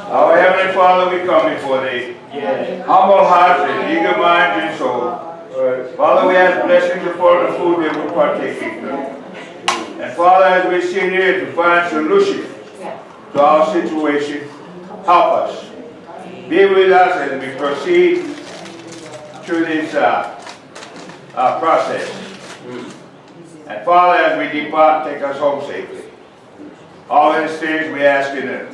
Our Heavenly Father, we come before Thee. Humble hearts and eager minds and soul. Father, we ask blessings upon the food that we're partaking of. And Father, as we sit here to find solutions to our situation, help us. Be with us as we proceed through this process. And Father, as we depart, take us home safely. All these things we ask in the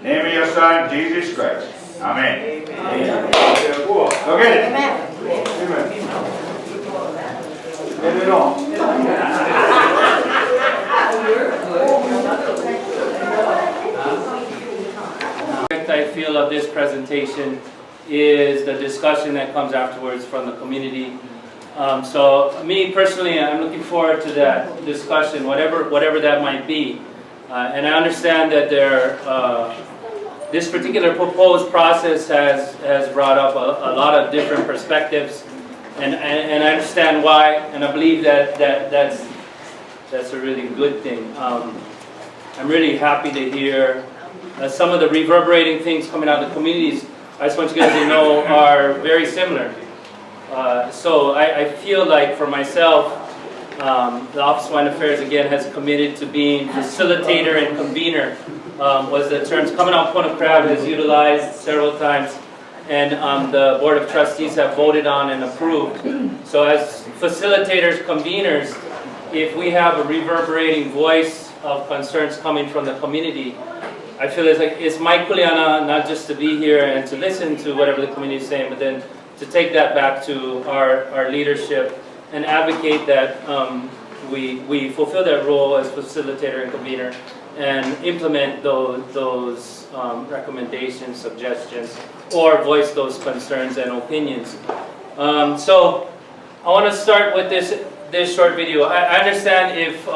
name of your Son, Jesus Christ. Amen. Amen. Go get it. Amen. Get it on. I feel of this presentation is the discussion that comes afterwards from the community. So me personally, I'm looking forward to that discussion, whatever that might be. And I understand that this particular proposed process has brought up a lot of different perspectives, and I understand why, and I believe that's a really good thing. I'm really happy to hear some of the reverberating things coming out of the communities. I just want you guys to know are very similar. So I feel like for myself, the Office of Hawaiian Affairs again has committed to being facilitator and convener. Was the terms coming out point of crowd has utilized several times, and the Board of Trustees have voted on and approved. So as facilitators, conveners, if we have a reverberating voice of concerns coming from the community, I feel it's my kuleana not just to be here and to listen to whatever the community is saying, but then to take that back to our leadership and advocate that we fulfill that role as facilitator and convener and implement those recommendations, suggestions, or voice those concerns and opinions. So I want to start with this short video. I understand if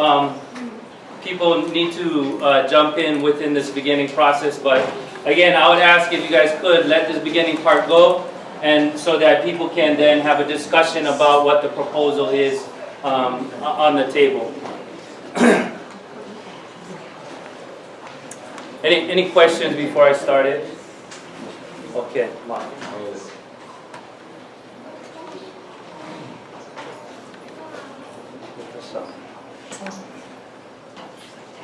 people need to jump in within this beginning process, but again, I would ask if you guys could let this beginning part go, and so that people can then have a discussion about what the proposal is on the table. Any questions before I start it? Okay, Mark.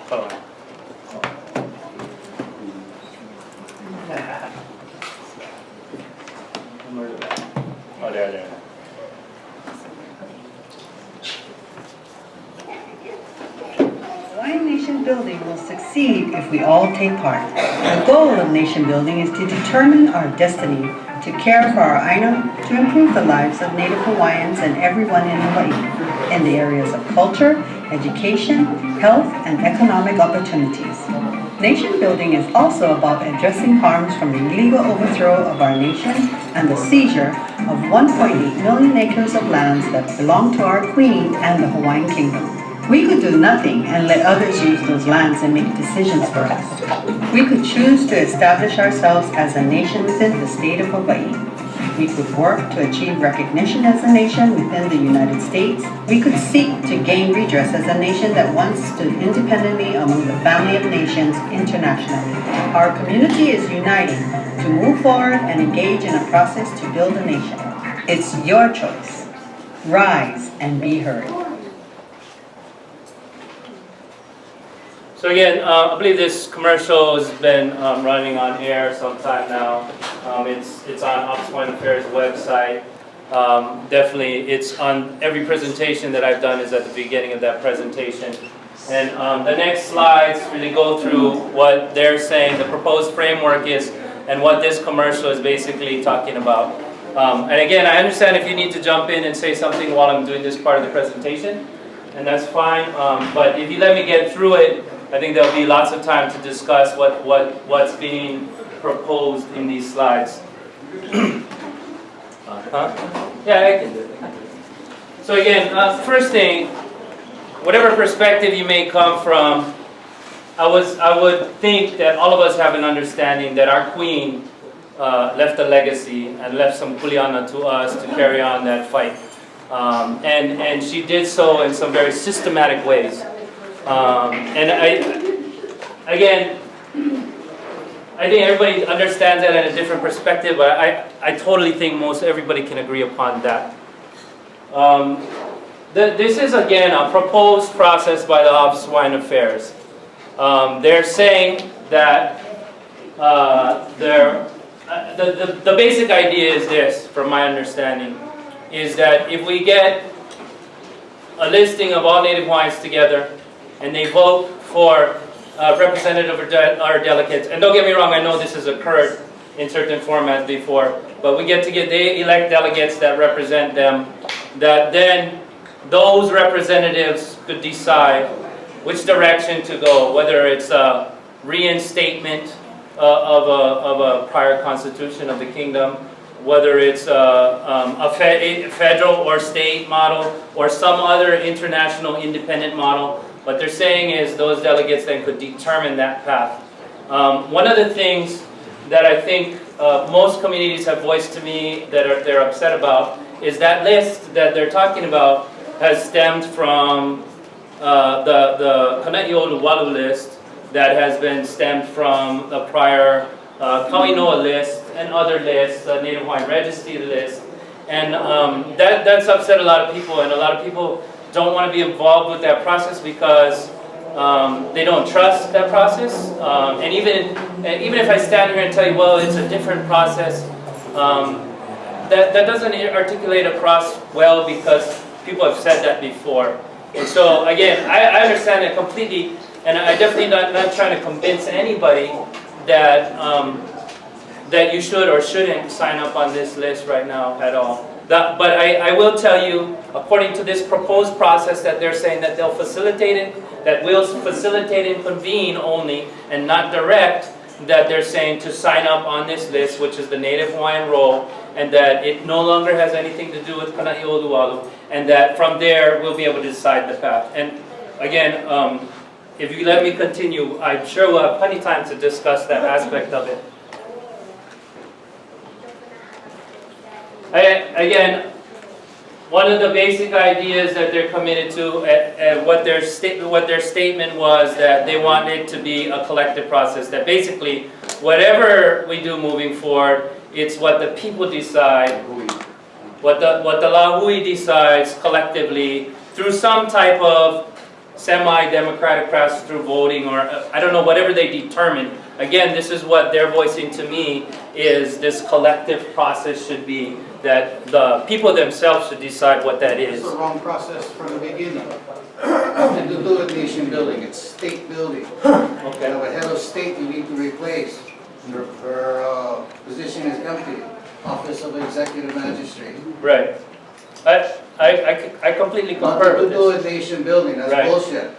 Hold on. Oh, there. Hawaiian Nation building will succeed if we all take part. The goal of nation building is to determine our destiny, to care for our Aina, to improve the lives of Native Hawaiians and everyone in Hawaii in the areas of culture, education, health, and economic opportunities. Nation building is also about addressing harms from the illegal overthrow of our nation and the seizure of 1.8 million acres of lands that belong to our Queen and the Hawaiian Kingdom. We could do nothing and let others use those lands and make decisions for us. We could choose to establish ourselves as a nation within the state of Hawaii. We could work to achieve recognition as a nation within the United States. We could seek to gain redress as a nation that once stood independently among the family of nations internationally. Our community is uniting to move forward and engage in a process to build a nation. It's your choice. Rise and be heard. So again, I believe this commercial has been running on air some time now. It's on Office of Hawaiian Affairs website. Definitely, it's on every presentation that I've done is at the beginning of that presentation. And the next slides really go through what they're saying the proposed framework is and what this commercial is basically talking about. And again, I understand if you need to jump in and say something while I'm doing this part of the presentation, and that's fine. But if you let me get through it, I think there'll be lots of time to discuss what's being proposed in these slides. Yeah, I can do it. So again, first thing, whatever perspective you may come from, I would think that all of us have an understanding that our Queen left a legacy and left some kuleana to us to carry on that fight. And she did so in some very systematic ways. And again, I think everybody understands that in a different perspective, but I totally think most everybody can agree upon that. This is again a proposed process by the Office of Hawaiian Affairs. They're saying that the basic idea is this, from my understanding, is that if we get a listing of all Native Hawaiians together and they vote for representative or delegates, and don't get me wrong, I know this has occurred in certain formats before, but they elect delegates that represent them, that then those representatives could decide which direction to go, whether it's a reinstatement of a prior constitution of the kingdom, whether it's a federal or state model, or some other international independent model. What they're saying is those delegates then could determine that path. One of the things that I think most communities have voiced to me that they're upset about is that list that they're talking about has stemmed from the Liliʻuokalani list that has been stemmed from the prior Kauinoa list and other lists, the Native Hawaiian Registry list. And that's upset a lot of people, and a lot of people don't want to be involved with that process because they don't trust that process. And even if I stand here and tell you, well, it's a different process, that doesn't articulate across well because people have said that before. And so again, I understand it completely, and I definitely not trying to convince anybody that that you should or shouldn't sign up on this list right now at all. But I will tell you, according to this proposed process that they're saying that they'll facilitate it, that will facilitate and convene only and not direct, that they're saying to sign up on this list, which is the Native Hawaiian role, and that it no longer has anything to do with Kana'i'olu'alu, and that from there we'll be able to decide the path. And again, if you let me continue, I'm sure we'll have plenty of time to discuss that aspect of it. Again, one of the basic ideas that they're committed to, and what their statement was, that they want it to be a collective process. That basically, whatever we do moving forward, it's what the people decide, what the Lahui decides collectively through some type of semi-democratic process, through voting, or I don't know, whatever they determine. Again, this is what they're voicing to me, is this collective process should be, that the people themselves should decide what that is. It's the wrong process from the beginning. To do it nation building, it's state building. Okay. You have a head of state you need to replace. Her position is empty. Office of Executive Magistrate. Right. I completely Not concur to with do this. it nation building, that's Right. bullshit.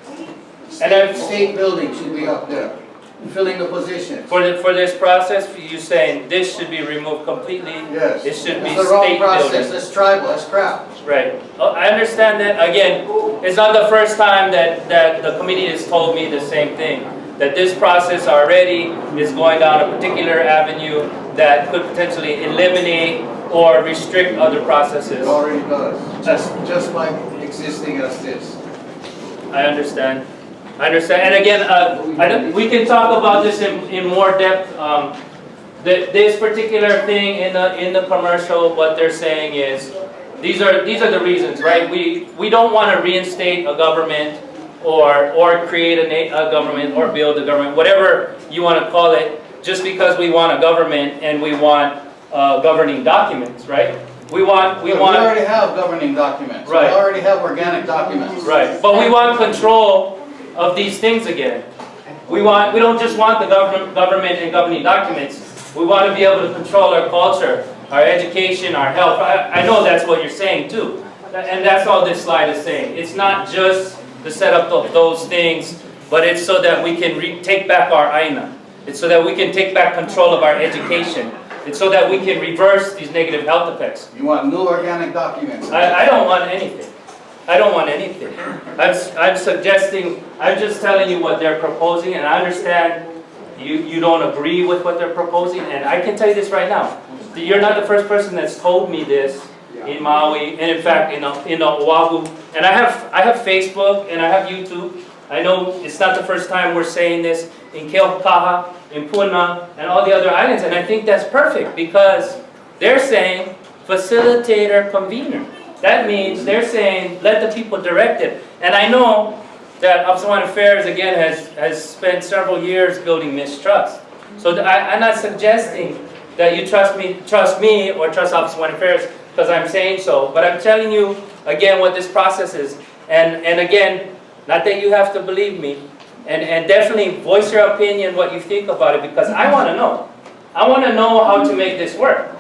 And State building should be up there, filling the position. for this process, you're saying this should be removed completely? Yes. It should be It's the wrong state process, building. it's tribal, it's crap. Right. I understand that. Again, it's not the first time that the committee has told me the same thing. That this process already is going down a particular avenue that could potentially eliminate or restrict other processes. It already does, just by existing as this. I understand. I understand. And again, we can talk about this in more depth. This particular thing in the commercial, what they're saying is, these are the reasons, right? We don't want to reinstate a government or create a government or build a government, whatever you want to call it, just because we want a government and we want governing documents, right? We already have governing documents. Right. We already have organic documents. Right, but we want control of these things again. We don't just want the government and governing documents. We want to be able to control our culture, our education, our health. I know that's what you're saying too. And that's all this slide is saying. It's not just the setup of those things, but it's so that we can take back our aina. It's so that we can take back control of our education. It's so that we can reverse these negative health effects. You want new organic documents. I don't want anything. I don't want anything. I'm suggesting, I'm just telling you what they're proposing, and I understand you don't agree with what they're proposing, and I can tell you this right now. You're not the first person that's told me this in Maui, and in fact in Oahu. And I have Facebook and I have YouTube. I know it's not the first time we're saying this. in Keaukaha, in Puna, and all the other islands. And I think that's perfect because they're saying facilitator, convener. That means they're saying let the people direct it. And I know that Office of Hawaiian Affairs, again, has spent several years building mistrust. So I'm not suggesting that you trust me or trust Office of Hawaiian Affairs because I'm saying so. But I'm telling you, again, what this process is. And again, not that you have to believe me. And definitely voice your opinion, what you think about it, because I want to know. I want to know how to make this work.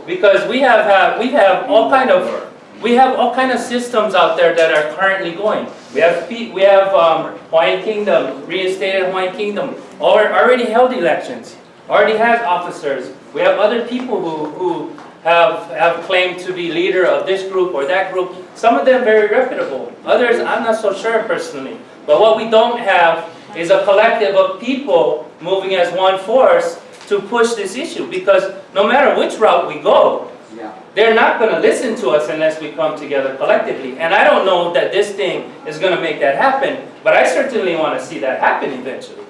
Because we have all kind of systems out there that are currently going. We have Hawaiian Kingdom, reinstated Hawaiian Kingdom, already held elections, already has officers. We have other people who have claimed to be leader of this group or that group. Some of them very reputable. Others, I'm not so sure personally. But what we don't have is a collective of people moving as one force to push this issue. Because no matter which route we go, they're not going to listen to us unless we come together collectively. And I don't know that this thing is going to make that happen, but I certainly want to see that happen eventually.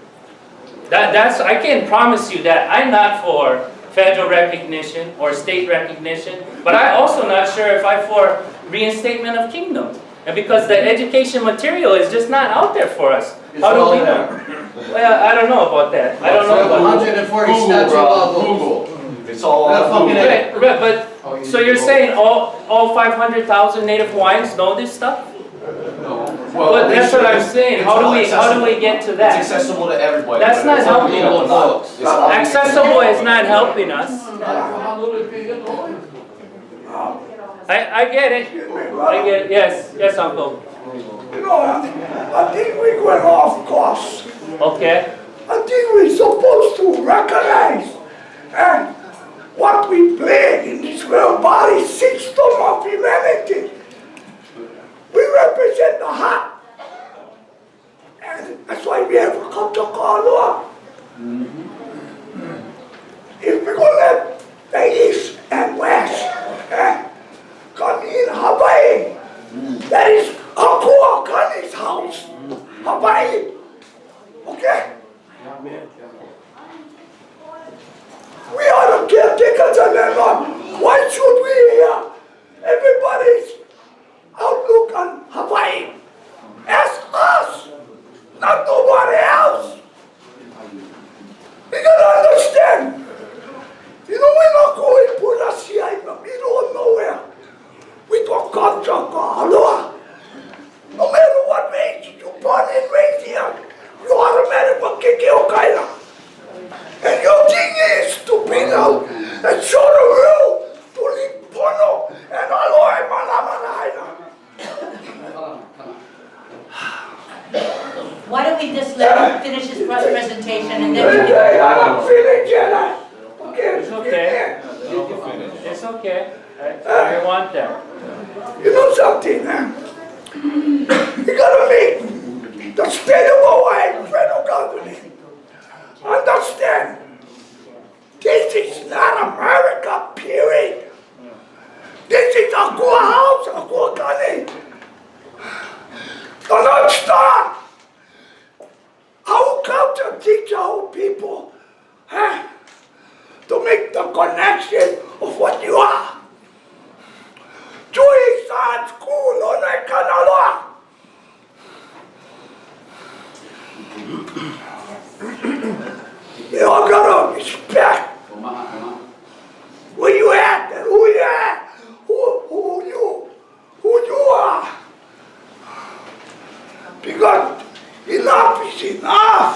I can promise you that I'm not for federal recognition or state recognition, but I'm also not sure if I'm for reinstatement of kingdom. And because the education material is just not out there for us. How do we know? Well, I don't know about that. I don't know about 140 statute law books. Google. It's all on Google. Right, but so you're saying all 500,000 Native Hawaiians know this stuff? No. Well, that's what I'm saying. How do we get to that? It's accessible to everybody. That's not helping us. It's all- Accessible is not helping us. I get it. I get it. Yes, Uncle. You know, I think we went off course. Okay. I think we're supposed to recognize and what we play in this world body system of humanity. We represent the heart. And that's why we have a come to Kaaloa. If we're going to let the East and West come in Hawaii, that is Liliʻuokalani's house, Hawaii. Okay? We are the caretakers of that land. Why should we hear everybody's outlook on Hawaii as us, not nobody else? We gotta understand. You know, we're not going to put us here in the middle of nowhere. We don't come to Kaaloa. No matter what race you're born and raised here, you automatically kick your kaila. And your thing is to bring out and show the world to Lipono and Aloha Malamanahina. Why don't we just let him finish his presentation and then we can... Okay, I don't feel it, Jenna. Okay, It's okay. It's okay. I want that. You know something, man? You gotta make the state of Hawaii federal government understand this is not America, period. This is a good house, a good country. Do not start. Our culture teach our people to make the connection of what you are. Joy sounds cool on that Kanaloa. You all gotta respect where you at and who you at, who you are. Because enough is enough.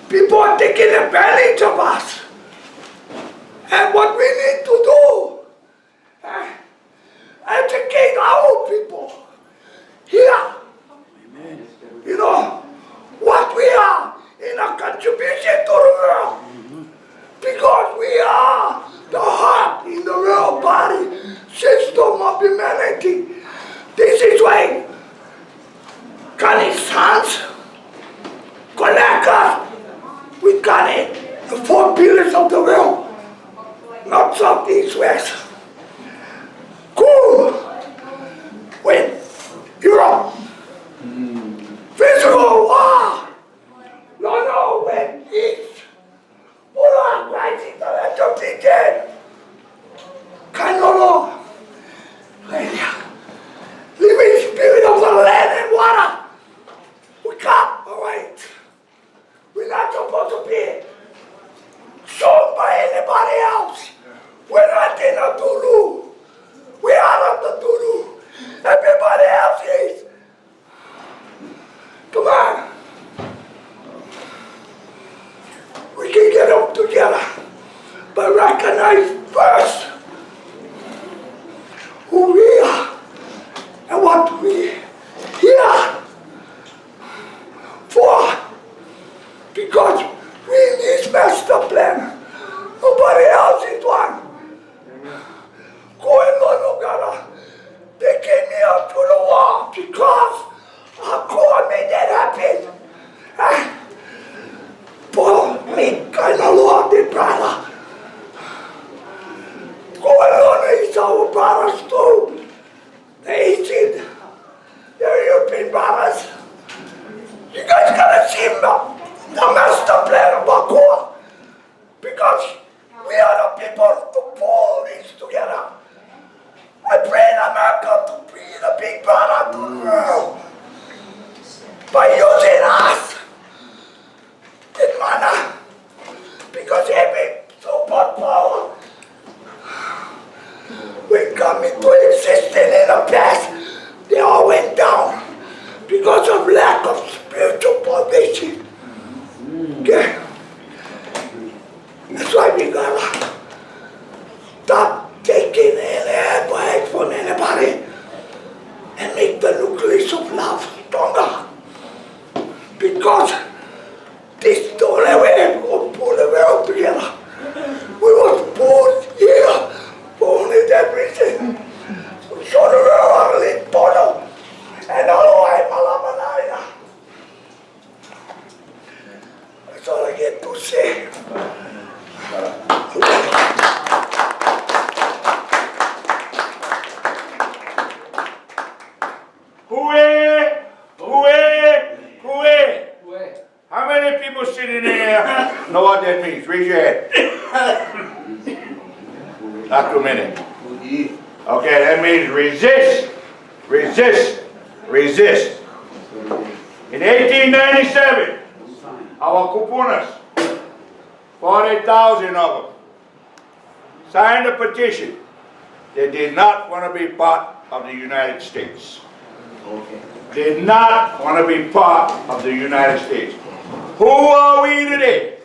People are taking advantage of us. And what we need to do, educate our people here. You know, what we are in a contribution to the world. Because we are the heart in the world body system of humanity. This is why Kani's sons connect us with Kani, the 4 pillars of the world. Not south, east, west. Cool with Europe. Physical war. No, with brother. Kualona is our brothers too. The Asian, the European brothers. You guys gotta see the master plan of Bakua. Because we are the people to pull this together. I pray in America to be the big brother to the world. By using us in manner. Because every superpower we come into existence in the past, they all went down because of lack of spiritual foundation. Okay? That's why we gotta stop taking any advice from anybody and make the nucleus of love stronger. Because this is the only way we'll pull the world together. We was born here for only that reason. To show the world how to live total. And otherwise, Malamalaya. That's all I get to say. Hooray! Hooray! Hooray! How many people sitting there know what that means? Raise your hand. Not too many. Okay, that means resist, resist, resist. In 1897, our kupunas, 40,000 of them, signed a petition. They did not want to be part of the United States. Did not want to be part of the United States. Who are we today?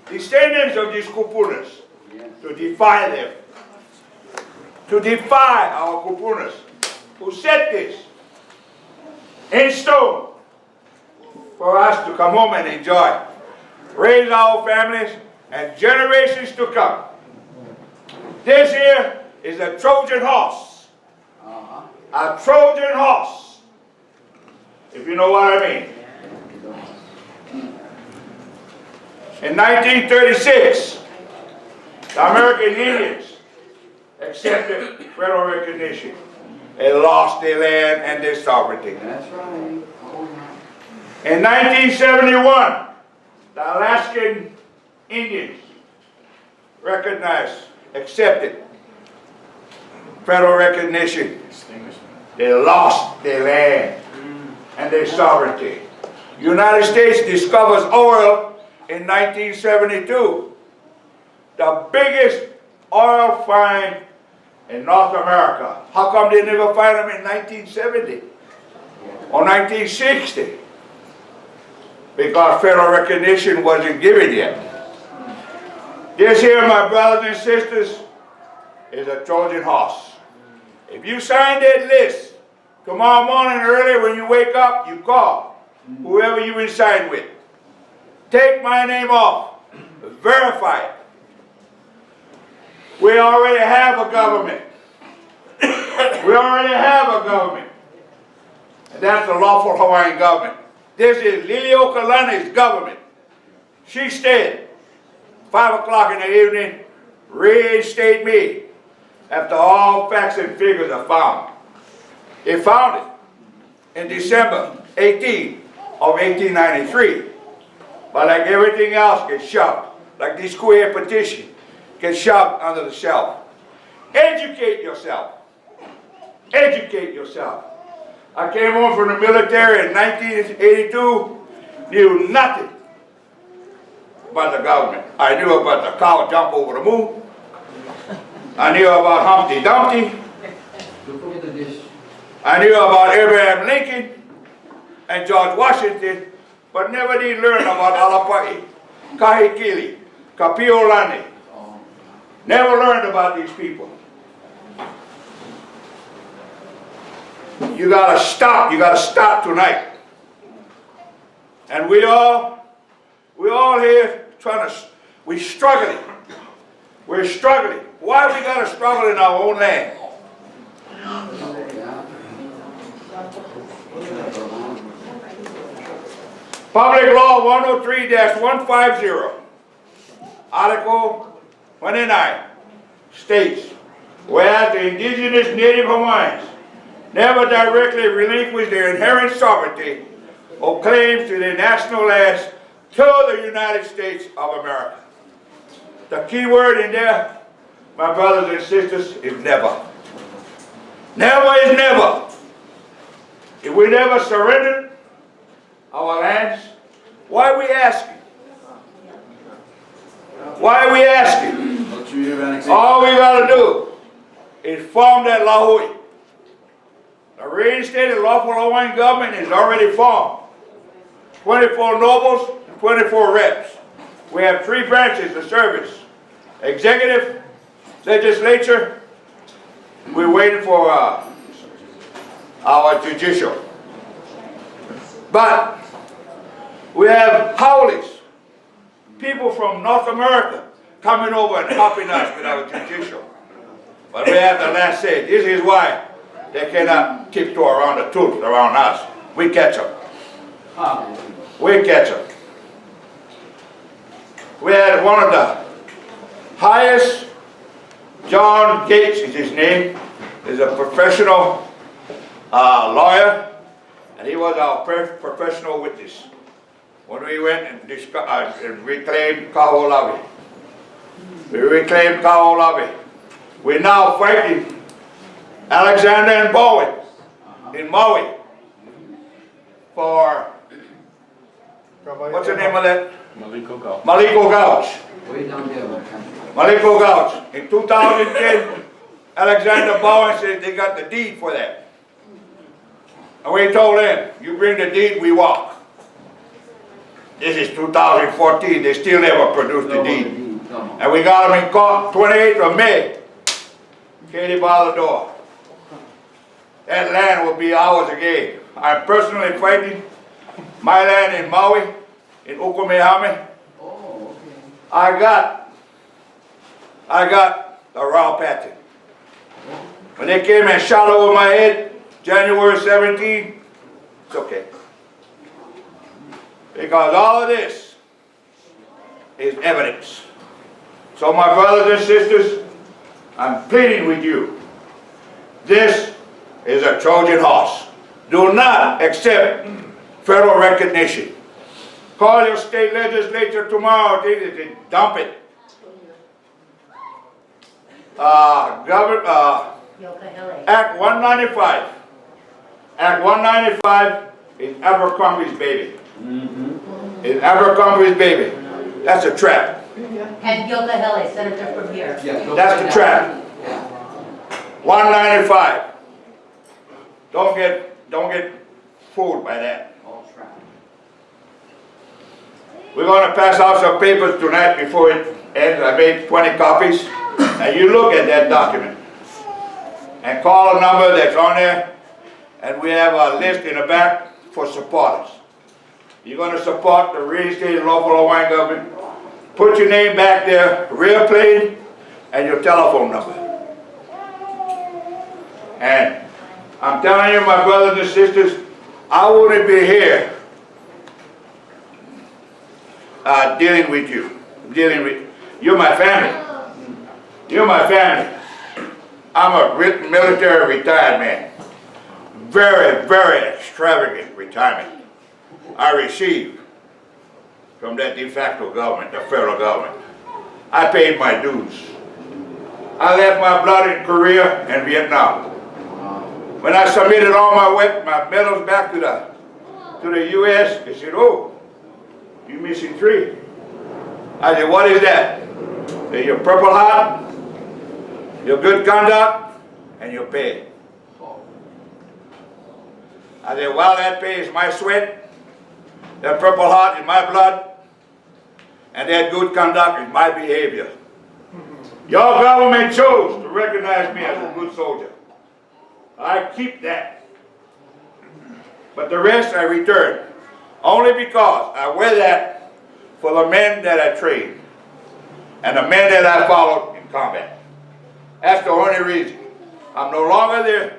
Descendants of these kupunas. To defy them. To defy our kupunas. Who set this in stone for us to come home and enjoy. Raise our families and generations to come. This here is a Trojan horse. A Trojan horse. If you know what I mean. In 1936, the American Indians accepted federal recognition. They lost their land and their sovereignty. That's right. In 1971, the Alaskan Indians recognized, accepted federal recognition. They lost their land and their sovereignty. United States discovers oil in 1972. The biggest oil find in North America. How come they never find them in 1970 or 1960? Because federal recognition wasn't given yet. This here, my brothers and sisters, is a Trojan horse. If you sign that list, tomorrow morning early when you wake up, you call whoever you will sign with. Take my name off. Verify it. We already have a government. We already have a government. And that's the lawful Hawaiian government. This is Liliʻuokalani's government. She said, 5 o'clock in the evening, reinstate me after all facts and figures are found. They found it in December 18 of 1893. But like everything else gets shoved, like this square petition gets shoved under the shelf. Educate yourself. Educate yourself. I came home from the military in 1982, knew nothing about the government. I knew about the cow jump over the moon. I knew about Humpty Dumpty. I knew about Abraham Lincoln and George Washington, but never did learn about Alapai, Kahekili, Kapiolani. Never learned about these people. You gotta stop tonight. And we all here we're struggling. We're struggling. Why we gotta struggle in our own land? Public Law 103-150. Article 29 states, whereas the indigenous Native Hawaiians never directly relinquish their inherent sovereignty or claims to their national lands to the United States of America. The key word in there, my brothers and sisters, is never. Never is never. If we never surrendered our lands, why are we asking? Why are we asking? All we gotta do is form that lahui. The reinstated lawful Hawaiian government is already formed. 24 nobles, 24 reps. We have 3 branches of service. Executive, legislature, we're waiting for our judicial. But we have howlies, people from North America coming over and helping us with our judicial. But we have the last say. This is why they cannot tiptoe around the truth around us. We catch them. We catch them. We had one of the highest, John Gates is his name, is a professional lawyer, and he was our professional witness when we went and reclaimed Kaho'olawe. We reclaimed Kaho'olawe. We're now fighting Alexander and Bowen in Maui for, what's the name of that? Maliko Gouch. Way down there, my country. Maliko Gouch. In 2010, Alexander Bowen said they got the deed for that. And we told them, you bring the deed, we walk. This is 2014, they still never produced the deed. And we got them in court 28th of May. Katie Balador. That land will be ours again. I'm personally fighting my land in Maui, in Ukumehame. I got the raw pattern. When they came and shot over my head, January 17, it's okay. Because all of this is evidence. So my brothers and sisters, I'm pleading with you. This is a Trojan horse. Do not accept federal recognition. Call your state legislature tomorrow, they dump it. Act 195. Act 195 is Abercrombie's baby. Is Abercrombie's baby. That's a trap. And Gilcahele, senator from here. That's the trap. 195. Don't get fooled by that. We're going to pass out some papers tonight before it ends. I made 20 copies. And you look at that document. And call a number that's on there. And we have a list in the back for supporters. You're going to support the reinstated local Hawaiian government. Put your name back there, real plain, and your telephone number. And I'm telling you, my brothers and sisters, I wouldn't be here dealing with you. You're my family. You're my family. I'm a military retired man. Very, very extravagant retirement I received from that de facto government, the federal government. I paid my dues. I left my blood in Korea and Vietnam. When I submitted all my medals back to the U.S., they said, "Oh, you're missing 3." I said, "What is that?" They said, "Your Purple Heart, your good conduct, and your pay." I said, "Well, that pay is my sweat, that Purple Heart is my blood, and that good conduct is my behavior. Your government chose to recognize me as a good soldier. I keep that. But the rest I return, only because I wear that for the men that I trained and the men that I followed in combat. That's the only reason. I'm no longer the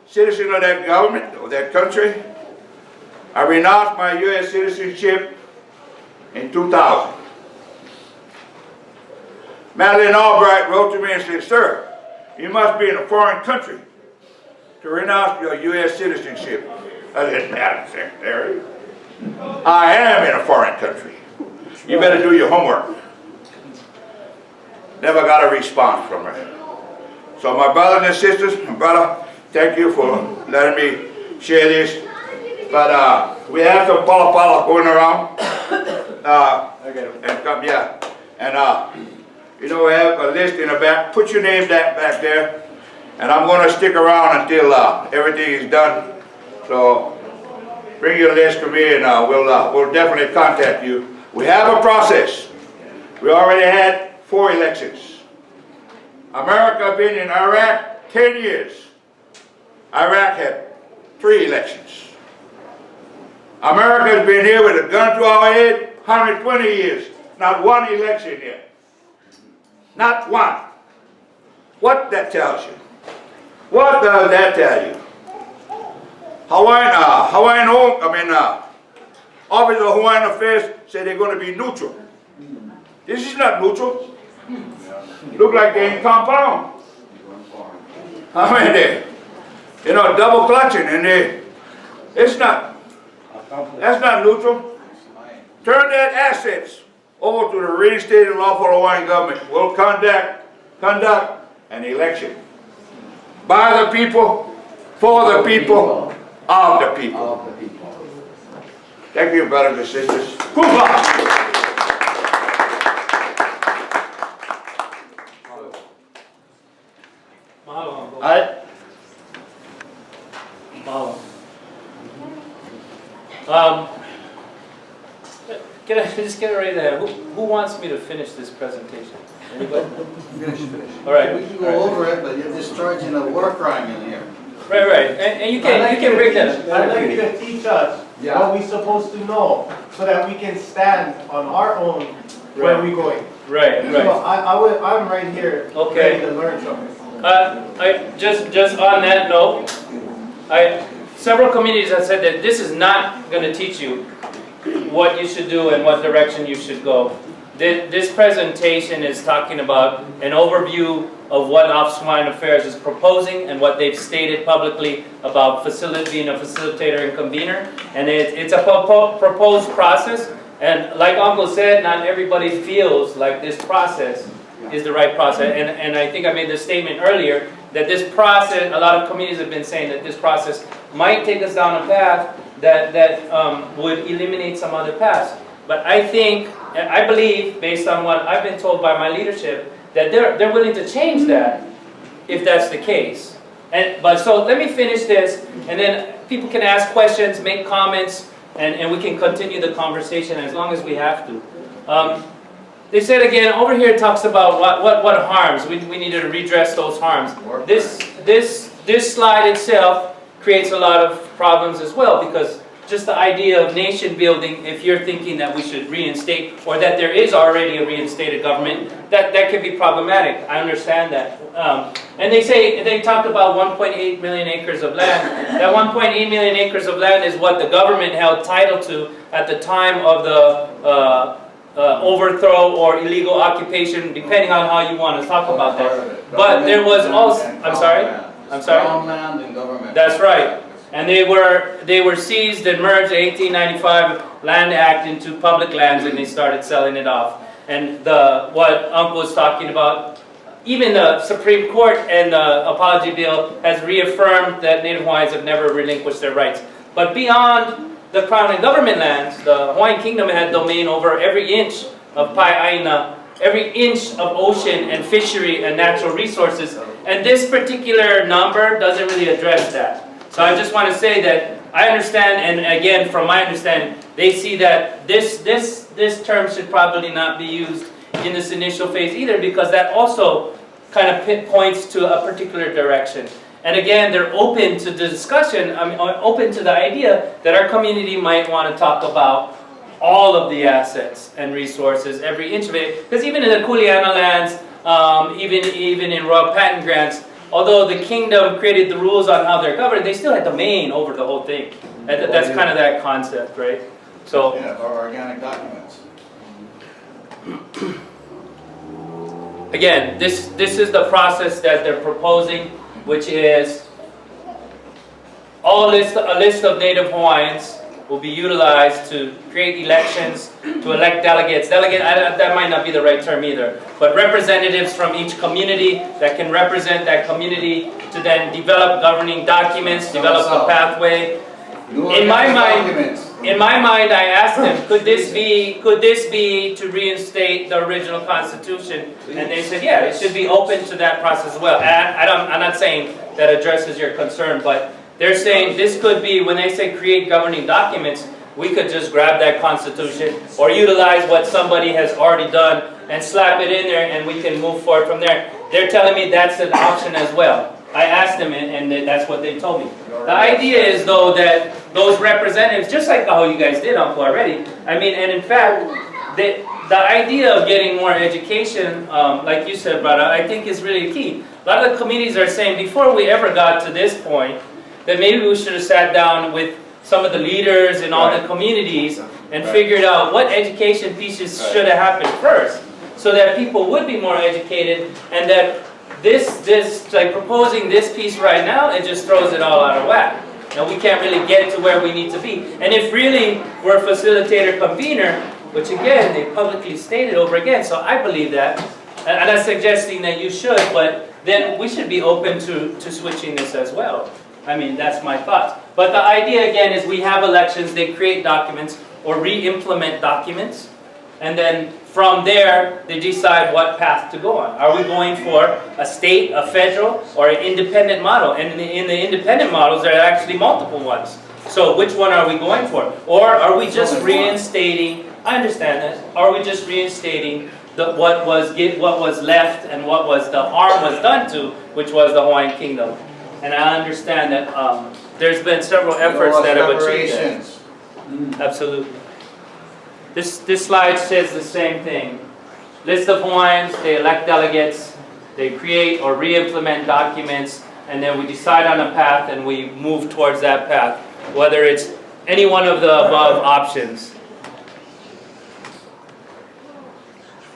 citizen of that government or that country. I renounced my U.S. citizenship in 2000. Madeleine Albright wrote to me and said, "Sir, you must be in a foreign country to renounce your U.S. citizenship." I said, "Madam Secretary, I am in a foreign country. You better do your homework." Never got a response from her. So my brothers and sisters, brother, thank you for letting me share this. But we have some pala going around. And come, yeah. And you know, we have a list in the back. Put your name back there. And I'm going to stick around until everything is done. So bring your list to me, and we'll definitely contact you. We have a process. We already had 4 elections. America been in Iraq 10 years. Iraq had 3 elections. America has been here with a gun to our head 120 years. Not 1 election yet. Not 1. What that tells you? What does that tell you? Office of Hawaiian Affairs said they're going to be neutral. This is not neutral. Look like they in compound. I mean, they, double clutching, and that's not neutral. Turn that assets over to the reinstated lawful Hawaiian government. Will conduct an election by the people, for the people, of the people. Thank you, brothers and sisters. Kumbaya. Can I just get it right there? Who wants me to finish this presentation? Anybody? Finish. All right. We can go over it, but you're discharging a war crime in here. Right. And you can break that up. I'd like you to teach us what we're supposed to know so that we can stand on our own where we're going. Right. So I'm right here ready to learn something. Just on that note, several communities have said that this is not going to teach you what you should do and what direction you should go. This presentation is talking about an overview of what Office of Hawaiian Affairs is proposing and what they've stated publicly about being a facilitator and convener. And it's a proposed process. And like Uncle said, not everybody feels like this process is the right process. And I think I made the statement earlier that this process, a lot of communities have been saying that this process might take us down a path that would eliminate some other paths. But I believe, based on what I've been told by my leadership, that they're willing to change that if that's the case. But so let me finish this, and then people can ask questions, make comments, and we can continue the conversation as long as we have to. They said again, over here it talks about what harms. We needed to redress those harms. This slide itself creates a lot of problems as well, because just the idea of nation building, if you're thinking that we should reinstate, or that there is already a reinstated government, that could be problematic. I understand that. And they talked about 1.8 million acres of land. That 1.8 million acres of land is what the government held title to at the time of the overthrow or illegal occupation, depending on how you want to talk about that. But there was also, I'm sorry? Crown land and government. That's right. And they were seized and merged the 1895 Land Act into public lands, and they started selling it off. And what Uncle was talking about, even the Supreme Court and the Apology Bill has reaffirmed that Native Hawaiians have never relinquished their rights. But beyond the Crown and government lands, the Hawaiian Kingdom had domain over every inch of Pai'aina, every inch of ocean and fishery and natural resources. And this particular number doesn't really address that. So I just want to say that I understand, and again, from my understanding, they see that this term should probably not be used in this initial phase either, because that also kind of points to a particular direction. And again, they're open to the discussion, open to the idea that our community might want to talk about all of the assets and resources, every inch of it. Because even in the Kuleana lands, even in royal patent grants, although the kingdom created the rules on how they're governed, they still had domain over the whole thing. That's kind of that concept, right? So, yeah, or organic documents. again, this is the process that they're proposing, which is a list of Native Hawaiians will be utilized to create elections, to elect delegates. That might not be the right term either, but representatives from each community that can represent that community to then develop governing documents, develop a pathway. In my mind, I asked them, could this be to reinstate the original Constitution? And they said, yeah, it should be open to that process as well. And I'm not saying that addresses your concern, but they're saying this could be, when they say create governing documents, we could just grab that Constitution or utilize what somebody has already done and slap it in there and we can move forward from there. They're telling me that's an option as well. I asked them and that's what they told me. The idea is though that those representatives, just like how you guys did, Uncle, already, I mean, and in fact, the idea of getting more education, like you said, brother, I think is really key. A lot of the communities are saying before we ever got to this point, that maybe we should have sat down with some of the leaders in all the communities and figured out what education pieces should have happened first, so that people would be more educated, and that this like proposing this piece right now, it just throws it all out of whack. Now we can't really get to where we need to be. And if really we're a facilitator convener, which again they publicly stated over again, so I believe that, and I'm not suggesting that you should, but then we should be open to switching this as well. I mean, that's my thoughts. But the idea, again, is we have elections, they create documents or re-implement documents, and then from there, they decide what path to go on. Are we going for a state, a federal, or an independent model? And in the independent models, there are actually multiple ones. So which one are we going for? Or are we just reinstating, I understand that, are we just reinstating what was left and what was the harm was done to, which was the Hawaiian Kingdom? And I understand that there's been several efforts that have achieved that. Absolutely. This slide says the same thing. List of Hawaiians, they elect delegates, they create or re-implement documents, and then we decide on a path and we move towards that path, whether it's any one of the above options.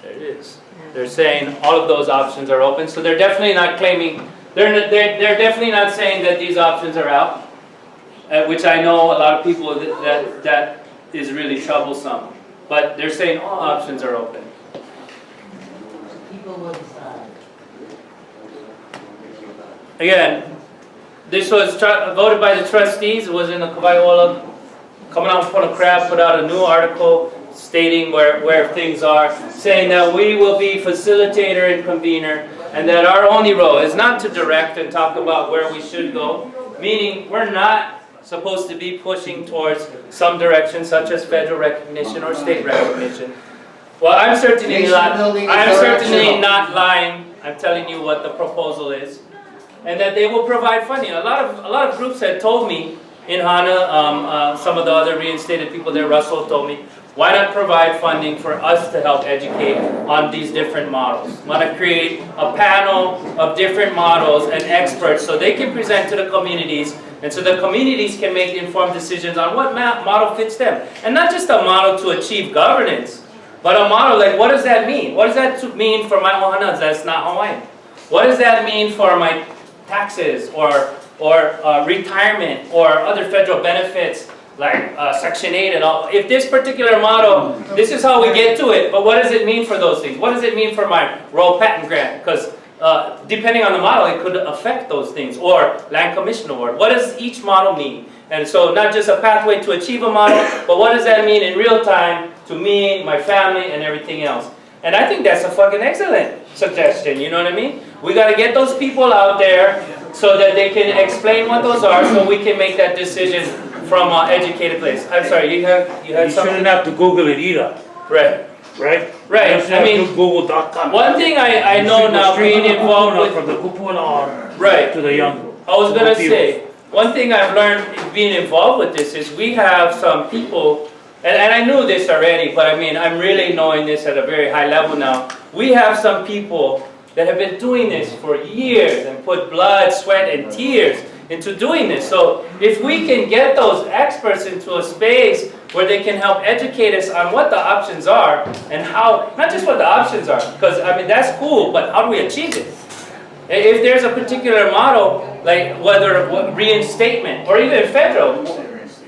There it is. They're saying all of those options are open, so they're definitely not claiming. They're definitely not saying that these options are out, which I know a lot of people that is really troublesome. But they're saying all options are open. People will decide. Again, this was voted by the trustees. It was in the Kawaiola. Coming out from the crab, put out a new article stating where things are, saying that we will be facilitator and convener, and that our only role is not to direct and talk about where we should go, meaning we're not supposed to be pushing towards some direction such as federal recognition or state recognition. Well, I'm certainly not lying. I'm telling you what the proposal is, and that they will provide funding. A lot of groups had told me in Hana, some of the other reinstated people there, Russell told me, why not provide funding for us to help educate on these different models? Want to create a panel of different models and experts so they can present to the communities, and so the communities can make informed decisions on what model fits them. And not just a model to achieve governance, but a model like, what does that mean? What does that mean for my ohanas that's not Hawaiian? What does that mean for my taxes or retirement or other federal benefits like Section 8 and all? If this particular model, this is how we get to it, but what does it mean for those things? What does it mean for my Royal Patent Grant? Because depending on the model, it could affect those things. Or Land Commission Award. What does each model mean? And so not just a pathway to achieve a model, but what does that mean in real time to me, my family, and everything else? And I think that's a fucking excellent suggestion, you know what I mean? We got to get those people out there so that they can explain what those are, so we can make that decision from an educated place. I'm sorry, you had something? Shouldn't have to Google it either. Right. Right? Right. I mean, Google.com. One thing I know now, being involved with... From the cupola on Right. to the young. I was going to say, one thing I've learned being involved with this is we have some people, and I knew this already, but I mean, I'm really knowing this at a very high level now. We have some people that have been doing this for years and put blood, sweat, and tears into doing this. So if we can get those experts into a space where they can help educate us on what the options are and how, not just what the options are, because I mean that's cool, but how do we achieve it? If there's a particular model, like whether reinstatement or even federal,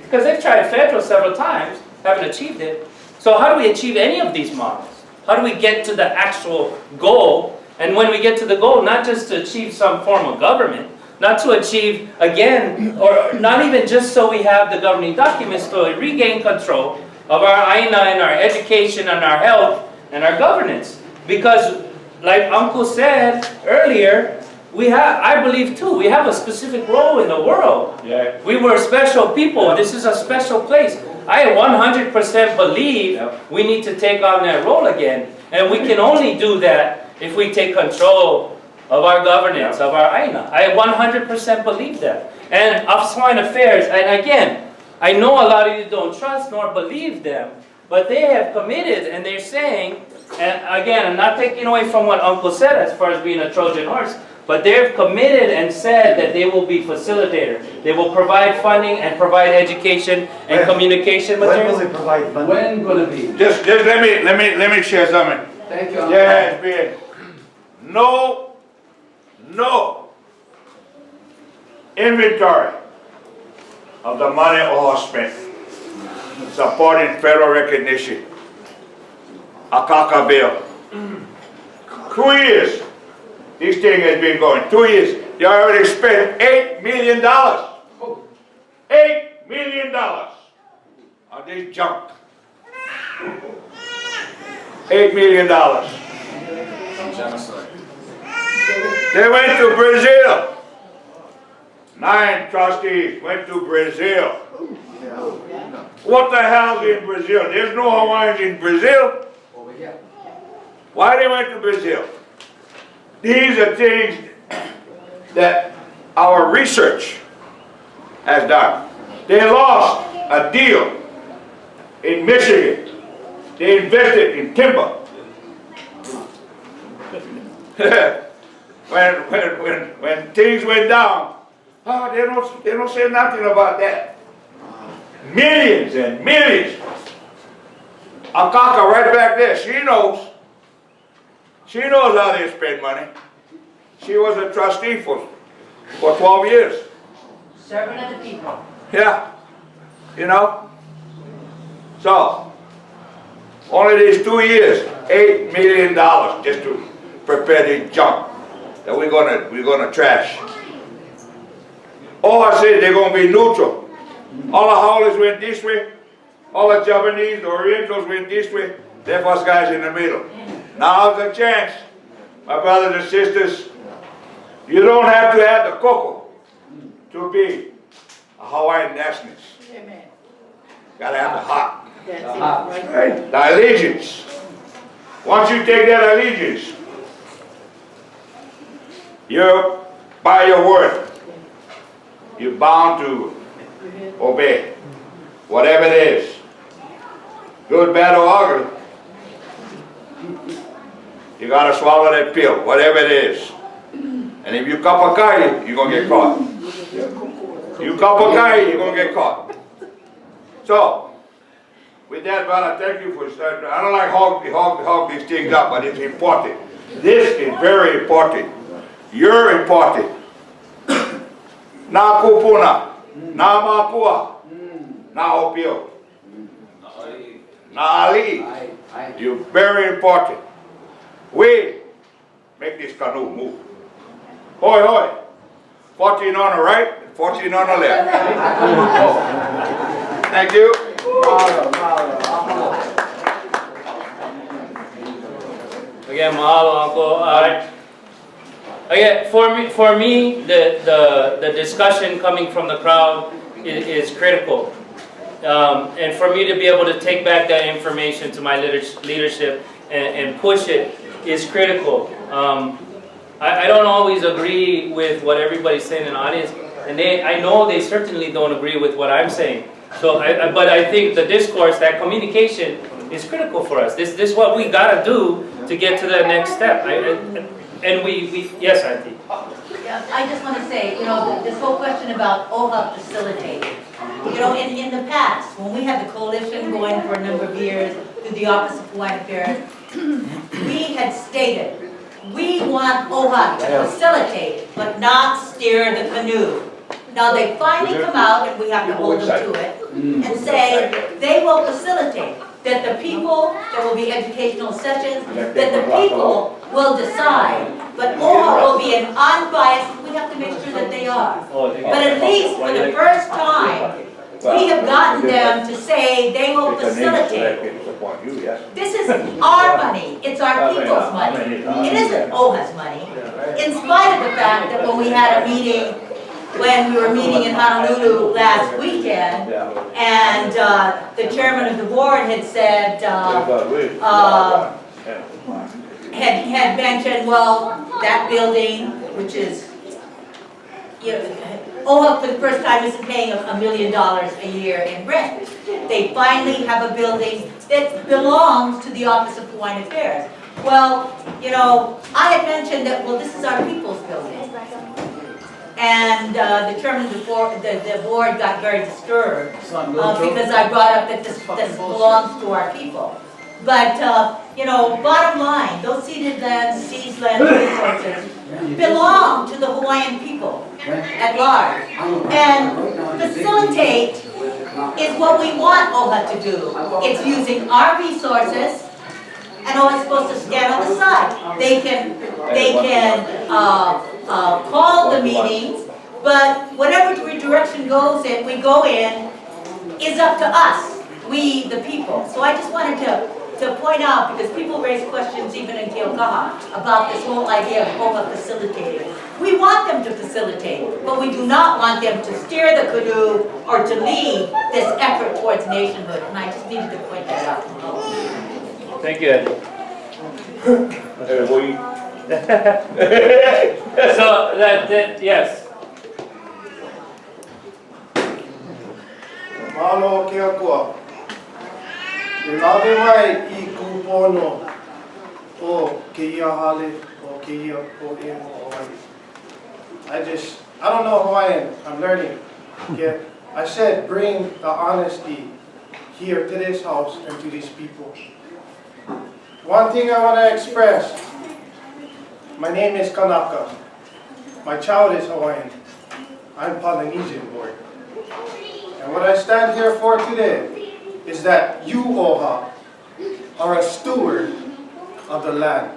because they've tried federal several times, haven't achieved it. So how do we achieve any of these models? How do we get to the actual goal? And when we get to the goal, not just to achieve some form of government, not to achieve, again, or not even just so we have the governing documents to regain control of our AINA and our education and our health and our governance. Because, like Uncle said earlier, we have, I believe too, we have a specific role in the world. Yeah. We were special people. This is a special place. I 100% believe we need to take on that role again. And we can only do that if we take control of our governance, of our AINA. I 100% believe that. And Office of Foreign Affairs, and again, I know a lot of you don't trust nor believe them, but they have committed and they're saying, and again, I'm not taking away from what Uncle said as far as being a Trojan horse, but they've committed and said that they will be facilitators. They will provide funding and provide education and communication materials. When will they provide funding? When gonna be? Just let me share something. Thank you. There has been no inventory of the money OHA spent supporting federal recognition. Akaka bill. 2 years. This thing has been going. 2 years. They already spent $8 million. $8 million on this junk. $8 million. Genocide. They went to Brazil. 9 trustees went to Brazil. What the hell is in Brazil? There's no Hawaiians in Brazil. Why they went to Brazil? These are things that our research has done. They lost a deal in Michigan. They invested in timber. when things went down, they don't say nothing about that. Millions and millions. Akaka right back there, she knows. She knows how they spend money. She was a trustee for 12 years. Servant of the people. Yeah, you know. So, only these 2 years, $8 million just to prepare this junk that we're gonna trash. OHA said they're gonna be neutral. All the howlers went this way, all the Japanese, the Orientals went this way, left us guys in the middle. Now's the chance, my brothers and sisters. You don't have to have the cocoa to be a Hawaiian nationalist. Amen. Gotta have the heart. That's it, right? Right? The allegiance. Once you take that allegiance, you're by your word. You're bound to obey. Whatever it is. Good, bad, or ugly. You gotta swallow that pill, whatever it is. And if you kapakai, you're gonna get caught. You kapakai, you're gonna get caught. So, with that, brother, thank you for starting. I don't like hog these things up, but it's important. This is very important. You're important. Na kupuna, na mapua, na opio, na ali. You're very important. We make this canoe move. Hoi hoi. 14 on the right, 14 on the left. Thank you. Again, mahalo, Uncle. Again, for me, the discussion coming from the crowd is critical. And for me to be able to take back that information to my leadership and push it is critical. I don't always agree with what everybody's saying in the audience, and I know they certainly don't agree with what I'm saying. So, but I think the discourse, that communication, is critical for us. This is what we gotta do to get to the next step. And we yes, Auntie. Yeah, I just want to say, you know, this whole question about OHA facilitating. You know, in the past, when we had the coalition going for a number of years through the Office of Hawaiian Affairs, we had stated, we want OHA to facilitate, but not steer the canoe. Now they finally come out, and we have to hold them to it, and say they will facilitate, that the people, there will be educational sessions, that the people will decide, but OHA will be an unbiased, we have to make sure that they are. But at least for the first time, we have gotten them to say they will facilitate. This is our money, it's our people's money. It isn't OHA's money. In spite of the fact that when we had a meeting, when we were meeting in Honolulu last weekend, and the chairman of the board had said, had mentioned, well, that building, which is, you know, OHA for the first time isn't paying $1 million a year in rent. They finally have a building that belongs to the Office of Hawaiian Affairs. Well, you know, I had mentioned that, well, this is our people's building. And the chairman of the board got very disturbed because I brought up that this belongs to our people. But, you know, bottom line, those ceded lands, seized land resources belong to the Hawaiian people at large. And facilitate is what we want OHA to do. It's using our resources, and OHA is supposed to stand on the side. They can call the meetings, but whatever direction goes in, we go in, is up to us, we the people. So I just wanted to point out, because people raise questions even in Keaukaha about this whole idea of OHA facilitating. We want them to facilitate, but we do not want them to steer the canoe or to lead this effort towards nationhood. And I just needed to point that out. Thank you, Eddie. So that yes. Malo ke akua. E lawe mai I kupono o ke ia hale o ke ia o ia Hawaii. I don't know Hawaiian. I'm learning. Okay? I said bring the honesty here to this house and to these people. One thing I want to express. My name is Kanaka. My child is Hawaiian. I'm Polynesian born. And what I stand here for today is that you, OHA, are a steward of the land.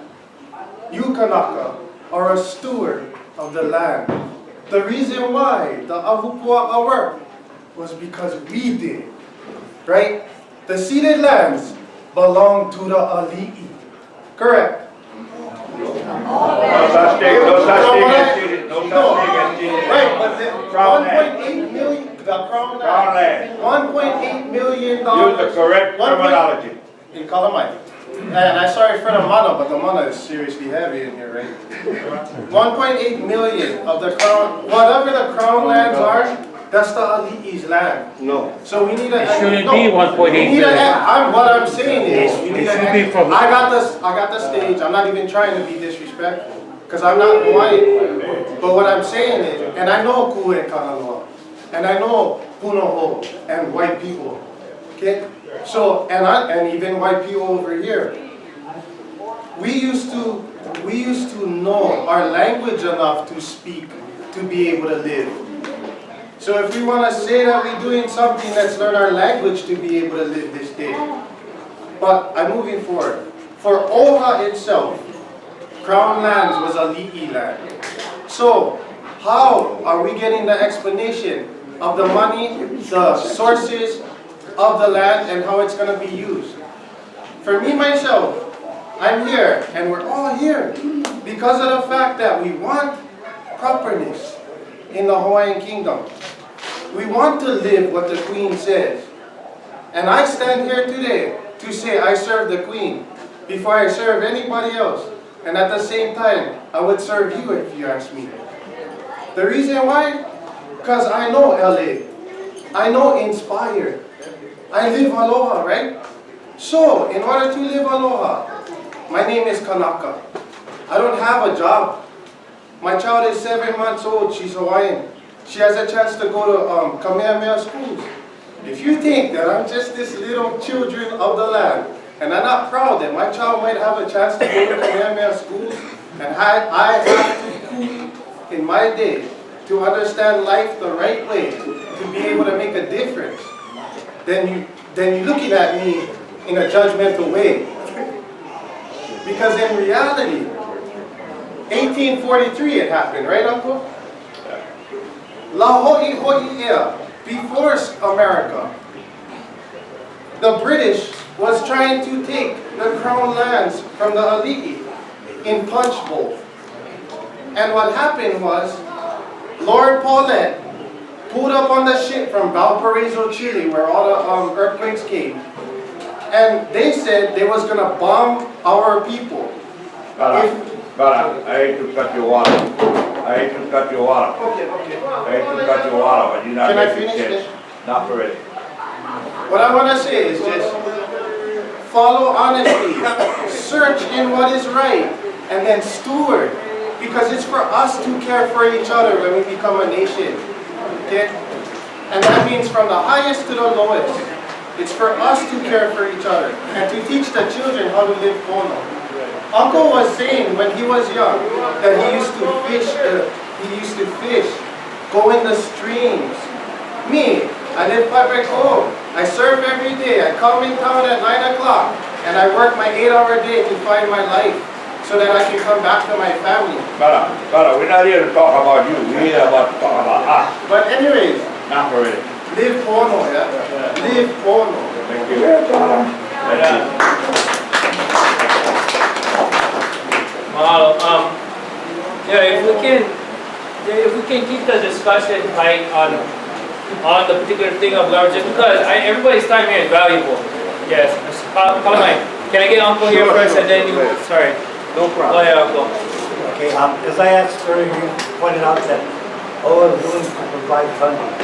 You, Kanaka, are a steward of the land. The reason why the Ahupua'a worked was because we did, right? The ceded lands belong to the Ali'i, correct? No such thing as ceded. Right, but the 1.8 million, the Crown Land, $1.8 million. Use the correct terminology. In Kalamai. And I'm sorry for the mana, but the mana is seriously heavy in here, right? 1.8 million of the crown, whatever the crown lands are, that's the Ali'i's land. No. So we need a. It shouldn't be 1.8 million. What I'm saying is, we need It should be from. I got the stage. I'm not even trying to be disrespectful, because I'm not Hawaiian. But what I'm saying is, and I know Kue Kanaloa, and I know Punoho and white people, okay? So, and even white people over here, we used to know our language enough to speak, to be able to live. So if we want to say that we're doing something, let's learn our language to be able to live this day. But I'm moving forward. For OHA itself, Crown Lands was Ali'i land. So how are we getting the explanation of the money, the sources of the land, and how it's going to be used? For me, myself, I'm here, and we're all here because of the fact that we want properness in the Hawaiian Kingdom. We want to live what the Queen says. And I stand here today to say I serve the Queen before I serve anybody else. And at the same time, I would serve you if you ask me. The reason why? Because I know LA. I know Inspired. I live Aloha, right? So, in order to live Aloha, my name is Kanaka. I don't have a job. My child is 7 months old. She's Hawaiian. She has a chance to go to Kamehameha schools. If you think that I'm just this little children of the land, and I'm not proud that my child might have a chance to go to Kamehameha schools, and I have to, in my day, to understand life the right way, to be able to make a difference, then you're looking at me in a judgmental way. Because in reality, 1843 it happened, right, Uncle? Liliʻuokalani, before America, the British was trying to take the crown lands from the Ali'i in Punch Bowl. And what happened was, Lord Paulette pulled up on the ship from Valparaiso, Chile, where all the earthquakes came. And they said they was going to bomb our people. Brother, I hate to cut you off. I hate to cut you off. Okay. I hate to cut you off, but you're not Can I making finish sense. this? Not for it. What I want to say is just follow honesty, search in what is right, and then steward. Because it's for us to care for each other when we become a nation. Okay? And that means from the highest to the lowest. It's for us to care for each other and to teach the children how to live pono. Uncle was saying when he was young that he used to fish, go in the streams. Me, I live back home. I surf every day. I come in town at 9 o'clock and I work my 8-hour day to find my life so that I can come back to my family. Brother, we're not here to talk about you. We're here about to talk about us. But anyways, Not for it. live pono, yeah? Live pono. Thank you. Mahalo. Yeah, if we can keep the discussion tight on the particular thing of garbage, just because everybody's time here is valuable. Yes. Can I get Uncle here first and then you? Sorry. No problem. Go ahead, Uncle. Okay, as I asked earlier, you pointed out that OHA is willing to provide funding.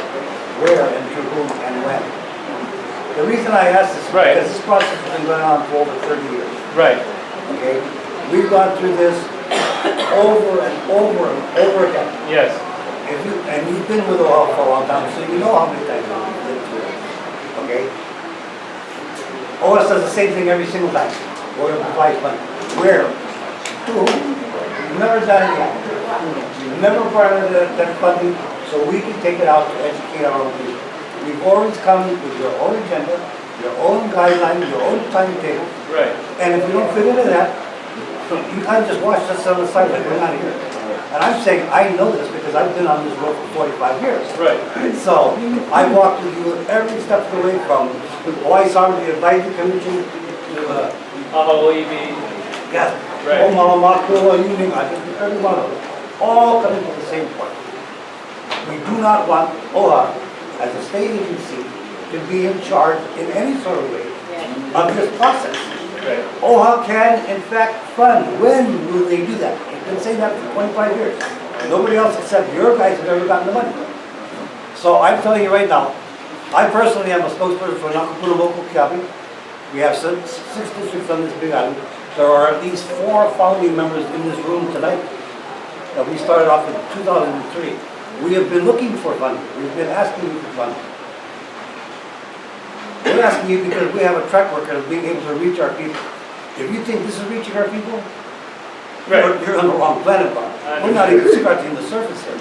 Where and to whom and when. The reason I asked this is because this process has been going on for over 30 years. Right. Okay? We've gone through this over and over and over again. Yes. And you've been with OHA for a long time, so you know how many times we've been through it. Okay? OHA does the same thing every single time. We're going to provide funding. Where? To whom? We've never done it yet. We've never provided that funding so we can take it out to educate our own people. We've always come with your own agenda, your own guidelines, your own timetable. Right. And if we don't fit into that, you can't just watch us on the side like we're not here. And I'm saying I know this because I've been on this road for 45 years. Right. So I walked with you every step of the way from Hawaii Sovereignty Advisory Commission to OEB. yes, Right. Omaha, Union, I think every one of them, all coming to the same point. We do not want OHA as a state agency to be in charge in any sort of way of this process. Right. OHA can in fact fund. When will they do that? They've been saying that for 25 years. Nobody else except your guys have ever gotten the money. So I'm telling you right now, I personally am a spokesperson for Nakapuna Local Kiapi. We have 6 districts on this big island. There are at least 4 founding members in this room tonight. We started off in 2003. We have been looking for funding. We've been asking you for funding. We're asking you because we have a track record of being able to reach our people. If you think this is reaching our people, you're on the wrong planet, Bob. We're not even scratching the surface here.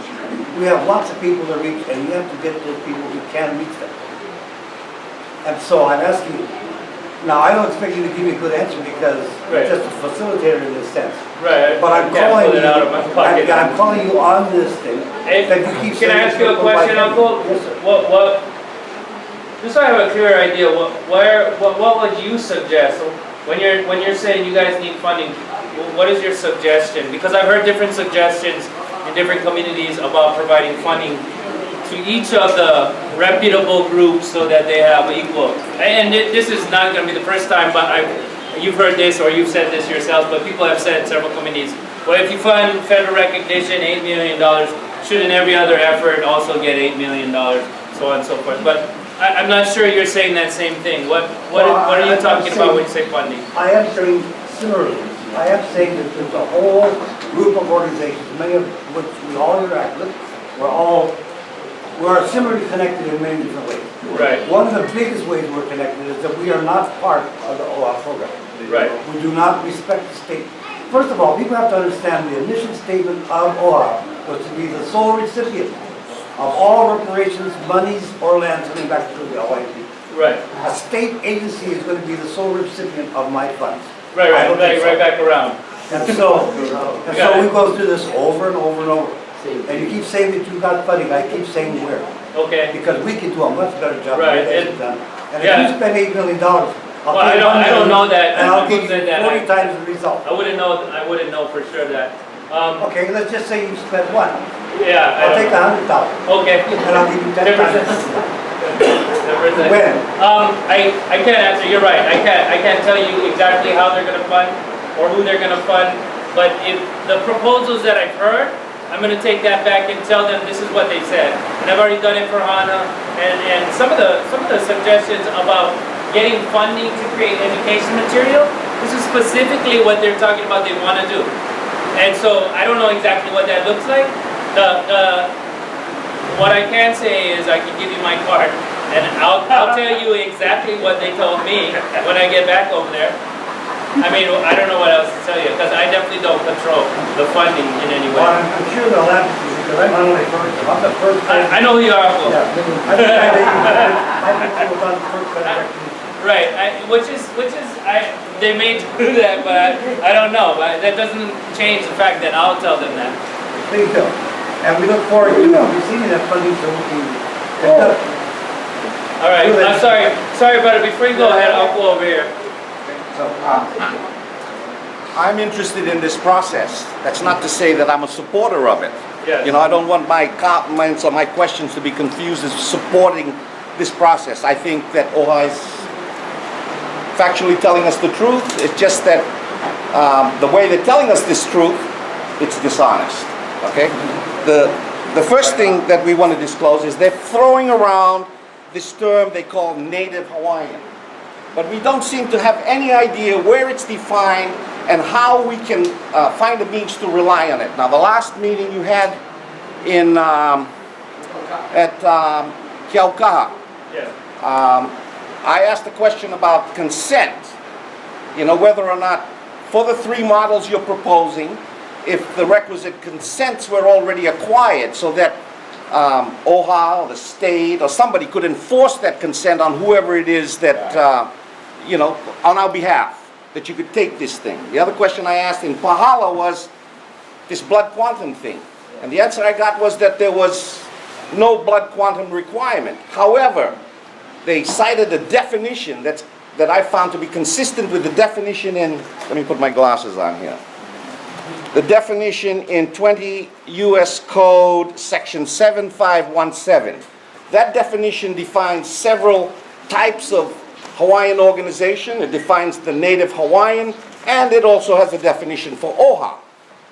We have lots of people to reach, and you have to get those people who can reach them. And so I'm asking you. Now, I don't expect you to give me a good answer because you're just a facilitator in this sense. Right. But I'm calling you. I'm calling you on this thing. That you keep Can I ask you a question, Uncle? Yes, sir. What? Just so I have a clear idea, what would you suggest when you're saying you guys need funding? What is your suggestion? Because I've heard different suggestions in different communities about providing funding to each of the reputable groups so that they have equal. And this is not going to be the first time, but you've heard this or you've said this yourselves, but people have said in several communities, well, if you fund federal recognition, $8 million, shouldn't every other effort also get $8 million, so on and so forth. But I'm not sure you're saying that same thing. What are you talking about when you say funding? I am saying similarly. I am saying that there's a whole group of organizations, many of which we all interact with. We're all we're similarly connected in many different ways. Right. One of the biggest ways we're connected is that we are not part of the OHA program. Right. We do not respect the state. First of all, people have to understand the initial statement of OHA was to be the sole recipient of all reparations, monies, or lands coming back to the Hawaii people. Right. A state agency is going to be the sole recipient of my funds. Right, I don't think so. right back around. And so we go through this over and over and over. And you keep saying that you got funding, I keep saying where. Okay. Because we can do a much better job Right, than you guys and- have done. And yeah. if you spend $8 million, I'll Well, pay I don't know that. And I'll Who give you said that? 40 times the result. I wouldn't know for sure that. Okay, let's just say you spent one. Yeah. I'll take 100,000 Okay. and I'll give you 10 times. When? I can't answer, you're right, I can't tell you exactly how they're gonna fund or who they're gonna fund, but if the proposals that I've heard, I'm gonna take that back and tell them this is what they said. And I've already done it for HANA, and some of the suggestions about getting funding to create education material, this is specifically what they're talking about they wanna do. And so I don't know exactly what that looks like. What I can say is I can give you my card, and I'll tell you exactly what they told me when I get back over there. I mean, I don't know what else to tell you, because I definitely don't control the funding in any way. Well, I'm sure they'll have to, because I'm not only first, I'm the first. I know who you are, Uncle. Yeah, I think I was on the first recognition. Right, they may do that, but I don't know. But that doesn't change the fact that I'll tell them that. Please do. And we look forward to receiving that funding so we can. All right, I'm sorry, brother. Before you go ahead, I'll go over here. So, I'm interested in this process. That's not to say that I'm a supporter of it. Yes. You know, I don't want my comments or my questions to be confused as supporting this process. I think that OHA is factually telling us the truth. It's just that the way they're telling us this truth, it's dishonest. Okay? The first thing that we want to disclose is they're throwing around this term they call Native Hawaiian. But we don't seem to have any idea where it's defined and how we can find a means to rely on it. Now, the last meeting you had in at Keaukaha, Yes. I asked a question about consent. You know, whether or not for the three models you're proposing, if the requisite consents were already acquired so that OHA or the state or somebody could enforce that consent on whoever it is that, you know, on our behalf, that you could take this thing. The other question I asked in Pahala was this blood quantum thing. And the answer I got was that there was no blood quantum requirement. However, they cited a definition that I found to be consistent with the definition in, let me put my glasses on here. The definition in 20 U.S. Code section 7517. That definition defines several types of Hawaiian organization. It defines the Native Hawaiian, and it also has a definition for OHA,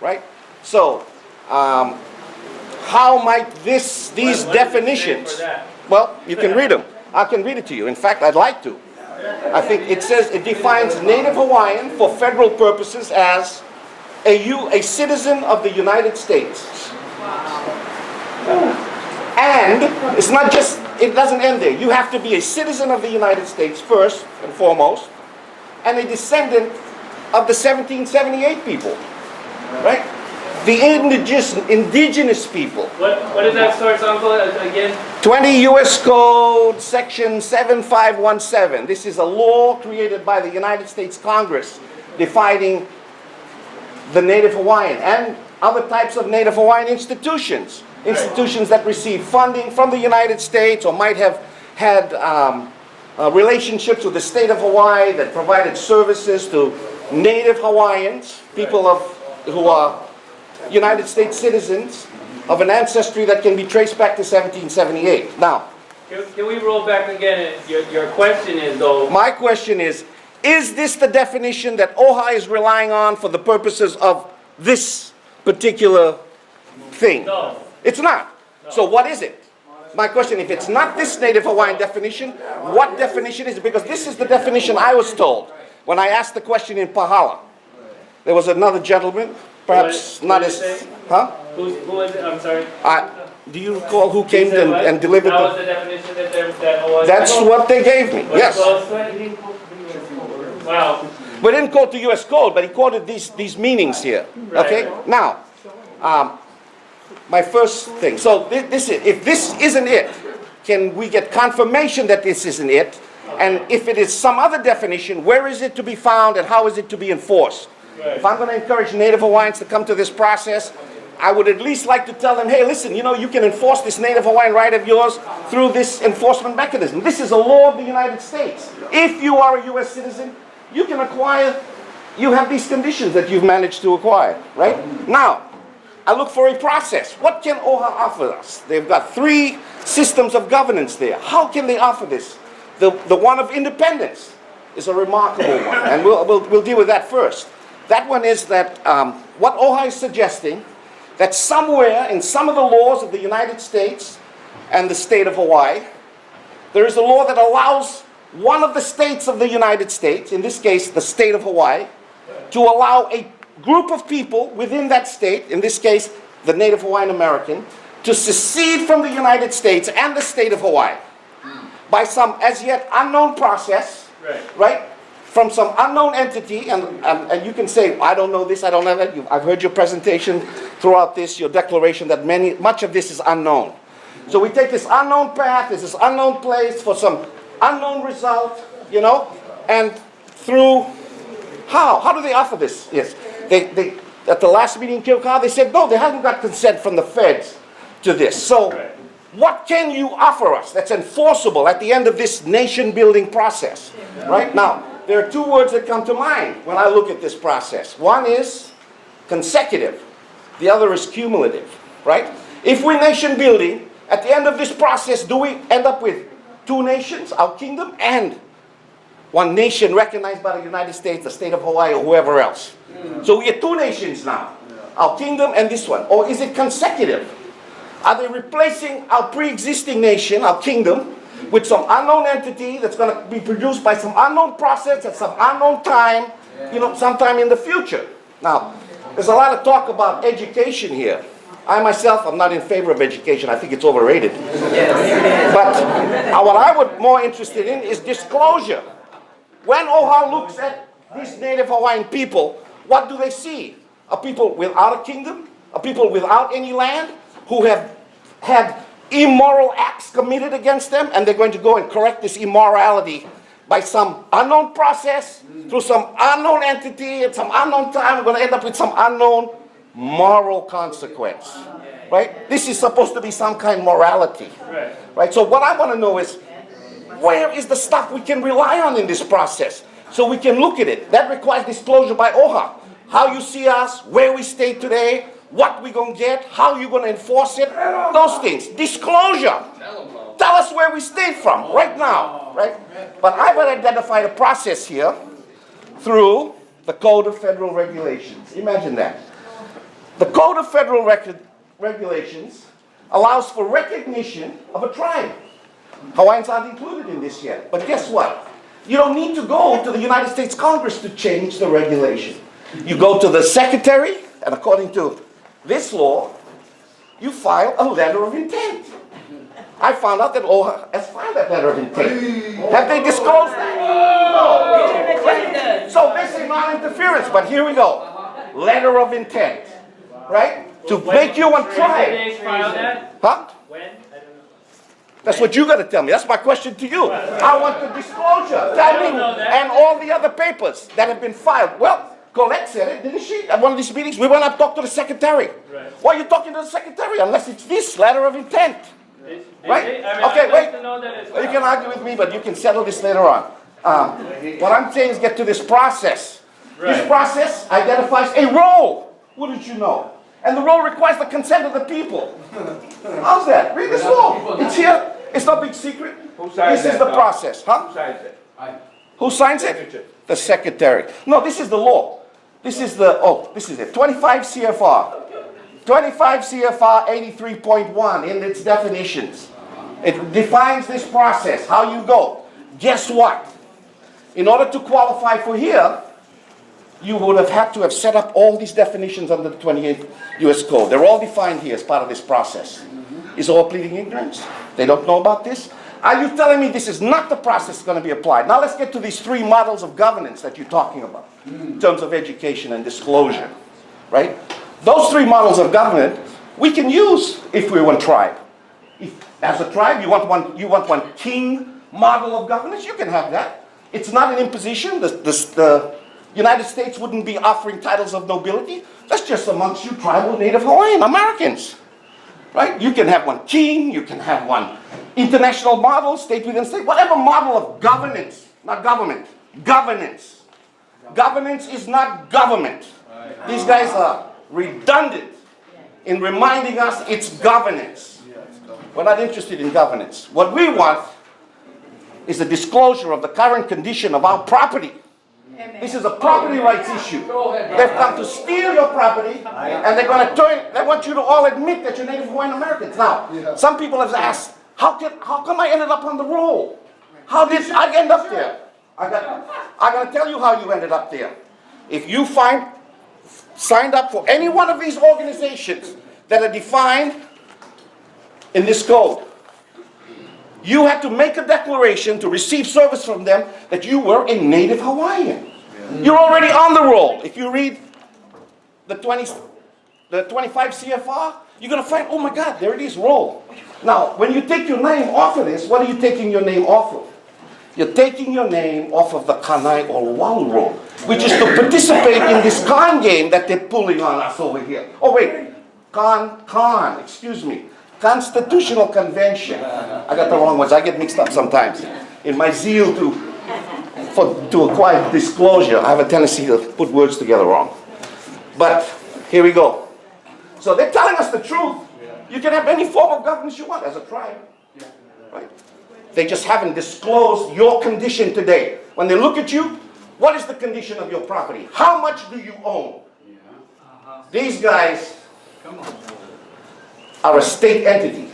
right? So, how might these definitions, well, you can read them. I can read it to you. In fact, I'd like to. I think it says it defines Native Hawaiian for federal purposes as a citizen of the United States. And it's not just, it doesn't end there. You have to be a citizen of the United States first and foremost, and a descendant of the 1778 people, right? The indigenous people. What is that source, Uncle, again? 20 U.S. Code section 7517. This is a law created by the United States Congress defining the Native Hawaiian and other types of Native Hawaiian institutions. Institutions that receive funding from the United States or might have had relationships with the state of Hawaii that provided services to Native Hawaiians, people who are United States citizens of an ancestry that can be traced back to 1778. Now, Can we roll back again? Your question is, though... my question is this the definition that OHA is relying on for the purposes of this particular thing? No. It's not. No. So what is it? My question, if it's not this Native Hawaiian definition, what definition is it? Because this is the definition I was told when I asked the question in Pahala. There was another gentleman, perhaps not as... Huh? Who is it? I'm sorry. Do you recall who came and delivered That was the... the definition that OHA. That's what they gave me, Was it yes. close to it? Wow. We didn't quote the US Code, but he quoted these meanings here, okay? Right. Now, my first thing, so if this isn't it, can we get confirmation that this isn't it? And if it is some other definition, where is it to be found and how is it to be enforced? Right. If I'm going to encourage Native Hawaiians to come to this process, I would at least like to tell them, hey, listen, you know, you can enforce this Native Hawaiian right of yours through this enforcement mechanism. This is a law of the United States. If you are a U.S. citizen, you can acquire, you have these conditions that you've managed to acquire, right? Now, I look for a process. What can OHA offer us? They've got 3 systems of governance there. How can they offer this? The one of independence is a remarkable one, and we'll deal with that first. That one is that what OHA is suggesting, that somewhere in some of the laws of the United States and the state of Hawaii, there is a law that allows one of the states of the United States, in this case the state of Hawaii, to allow a group of people within that state, in this case the Native Hawaiian American, to secede from the United States and the state of Hawaii by some as yet unknown process, right? From some unknown entity, and you can say, I don't know this, I don't know that. I've heard your presentation throughout this, your declaration that much of this is unknown. So we take this unknown path, this unknown place for some unknown result, you know, and through, how do they offer this? Yes, they at the last meeting in Kilcar, they said, no, they haven't got consent from the feds to this. So what can you offer us that's enforceable at the end of this nation-building process, right? Now, there are 2 words that come to mind when I look at this process. One is consecutive. The other is cumulative, right? If we're nation building, at the end of this process, do we end up with 2 nations, our kingdom, and 1 nation recognized by the United States, the state of Hawaii, or whoever else? So we have 2 nations now, our kingdom and this one. Or is it consecutive? Are they replacing our pre-existing nation, our kingdom, with some unknown entity that's going to be produced by some unknown process at some unknown time, you know, sometime in the future? Now, there's a lot of talk about education here. I myself am not in favor of education. I think it's overrated. But what I would more interested in is disclosure. When OHA looks at these Native Hawaiian people, what do they see? A people without a kingdom? A people without any land? Who have had immoral acts committed against them, and they're going to go and correct this immorality by some unknown process, through some unknown entity, at some unknown time. We're going to end up with some unknown moral consequence, right? This is supposed to be some kind of morality, right? So what I want to know is, where is the stuff we can rely on in this process so we can look at it? That requires disclosure by OHA. How you see us, where we stay today, what we're going to get, how you're going to enforce it, those things. Disclosure. Tell us where we stay from right now, right? But I've identified a process here through the Code of Federal Regulations. Imagine that. The Code of Federal Regulations allows for recognition of a tribe. Hawaiians aren't included in this yet. But guess what? You don't need to go to the United States Congress to change the regulation. You go to the Secretary, and according to this law, you file a letter of intent. I found out that OHA has filed that letter of intent. Have they disclosed that? No. Right? So this is non-interference, but here we go. Letter of intent, right? To make you one tribe. Huh? When? That's what you got to tell me. That's my question to you. I want the disclosure. Tell me, and all the other papers that have been filed. Well, Colette said it, didn't she? At one of these meetings, we went up to talk to the secretary. Why are you talking to the secretary unless it's this letter of intent? Right? Okay, wait. You can argue with me, but you can settle this later on. What I'm saying is get to this process. This process identifies a role. Wouldn't you know? And the role requires the consent of the people. How's that? Read this law. It's here. It's no big secret. This is the process. Huh? Who signs it? Who signs it? The secretary. No, this is the law. This is the, this is it. 25 CFR. 25 CFR 83.1 in its definitions. It defines this process, how you go. Guess what? In order to qualify for here, you would have had to have set up all these definitions under the 28th U.S. Code. They're all defined here as part of this process. is all pleading ignorance? They don't know about this? Are you telling me this is not the process going to be applied? Now let's get to these three models of governance that you're talking about in terms of education and disclosure, right? Those three models of government we can use if we're one tribe. If, as a tribe, you want one king model of governance, you can have that. It's not an imposition. The United States wouldn't be offering titles of nobility. That's just amongst you tribal Native Hawaiian Americans, right? You can have one king, you can have one international model, state within state, whatever model of governance, not government, governance. Governance is not government. These guys are redundant in reminding us it's governance. We're not interested in governance. What we want is a disclosure of the current condition of our property. This is a property rights issue. They've come to steal your property, and they want you to all admit that you're Native Hawaiian Americans. Now, some people have asked, how come I ended up on the roll? How did I end up there? I'm going to tell you how you ended up there. If you signed up for any one of these organizations that are defined in this code, you had to make a declaration to receive service from them that you were a Native Hawaiian. You're already on the roll. If you read the 25 CFR, you're going to find, oh my God, there it is, roll. Now, when you take your name off of this, what are you taking your name off of? You're taking your name off of the Kanai or Wau roll, which is to participate in this con game that they're pulling on us over here. Oh wait, excuse me. Constitutional Convention. I got the wrong ones. I get mixed up sometimes. In my zeal to acquire disclosure, I have a tendency to put words together wrong. But here we go. So they're telling us the truth. You can have any form of governance you want as a tribe. Right? They just haven't disclosed your condition today. When they look at you, what is the condition of your property? How much do you own? These guys are a state entity.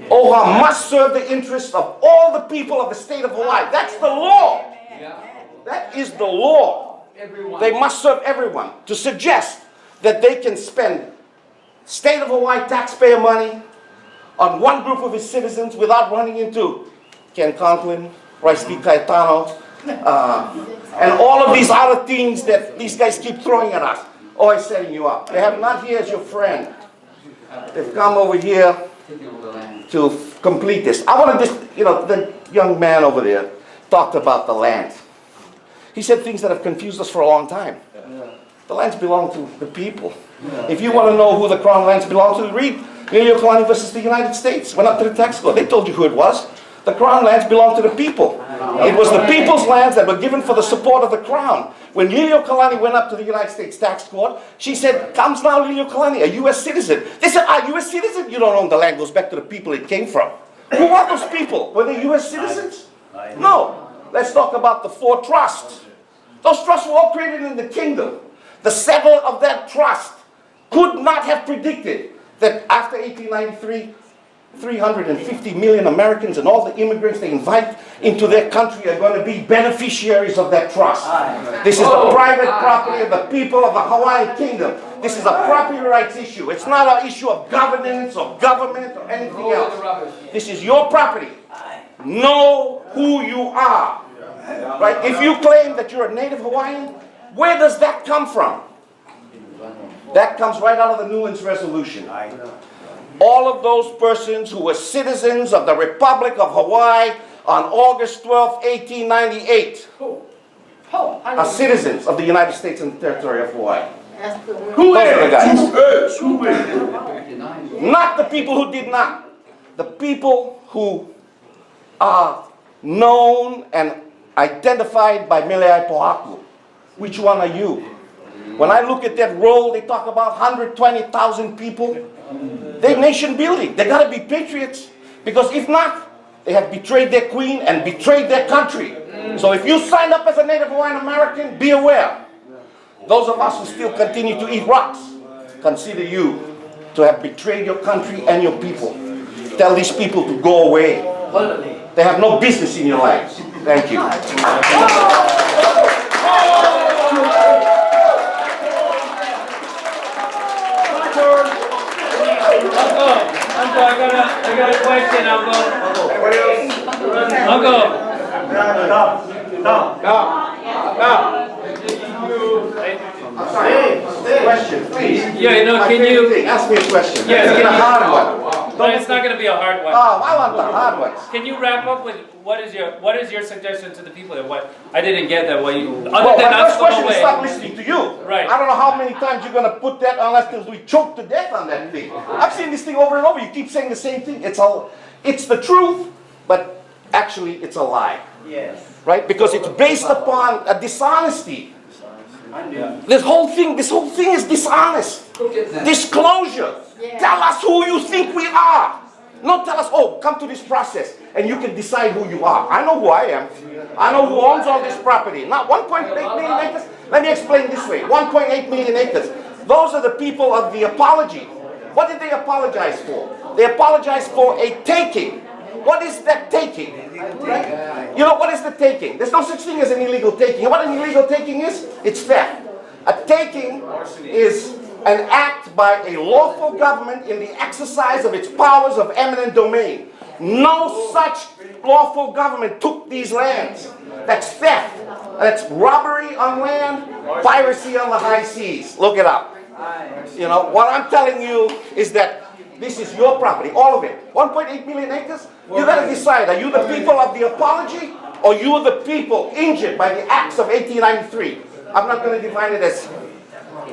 OHA must serve the interests of all the people of the state of Hawaii. That's the law. That is the law. They must serve everyone. To suggest that they can spend state of Hawaii taxpayer money on one group of its citizens without running into Ken Conklin, Rice B. Cayetano, and all of these other things that these guys keep throwing at us. Always setting you up. They have not here as your friend. They've come over here to complete this. I want to just, the young man over there talked about the land. He said things that have confused us for a long time. The lands belong to the people. If you want to know who the Crown lands belong to, read Liliʻuokalani versus the United States. Went up to the tax court. They told you who it was. The Crown lands belong to the people. It was the people's lands that were given for the support of the Crown. When Liliʻuokalani went up to the United States tax court, she said, comes now Liliʻuokalani, a U.S. citizen. They said, U.S. citizen? You don't own the land. It goes back to the people it came from. Who are those people? Were they U.S. citizens? No. Let's talk about the 4 trusts. Those trusts were all created in the kingdom. The settler of that trust could not have predicted that after 1893, 350 million Americans and all the immigrants they invite into their country are going to be beneficiaries of that trust. This is the private property of the people of the Hawaiian Kingdom. This is a property rights issue. It's not an issue of governance or government or anything else. This is your property. Know who you are. Right? If you claim that you're a Native Hawaiian, where does that come from? That comes right out of the Newlands Resolution. All of those persons who were citizens of the Republic of Hawaii on August 12, 1898 are citizens of the United States and the territory of Hawaii. Those are the guys. Not the people who did not. The people who are known and identified by Meleai Pohaku. Which one are you? When I look at that roll, they talk about 120,000 people. They're nation building. They got to be patriots. Because if not, they have betrayed their queen and betrayed their country. So if you signed up as a Native Hawaiian American, be aware. Those of us who still continue to eat rocks, consider you to have betrayed your country and your people. Tell these people to go away. They have no business in your lives. Thank you. I I'm sorry. Question, please. Yeah, you know, My can favorite you- thing. Ask me a question. Yes, It's can a you- hard one. But it's not going to be a hard one. Oh, I want the hard ones. Can you wrap up with what is your suggestion to the people? That what I didn't get that. What you Well, other than my us first going question is away. stop listening to you. Right. I don't know how many times you're going to put that unless we choke to death on that thing. I've seen this thing over and over. You keep saying the same thing. It's the truth, but actually it's a lie. Yes. Right? Because it's based upon a dishonesty. This whole thing is dishonest. Disclosure. Tell us who you think we are. Not tell us, oh, come to this process and you can decide who you are. I know who I am. I know who owns all this property. Not 1.8 million acres. Let me explain this way. 1.8 million acres. Those are the people of the apology. What did they apologize for? They apologized for a taking. What is that taking? Right? You know, what is the taking? There's no such thing as an illegal taking. You know what an illegal taking is? It's theft. A taking is an act by a lawful government in the exercise of its powers of eminent domain. No such lawful government took these lands. That's theft. That's robbery on land, piracy on the high seas. Look it up. You know, what I'm telling you is that this is your property, all of it. 1.8 million acres? You gotta decide, are you the people of the apology or you the people injured by the acts of 1893? I'm not gonna define it as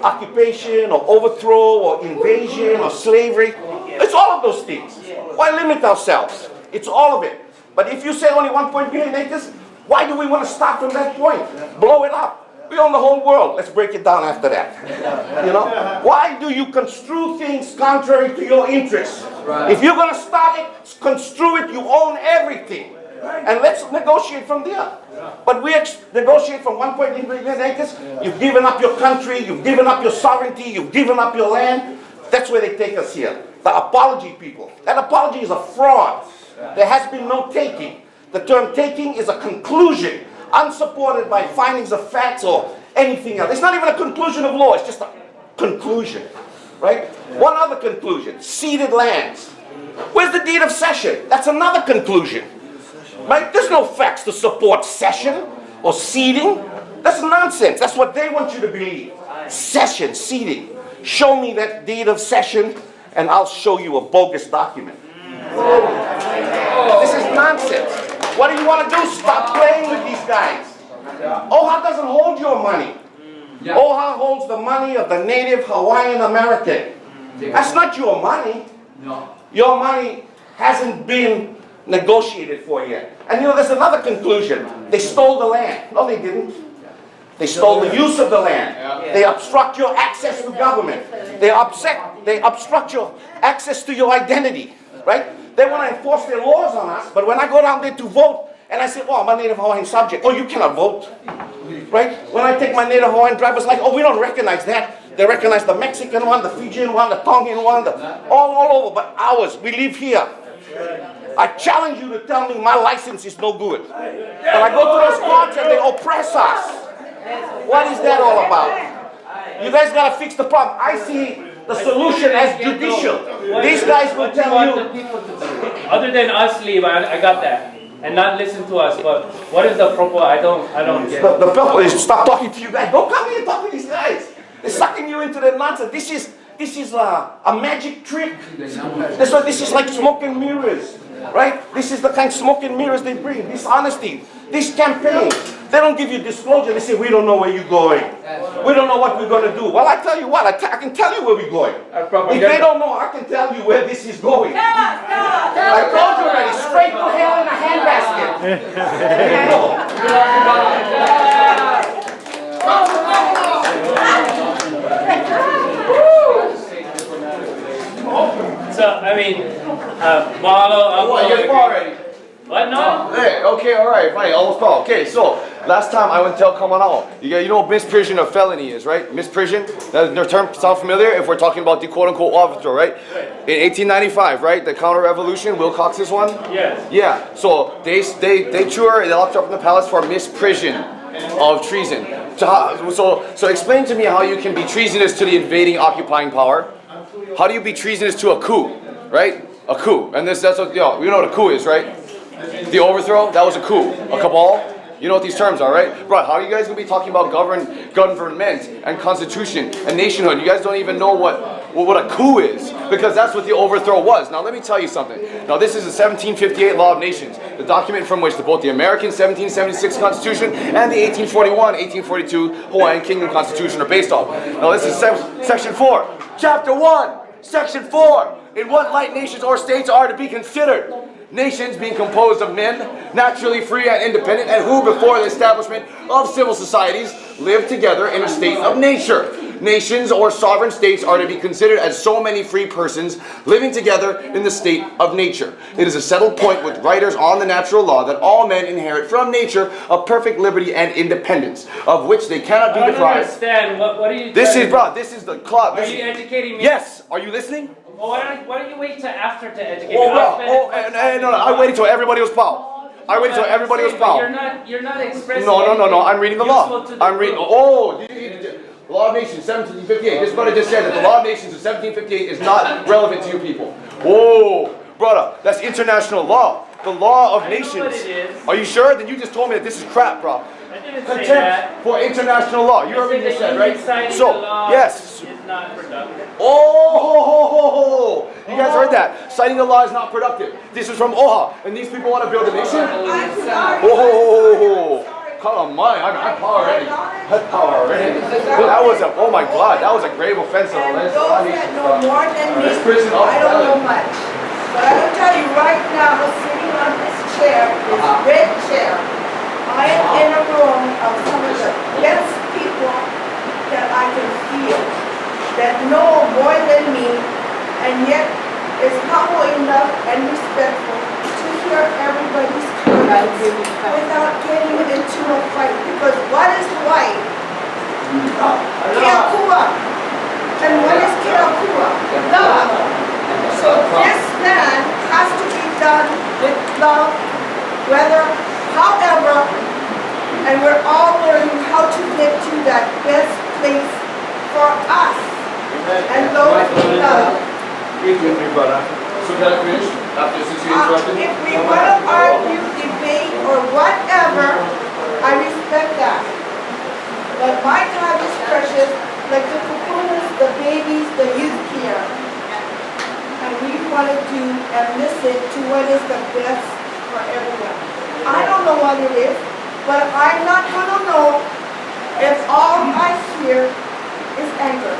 occupation or overthrow or invasion or slavery. It's all of those things. Why limit ourselves? It's all of it. But if you say only 1.1 million acres, why do we want to start from that point? Blow it up. We own the whole world. Let's break it down after that. You know? Why do you construe things contrary to your interests? If you're going to start it, construe it, you own everything. And let's negotiate from there. But we negotiate from 1.8 million acres. You've given up your country, you've given up your sovereignty, you've given up your land. That's where they take us here. The apology people. That apology is a fraud. There has been no taking. The term taking is a conclusion, unsupported by findings of facts or anything else. It's not even a conclusion of law, it's just a conclusion. Right? One other conclusion, ceded lands. Where's the deed of cession? That's another conclusion. Right? There's no facts to support cession or ceding. That's nonsense. That's what they want you to believe. Cession, ceding. Show me that deed of cession and I'll show you a bogus document. This is nonsense. What do you want to do? Stop playing with these guys. OHA doesn't hold your money. OHA holds the money of the native Hawaiian American. That's not your money. Your money hasn't been negotiated for yet. And you know, there's another conclusion. They stole the land. No, they didn't. They stole the use of the land. They obstruct your access to government. They obstruct your access to your identity. Right? They want to enforce their laws on us, but when I go down there to vote, and I say, oh, I'm a Native Hawaiian subject. Oh, you cannot vote. Right? When I take my Native Hawaiian driver's license, oh, we don't recognize that. They recognize the Mexican one, the Fijian one, the Tongan one, all over, but ours, we live here. I challenge you to tell me my license is no good. But I go to those courts and they oppress us. What is that all about? You guys got to fix the problem. I see the solution as judicial. These guys will tell you. Other than us leave, I got that. And not listen to us, but what is the proposal? I don't get it. The people is stop talking to you guys. Don't come here and talk to these guys. They're sucking you into their nonsense. This is a magic trick. This is like smoke and mirrors. Right? This is the kind of smoke and mirrors they bring. This honesty. This campaign. They don't give you disclosure. They say, we don't know where you're going. We don't know what we're going to do. Well, I tell you what. I can tell you where we're going. If they don't know, I can tell you where this is going. I told you already. Straight to hell in a handbasket. There you go. So, I mean, Mahalo, What, you guys fall already? What? No? Hey, okay, alright, fine, almost fall. Okay, so, last time I went to tell Kamanao, you know what misprision of felony is, right? Misprision? That the term sound familiar if we're talking about the quote-unquote overthrow, right? In 1895, right? The counter-revolution, Wilcox's one? Yes. Yeah, so they locked her up in the palace for misprision of treason. So explain to me how you can be treasonous to the invading, occupying power. How do you be treasonous to a coup, right? A coup, and that's what, you know what a coup is, right? The overthrow, that was a coup. A cabal, You know what these terms are, right? Bro, how are you guys going to be talking about government and constitution and nationhood? You guys don't even know what a coup is, because that's what the overthrow was. Now let me tell you something. Now this is the 1758 Law of Nations, the document from which both the American 1776 Constitution and the 1841-1842 Hawaiian Kingdom Constitution are based off. Now this is Section 4, Chapter 1, Section 4. In what light nations or states are to be considered? Nations being composed of men, naturally free and independent, and who before the establishment of civil societies lived together in a state of nature. Nations or sovereign states are to be considered as so many free persons living together in the state of nature. It is a settled point with writers on the natural law that all men inherit from nature a perfect liberty and independence, of which they cannot be deprived. I don't understand. What are you? This is the club. Are you educating me? Yes. Are you listening? Well, why don't you wait till after to educate me? No, I waited till everybody was fouled. I waited till everybody was fouled. You're not expressing. No. I'm reading the law. I'm reading. Law of Nations, 1758. This brother just said that the Law of Nations of 1758 is not relevant to you people. Whoa, brother, that's international law. The Law of Nations. Know what it is. Are you sure? Then you just told me that this is crap, bro. I didn't say that. For international law. You heard what you just said, right? So, yes. Is not productive. Oh, you guys heard that? Citing the law is not productive. This is from OHA, and these people want to build a nation? Oh, come on, I'm power already. That's power already. That was oh my God, that was a grave offense. And those that know more than me, prison I don't know much. But I will tell you right now, sitting on this chair, this red chair, I am in a room of some of the best people that I can feel, that know more than me, and yet is humble enough and respectful to hear everybody's comments without getting into a fight. Because what is Hawaii? Keakua. And what is Keakua? Love. So this man has to be done with love, however, and we're all learning how to get to that best place for us and those we love. So can I finish? After since you interrupted? If we want to argue, debate, or whatever, I respect that. But my time is precious, like the kukunas, the babies, the youth here. And we want to do and listen to what is the best for everyone. I don't know what it is, but I'm not going to know if all I hear is anger.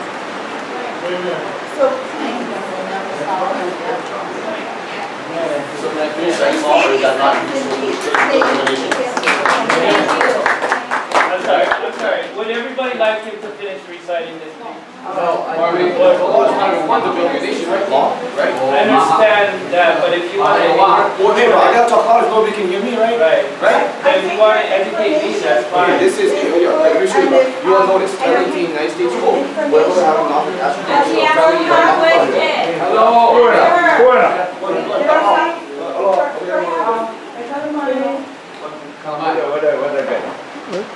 So please. So can I finish that law, or is that not I'm sorry. Would everybody like him to finish reciting this? No, the law is not one to build a nation, right? Law, right? I understand that, but if you want to... Well, hey, bro, I gotta talk loud if nobody can hear me, right? Right. Then if you want to educate me, that's fine. This is, you all know this, 17 United States Code. Whatever they have in office, that's what they Hello.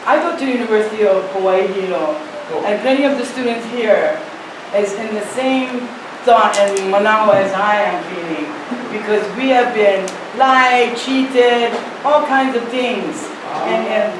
I go to University of Hawaii, and plenty of the students here is in the same thought in Manawa as I am feeling, because we have been lied, cheated, all kinds of things, and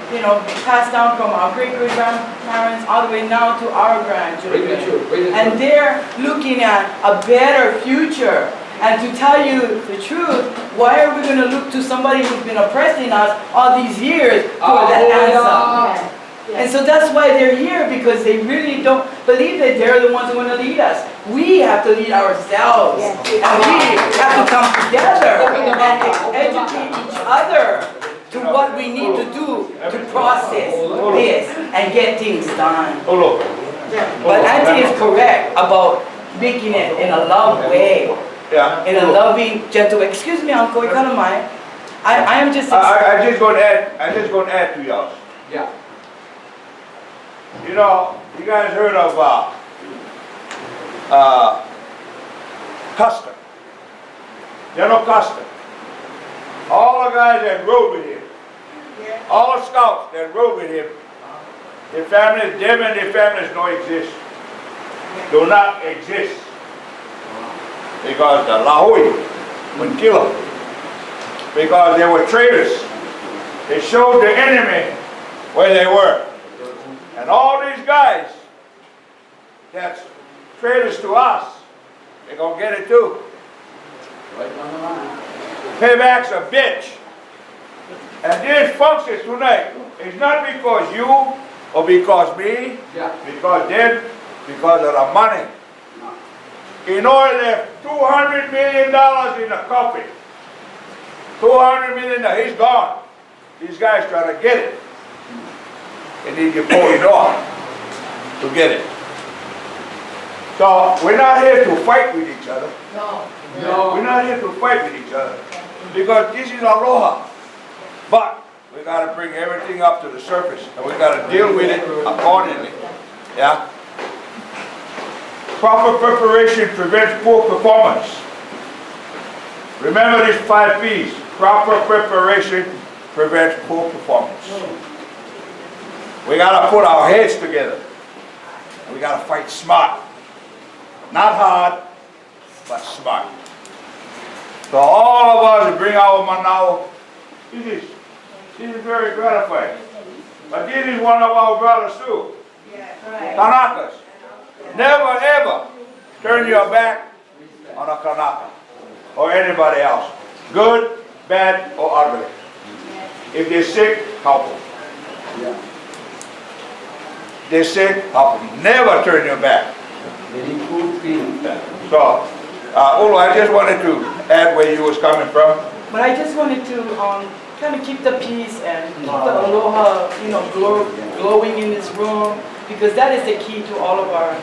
passed down from our great-great-grandparents all the way now to our grandchildren. And they're looking at a better future. And to tell you the truth, why are we going to look to somebody who's been oppressing us all these years for that answer? And so that's why they're here, because they really don't believe that they're the ones who want to lead us. We have to lead ourselves. And we have to come together and educate each other to what we need to do to process this and get things done. But Auntie is correct about making it in a love way. Yeah. In a loving, gentle way. Excuse me, Uncle, you kind of mind? I am just... I just going to add to y'all. Yeah. You know, you guys heard of Custer. You know Custer. All the guys that rode with him, all the scouts that rode with him, their families, them and their families don't exist. Do not exist. Because the Lahui would kill them. Because they were traitors. They showed the enemy where they were. And all these guys that's traitors to us, they're going to get it too. Payback's a bitch. And this function tonight is not because you or because me, because them, because of the money. You know, there's $200 million in the coffin. $200 million, he's gone. These guys trying to get it. They need you pulling off to get it. So we're not here to fight with each other. No. We're not here to fight with each other because this is aloha. But we got to bring everything up to the surface and we got to deal with it accordingly. Yeah. Proper preparation prevents poor performance. Remember these 5 P's. Proper preparation prevents poor performance. We got to put our heads together. We got to fight smart. Not hard, but smart. So all of us bring our manao. This is very gratifying. But this is one of our brothers too. Kanakas. Never ever turn your back on a Kanaka or anybody else. Good, bad, or ugly. If they're sick, help them. They're sick, help them. Never turn your back. So, Ulu, I just wanted to add where you was coming from. But I just wanted to kind of keep the peace and keep the aloha, glowing in this room, because that is the key to all of our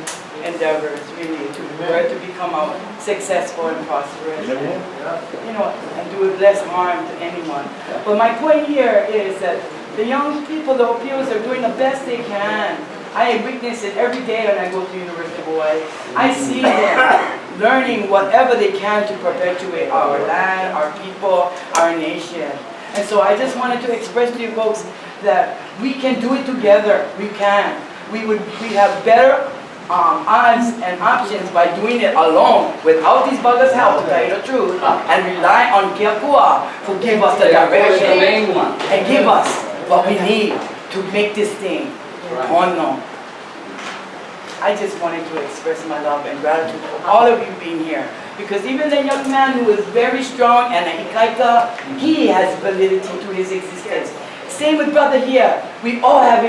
endeavors, really, to become successful and prosperous, and do less harm to anyone. But my point here is that the young people, the Hopios, are doing the best they can. I witness it every day when I go to University of Hawaii. I see them learning whatever they can to perpetuate our land, our people, our nation. And so I just wanted to express to you folks that we can do it together. We can. We have better odds and options by doing it alone, without these buggers' help, to tell you the truth, and rely on Keakua who give us the direction and give us what we need to make this thing. Oh no. I just wanted to express my love and gratitude for all of you being here. Because even the young man who is very strong and a ikaika, he has validity to his existence. Same with brother here. We all have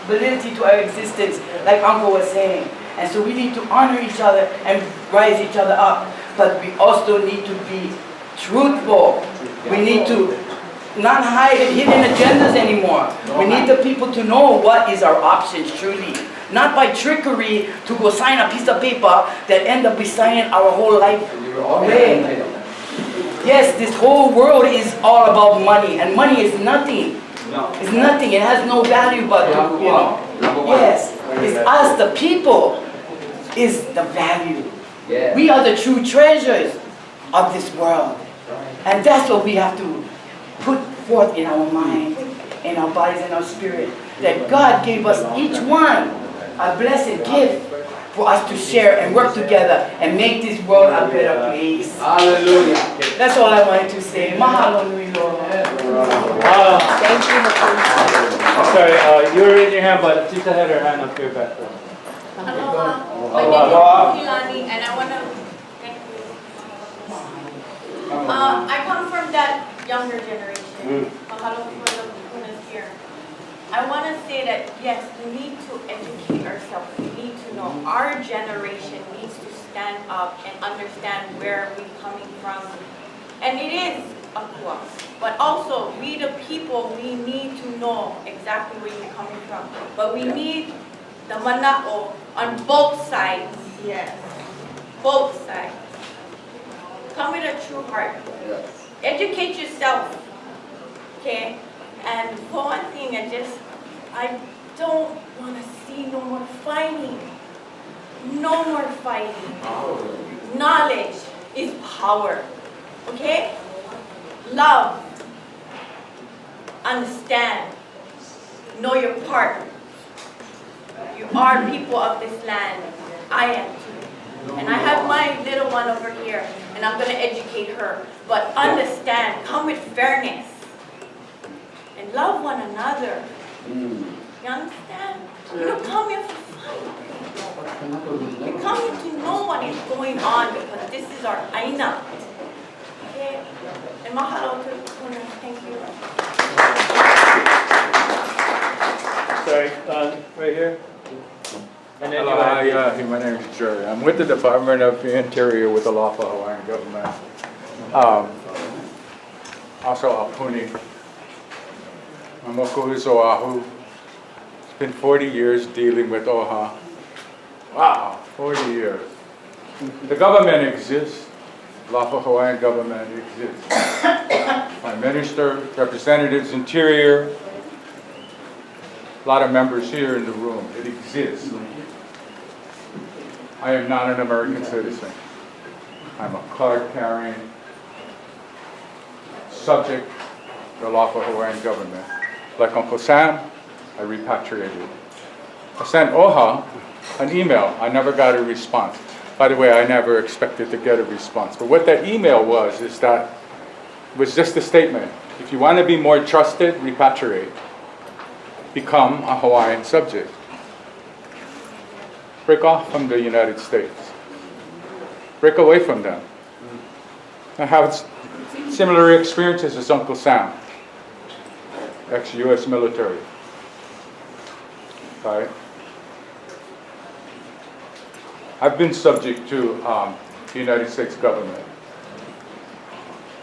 validity to our existence, like Uncle was saying. And so we need to honor each other and rise each other up. But we also need to be truthful. We need to not hide hidden agendas anymore. We need the people to know what is our options truly. Not by trickery to go sign a piece of paper that end up signing our whole life away. Yes, this whole world is all about money, and money is nothing. It's nothing. It has no value but yes, it's us, the people, is the value. We are the true treasures of this world. And that's what we have to put forth in our mind, in our bodies, and our spirit. That God gave us each one a blessed gift for us to share and work together and make this world a better place. Hallelujah. That's all I wanted to say. Mahalo nui loa. Thank you. I'm sorry, you were raising your hand, but Tita had her hand up here back there. Aloha. My name is Liliʻuokalani, and I want to thank you. I come from that younger generation. Mahalo for the kunas here. I want to say that yes, we need to educate ourselves. We need to know. Our generation needs to stand up and understand where we're coming from. And it is Akua. But also, we the people, we need to know exactly where you're coming from. But we need the mana'o on both sides. Yes. Both sides. Come with a true heart. Yes. Educate yourself. Okay? And for one thing, I don't want to see no more fighting. No more fighting. Knowledge is power. Okay? Love. Understand. Know your part. You are people of this land. I am too. And I have my little one over here, and I'm going to educate her. But understand, come with fairness. And love one another. You understand? You don't come here for fight. You come here to know what is going on because this is our aina. Okay? And mahalo to Kuna. Thank you. Sorry, right here. And then Hello, hi, my name is Jerry. I'm with the Department of the Interior with the lawful Hawaiian government. Also Apuni. I'm Oku's Oahu. It's been 40 years dealing with OHA. Wow, 40 years. The government exists. Lawful Hawaiian government exists. Prime Minister, representatives, Interior, a lot of members here in the room. It exists. I am not an American citizen. I'm a card-carrying subject of the lawful Hawaiian government. Like Uncle Sam, I repatriated. I sent OHA an email. I never got a response. By the way, I never expected to get a response. But what that email was is that it was just a statement. If you want to be more trusted, repatriate. Become a Hawaiian subject. Break off from the United States. Break away from them. I have similar experiences as Uncle Sam, ex-US military. Right? I've been subject to the United States government.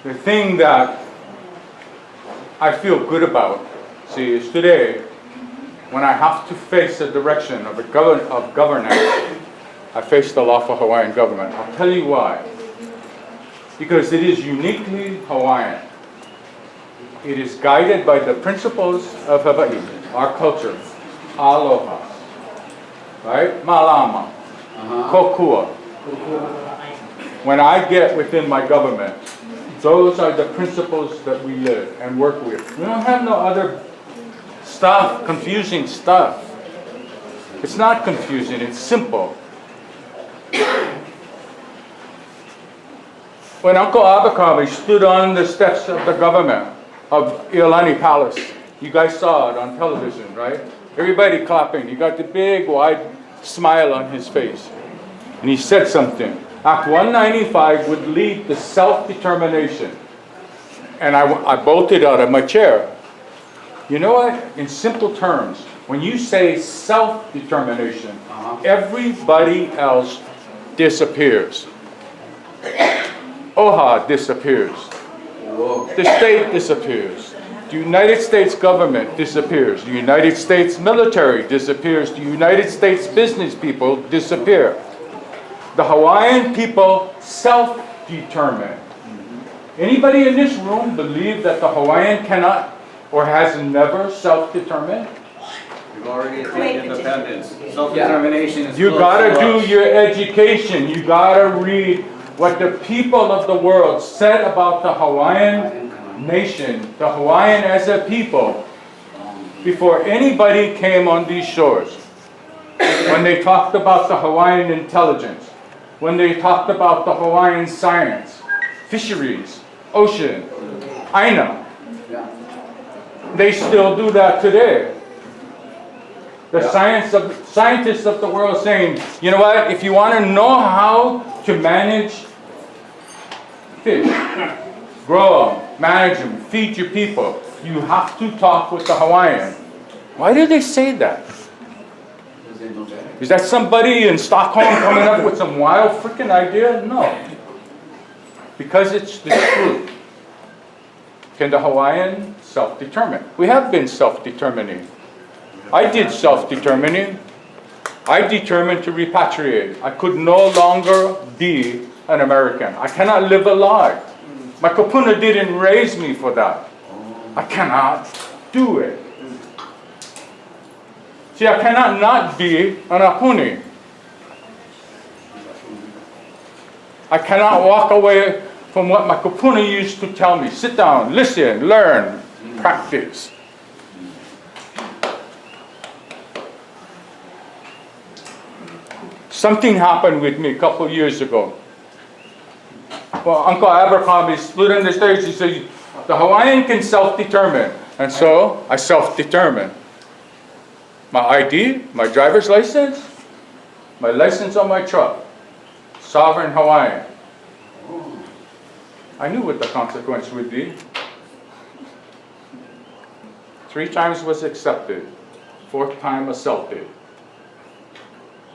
The thing that I feel good about, see, is today, when I have to face the direction of governance, I face the lawful Hawaiian government. I'll tell you why. Because it is uniquely Hawaiian. It is guided by the principles of Hawaii, our culture. Aloha, right? Malama, kokua. When I get within my government, those are the principles that we live and work with. We don't have no other stuff, confusing stuff. It's not confusing, it's simple. When Uncle Abercrombie stood on the steps of the government of Liliʻuokalani Palace, you guys saw it on television, right? Everybody clapping. He got the big, wide smile on his face. And he said something. Act 195 would lead to self-determination. And I bolted out of my chair. You know what? In simple terms, when you say self-determination, everybody else disappears. OHA disappears. The state disappears. The United States government disappears. The United States military disappears. The United States business people disappear. The Hawaiian people self-determine. Anybody in this room believe that the Hawaiian cannot or has never self-determined? We've already attained independence. Self-determination is You gotta do your education. You gotta read what the people of the world said about the Hawaiian nation, the Hawaiian as a people, before anybody came on these shores. When they talked about the Hawaiian intelligence, when they talked about the Hawaiian science, fisheries, ocean, aina. They still do that today. The scientists of the world saying, you know what, if you want to know how to manage fish, grow them, manage them, feed your people, you have to talk with the Hawaiian. Why do they say that? Is that somebody in Stockholm coming up with some wild freaking idea? No. Because it's the truth. Can the Hawaiian self-determine? We have been self-determining. I did self-determining. I determined to repatriate. I could no longer be an American. I cannot live a lie. My kapuna didn't raise me for that. I cannot do it. See, I cannot not be an apuni. I cannot walk away from what my kapuna used to tell me. Sit down, listen, learn, practice. Something happened with me a couple years ago. Well, Uncle Abercrombie stood on the stage, he said, the Hawaiian can self-determine. And so I self-determined. My ID, my driver's license, my license on my truck, sovereign Hawaiian. I knew what the consequence would be. 3 times was accepted, 4th time assaulted,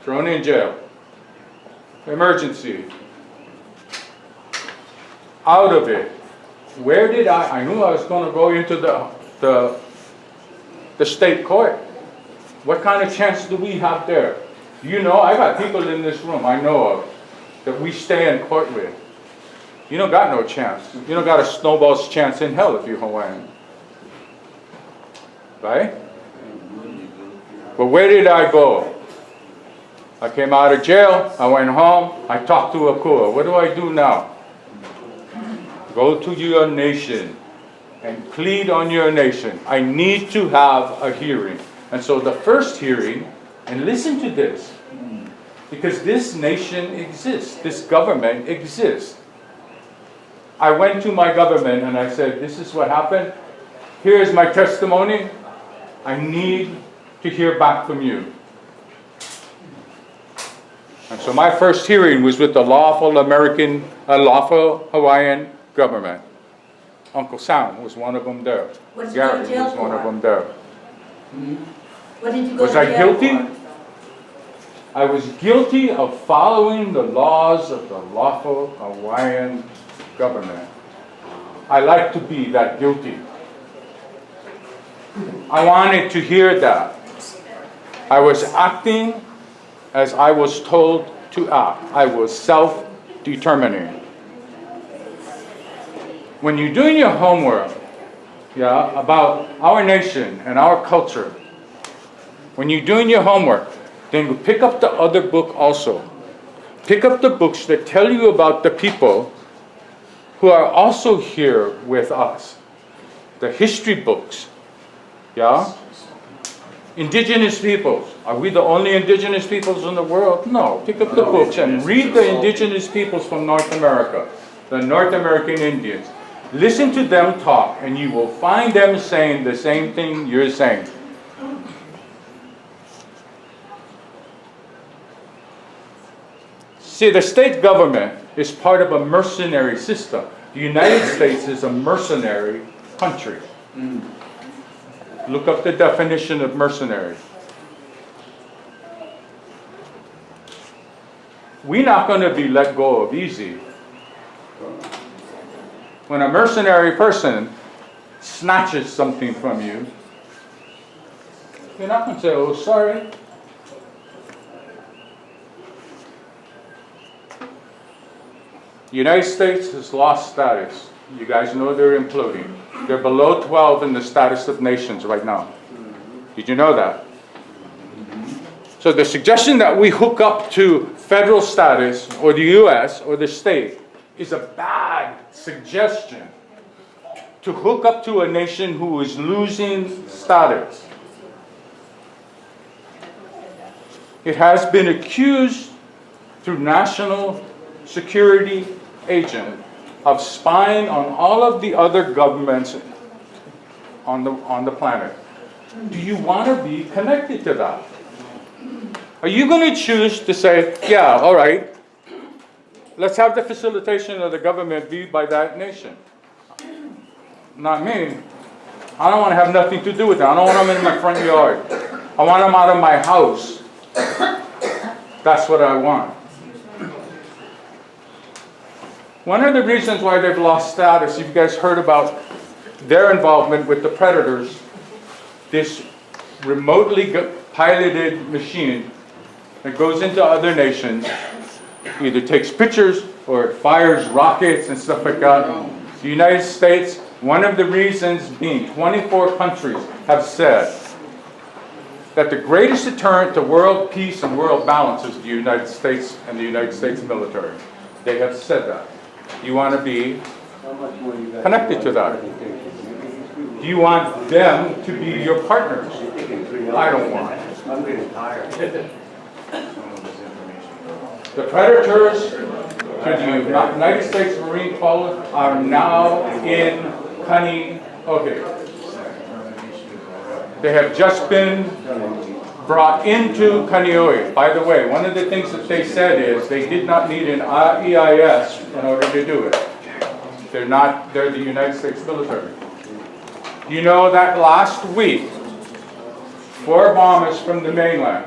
thrown in jail, emergency, out of it. Where did I knew I was going to go into the state court. What kind of chance do we have there? You know, I got people in this room I know of that we stay in court with. You don't got no chance. You don't got a snowball's chance in hell if you're Hawaiian. Right? But where did I go? I came out of jail, I went home, I talked to Akua. What do I do now? Go to your nation and plead on your nation. I need to have a hearing. And so the first hearing, and listen to this, because this nation exists, this government exists. I went to my government and I said, this is what happened. Here is my testimony. I need to hear back from you. And so my first hearing was with the lawful Hawaiian government. Uncle Sam was one of them there. What did you go to Gary jail was one of for? them there. What did you go Was to I jail guilty? for? I was guilty of following the laws of the lawful Hawaiian government. I like to be that guilty. I wanted to hear that. I was acting as I was told to act. I was self-determining. When you're doing your homework, about our nation and our culture, when you're doing your homework, then you pick up the other book also. Pick up the books that tell you about the people who are also here with us. The history books. Indigenous peoples. Are we the only indigenous peoples in the world? No. Pick up the books and read the indigenous peoples from North America. The North American Indians. Listen to them talk and you will find them saying the same thing you're saying. See, the state government is part of a mercenary system. The United States is a mercenary country. Look up the definition of mercenary. We're not going to be let go of easy. When a mercenary person snatches something from you, you're not going to say, oh, sorry. The United States has lost status. You guys know they're imploding. They're below 12 in the status of nations right now. Did you know that? So the suggestion that we hook up to federal status or the U.S. or the state is a bad suggestion to hook up to a nation who is losing status. It has been accused through national security agent of spying on all of the other governments on the planet. Do you want to be connected to that? Are you going to choose to say, yeah, all right, let's have the facilitation of the government be by that nation? Not me. I don't want to have nothing to do with it. I don't want them in my front yard. I want them out of my house. That's what I want. One of the reasons why they've lost status, you guys heard about their involvement with the Predators, this remotely piloted machine that goes into other nations, either takes pictures or it fires rockets and stuff like that. The United States, one of the reasons being 24 countries have said that the greatest deterrent to world peace and world balance is the United States and the United States military. They have said that. You want to be connected to that. Do you want them to be your partners? I don't want it. I'm getting tired. The Predators to the United States Marine Corps are now in Kani. Okay. They have just been brought into Kaneohe. By the way, one of the things that they said is they did not need an EIS in order to do it. They're the United States military. You know that last week, 4 bombers from the mainland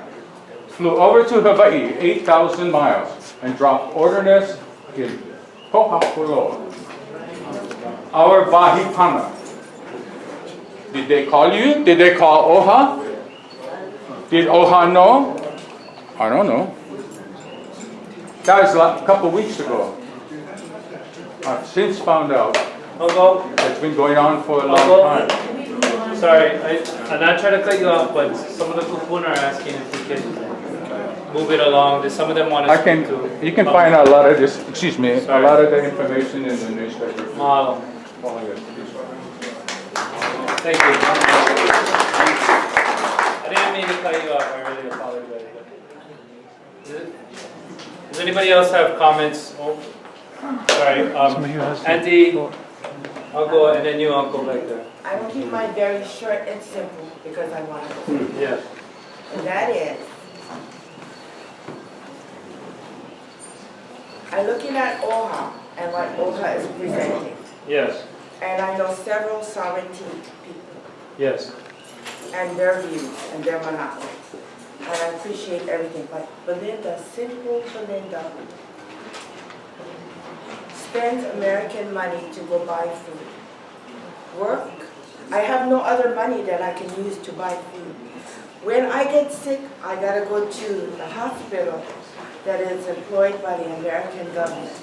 flew over to Hawaii, 8,000 miles, and dropped ordnance in Ho'apuloa, our Vahipana. Did they call you? Did they call OHA? Did OHA know? I don't know. That was a couple weeks ago. I've since found out it's been going on for a long time. Sorry, I'm not trying to cut you off, but some of the kupuna are asking if we can move it along. Some of them want to speak to. You can find a lot of this, excuse me, a lot of the information in the newspaper. Model. Thank you. I didn't mean to cut you off, I really apologize. Does anybody else have comments? Oh, sorry, Auntie, I'll go, and then you, Uncle, back there. I will keep mine very short and simple because I want to. Yeah. And that is, I'm looking at OHA and what OHA is presenting. Yes. And I know several sovereignty people. Yes. And their views and their monopoly. And I appreciate everything. But Belinda, simple Belinda, spends American money to go buy food. Work. I have no other money that I can use to buy food. When I get sick, I gotta go to the hospital that is employed by the American government.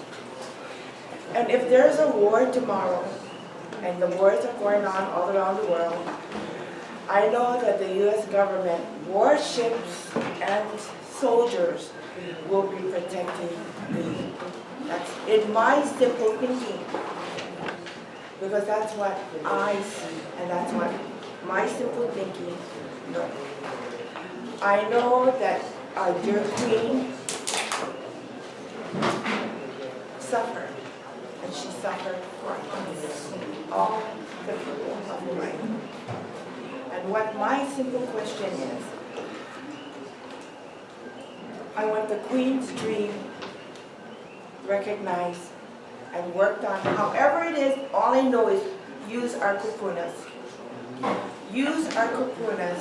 And if there's a war tomorrow, and the wars are going on all around the world, I know that the U.S. government, warships and soldiers will be protecting me. That's in my simple thinking. Because that's what I see, and that's what my simple thinking knows. I know that our dear Queen suffered, and she suffered for us, all the people of Hawaii. And what my simple question is, I want the Queen's dream recognized and worked on. However it is, all I know is use our kupunas. Use our kupunas,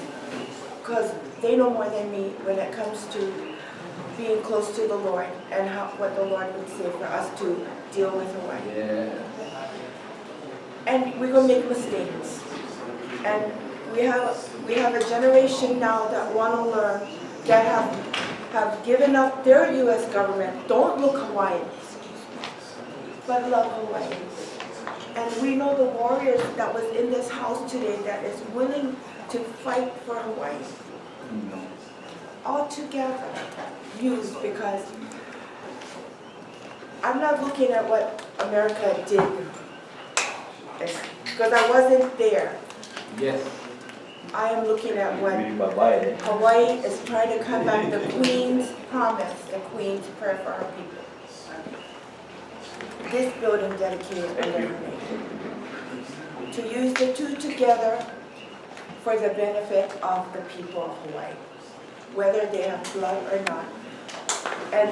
because they know more than me when it comes to being close to the Lord and what the Lord would say for us to deal with Hawaii. Yeah. And we're going to make mistakes. And we have a generation now that want to learn, that have given up their U.S. government. Don't look Hawaiian, but love Hawaii. And we know the warriors that was in this house today that is willing to fight for Hawaii. All together, used, because I'm not looking at what America did, because I wasn't there. Yes. I am looking at what Hawaii is trying to come back, the Queen's promise, the Queen's prayer for our people. This building dedicated to use the two together for the benefit of the people of Hawaii, whether they have blood or not. And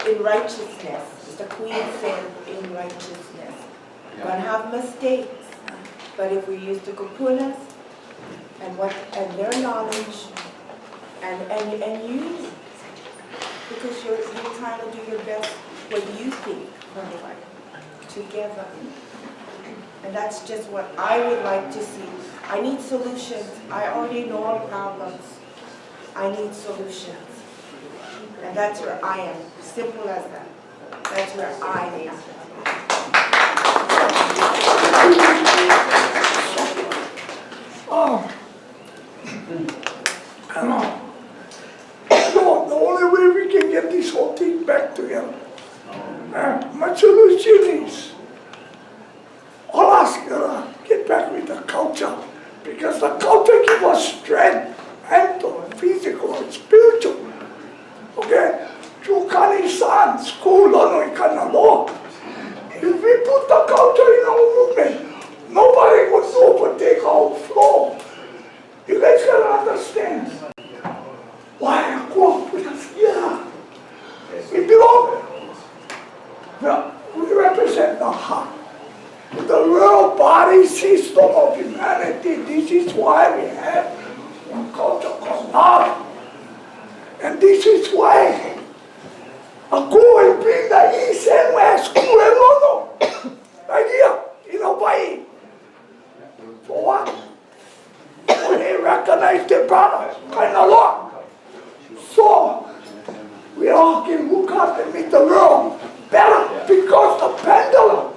in righteousness, the Queen said, in righteousness. We're going to have mistakes, but if we use the kupunas and their knowledge and you, because you're trying to do your best, what you think for Hawaii, together. And that's just what I would like to see. I need solutions. I already know our problems. I need solutions. And that's where I am. Simple as that. That's where I am. Oh. No, the only way we can get this whole thing back together. My solution is all us gotta get back with the culture, because the culture gives us strength, mental, and physical, and spiritual. Okay? Chukani-san, school, no, Kanalo. If we put the culture in our movement, nobody would overtake our flow. wisdom of humanity. This is why we have one culture called love. And this is why ako will bring the East and West Kuelono right here in Hawaii. For what? When they recognize their brothers, kind of lot. So, we all can look up and make the world better because the pendulum.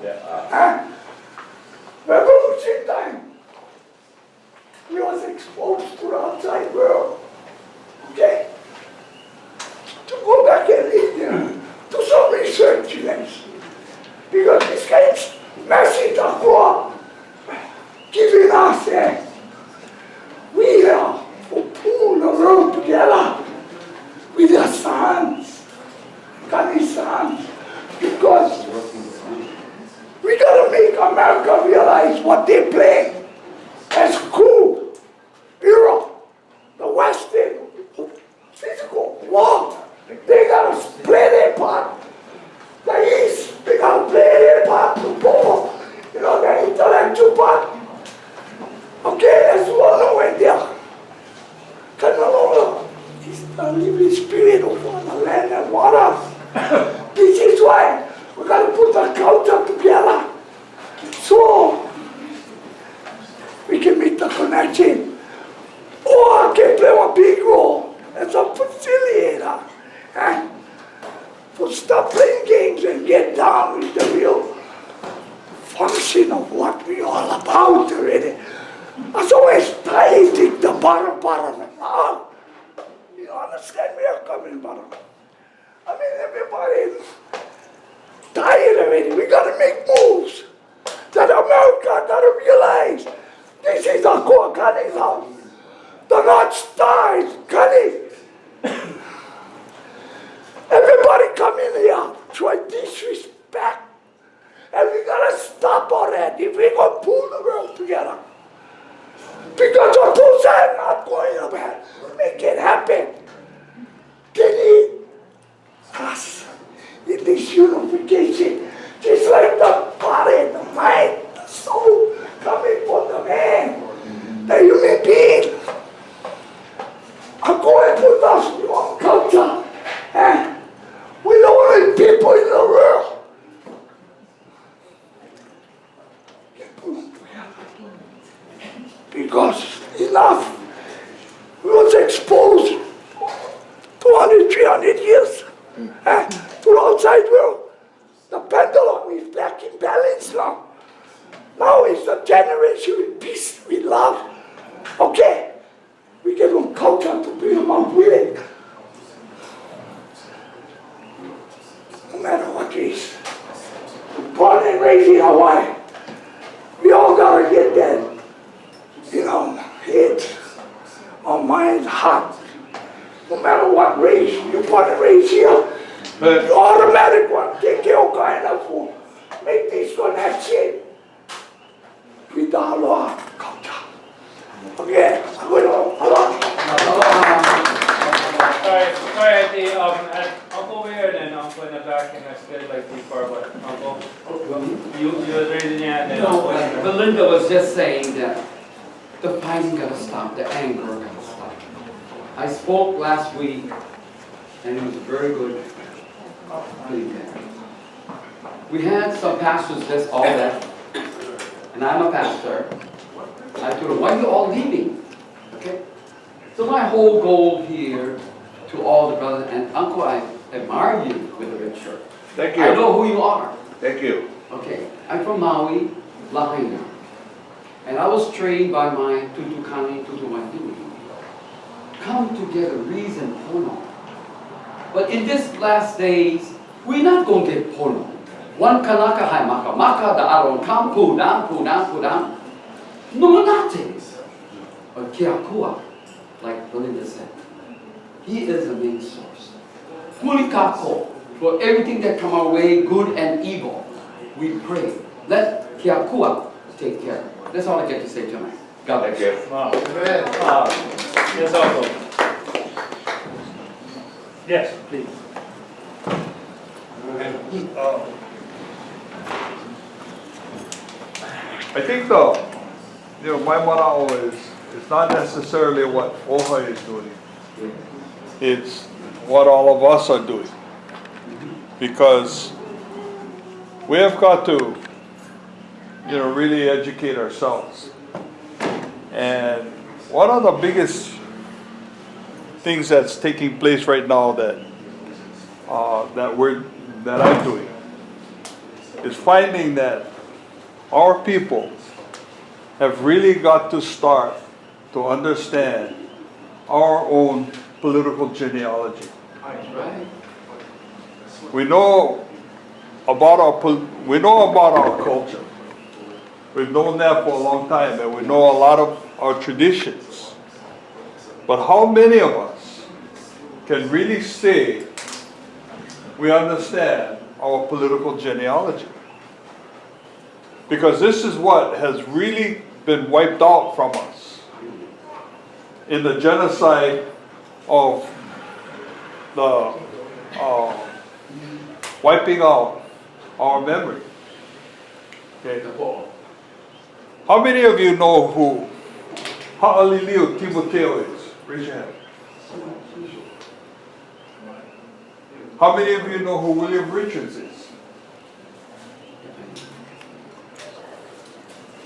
Revolution time. We was exposed to the outside world. Okay? To go back and do some research, you guys. Because this guy's message are giving us we are for pulling the world together with their sons, Kani's sons, because we gotta make America realize what they play as cool, Europe, the Western, physical war. They gotta play their part. The East, they gotta play their part to pull, the intellectual part. Okay, that's what I know in there. Kanalola is the living spirit of the land and water. This is why we gotta put the culture together. So we can make the connection. Or I can play a big role as a facilitator. To stop playing games and get down with the real function of what we all about already. As always, I think the bottom. You understand where I'm coming from? I mean, everybody's tired already. We gotta make moves. That America gotta realize this is a core Kani's house. The North Star is Kani. Everybody come in here try disrespect. And we gotta stop all that if we're gonna pull the world together. Because of those are not going to make it happen. They need us in this unification. Just like the body, the mind, the soul coming from the man, the human being. I'm going to put us in one culture. And we're the only people in the world. Because enough was exposed 200, 300 years to the outside world. The pendulum is back in balance now. Now it's the generation with peace, with love. Okay, we give them culture to bring them up with it. No matter what it is. Born and raised in Hawaii. We all gotta get that. Head, our mind, heart. No matter what race, you're born and raised here, the automatic one, take care kind of make this connection with the aloha culture. Okay, I'm going Sorry, Uncle over here and then Uncle in the back, and I still like too far, but Uncle, you were raising your hand. No, Belinda was just saying that the fighting gotta stop, the anger gotta stop. I spoke last week, and it was very good. We had some pastors just all left, and I'm a pastor. I told them, why are you all leaving? Okay? So my whole goal here to all the brothers, and Uncle, I admire you with the red shirt. Thank you. I know who you are. Thank you. Okay, I'm from Maui, Lahaina. And I was trained by my Tutukani, Tutuwandui. Come together, reason, pono. But in these last days, we're not going to get pono. One kanaka hai maka, maka da aron kam, pu down. No, nothing. But Keakua, like Belinda said, he is the main source. Pulikako, for everything that come our way, good and evil, we pray. Let Keakua take care. That's all I get to say tonight. God bless you. Wow. Yes, Uncle. Yes, please. I think though, my manao is, it's not necessarily what OHA is doing. It's what all of us are doing. Because we have got to, really educate ourselves. And one of the biggest things that's taking place right now that I'm doing is finding that our people have really got to start to understand our own political genealogy. We know about our culture. We've known that for a long time, and we know a lot of our traditions. But how many of us can really say we understand our political genealogy? Because this is what has really been wiped out from us in the genocide of the wiping out our memory. Okay. How many of you know who Liliʻuokalani is? Raise your hand. How many of you know who William Richards is?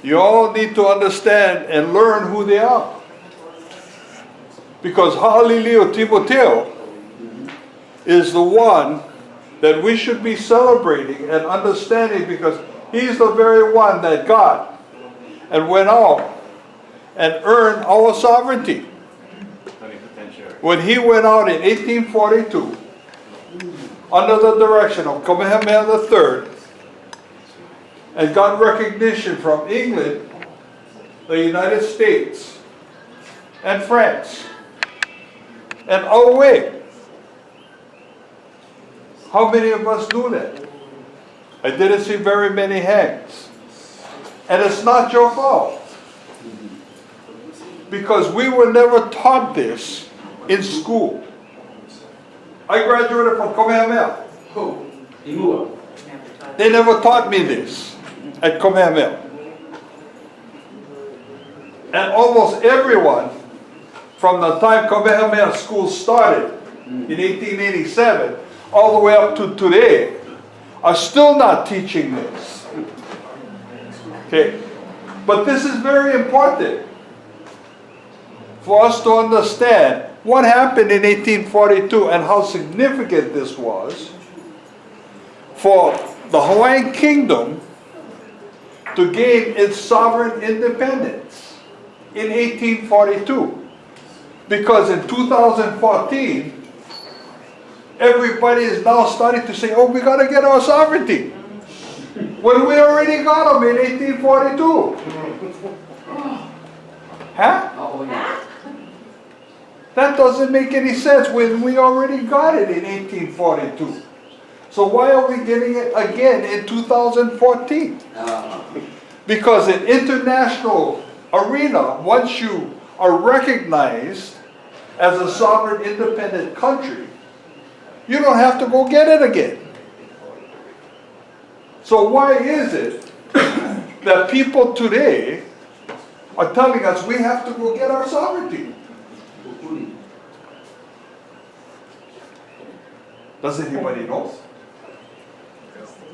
You all need to understand and learn who they are. Because Liliʻuokalani is the one that we should be celebrating and understanding, because he's the very one that got and went out and earned our sovereignty. When he went out in 1842, under the direction of Kamehameha III, and got recognition from England, the United States, and France, and away. How many of us do that? I didn't see very many hands. And it's not your fault. Because we were never taught this in school. I graduated from Kamehameha. They never taught me this at Kamehameha. And almost everyone, from the time Kamehameha school started in 1887, all the way up to today, are still not teaching this. Okay, but this is very important for us to understand what happened in 1842 and how significant this was for the Hawaiian Kingdom to gain its sovereign independence in 1842. Because in 2014, everybody is now starting to say, oh, we got to get our sovereignty. When we already got them in 1842. Huh? That doesn't make any sense when we already got it in 1842. So why are we getting it again in 2014? Because in international arena, once you are recognized as a sovereign independent country, you don't have to go get it again. So why is it that people today are telling us we have to go get our sovereignty? Does anybody know?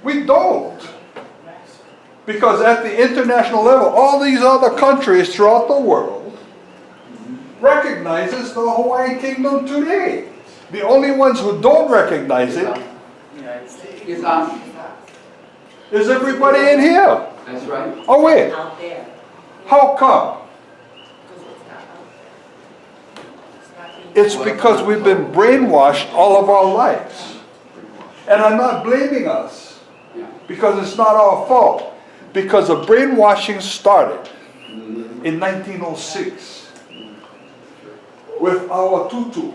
We don't. Because at the international level, all these other countries throughout the world recognizes the Hawaiian Kingdom today. The only ones who don't recognize it is everybody in here. That's right. Oh wait, how come? It's because we've been brainwashed all of our lives. And I'm not blaming us, because it's not our fault. Because the brainwashing started in 1906 with our tutu.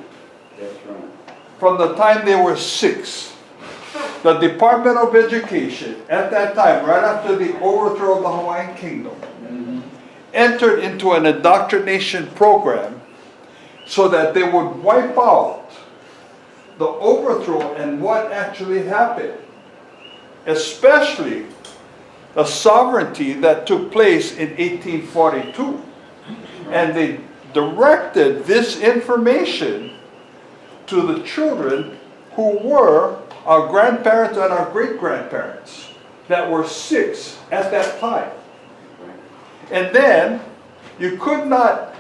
From the time they were 6. The Department of Education at that time, right after the overthrow of the Hawaiian Kingdom, entered into an indoctrination program so that they would wipe out the overthrow and what actually happened, especially the sovereignty that took place in 1842. And they directed this information to the children who were our grandparents and our great-grandparents that were 6 at that time. And then you could not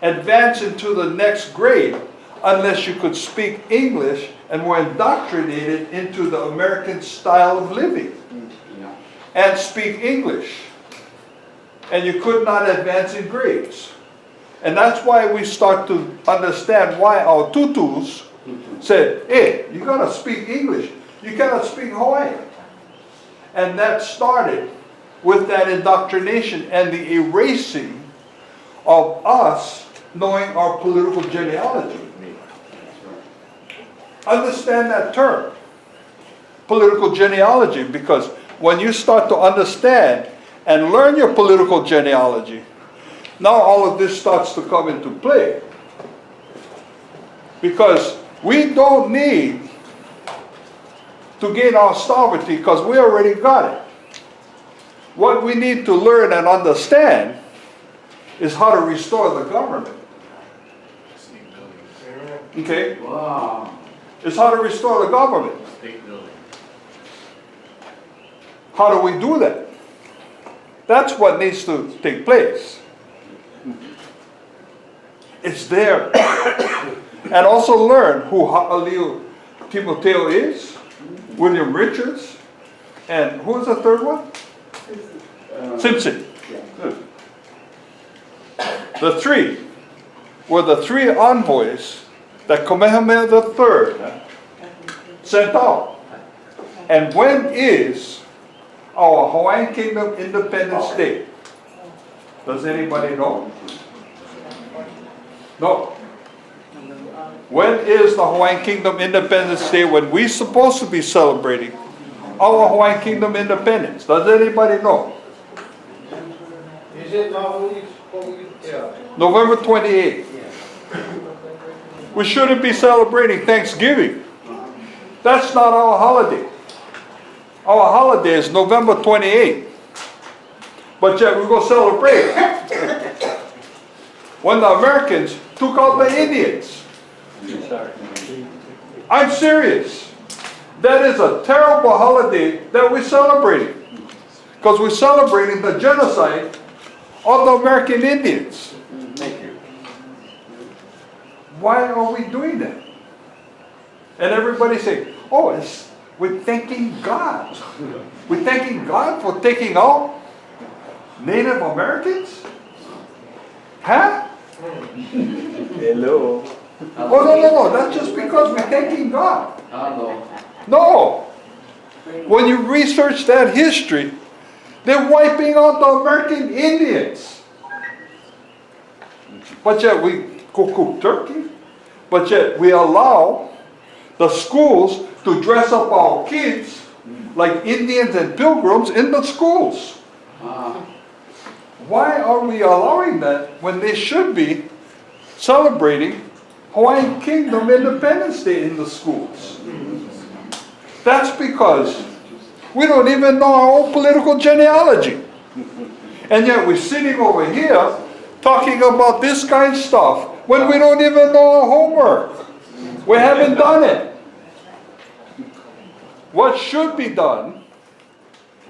advance into the next grade unless you could speak English and were indoctrinated into the American style of living and speak English. And you could not advance in grades. And that's why we start to understand why our tutus said, hey, you gotta speak English. You cannot speak Hawaiian. And that started with that indoctrination and the erasing of us knowing our political genealogy. Understand that term, political genealogy, because when you start to understand and learn your political genealogy, now all of this starts to come into play. Because we don't need to gain our sovereignty because we already got it. What we need to learn and understand is how to restore the government. Okay? Wow. It's how to restore the government. How do we do that? That's what needs to take place. It's there. And also learn who Ha'aliu Timoteo is, William Richards, and who was the third one? Simpson. Good. The 3 were the 3 envoys that Kamehameha III sent out. And when is our Hawaiian Kingdom Independence Day? Does anybody know? No. When is the Hawaiian Kingdom Independence Day when we're supposed to be celebrating our Hawaiian Kingdom independence? Does anybody know? Is it November 28th. We shouldn't be celebrating Thanksgiving. That's not our holiday. Our holiday is November 28th. But yet we go celebrate when the Americans took out the Indians. I'm serious. That is a terrible holiday that we're celebrating. Because we're celebrating the genocide of the American Indians. Thank you. Why are we doing that? And everybody say, oh, we're thanking God. We're thanking God for taking out Native Americans? Huh? Hello. Oh, no. That's just because we're thanking God. Hello. No. When you research that history, they're wiping out the American Indians. But yet we cook turkey. But yet we allow the schools to dress up our kids like Indians and pilgrims in the schools. Why are we allowing that when they should be celebrating Hawaiian Kingdom Independence Day in the schools? That's because we don't even know our own political genealogy. And yet we're sitting over here talking about this kind of stuff when we don't even know our homework. We haven't done it. What should be done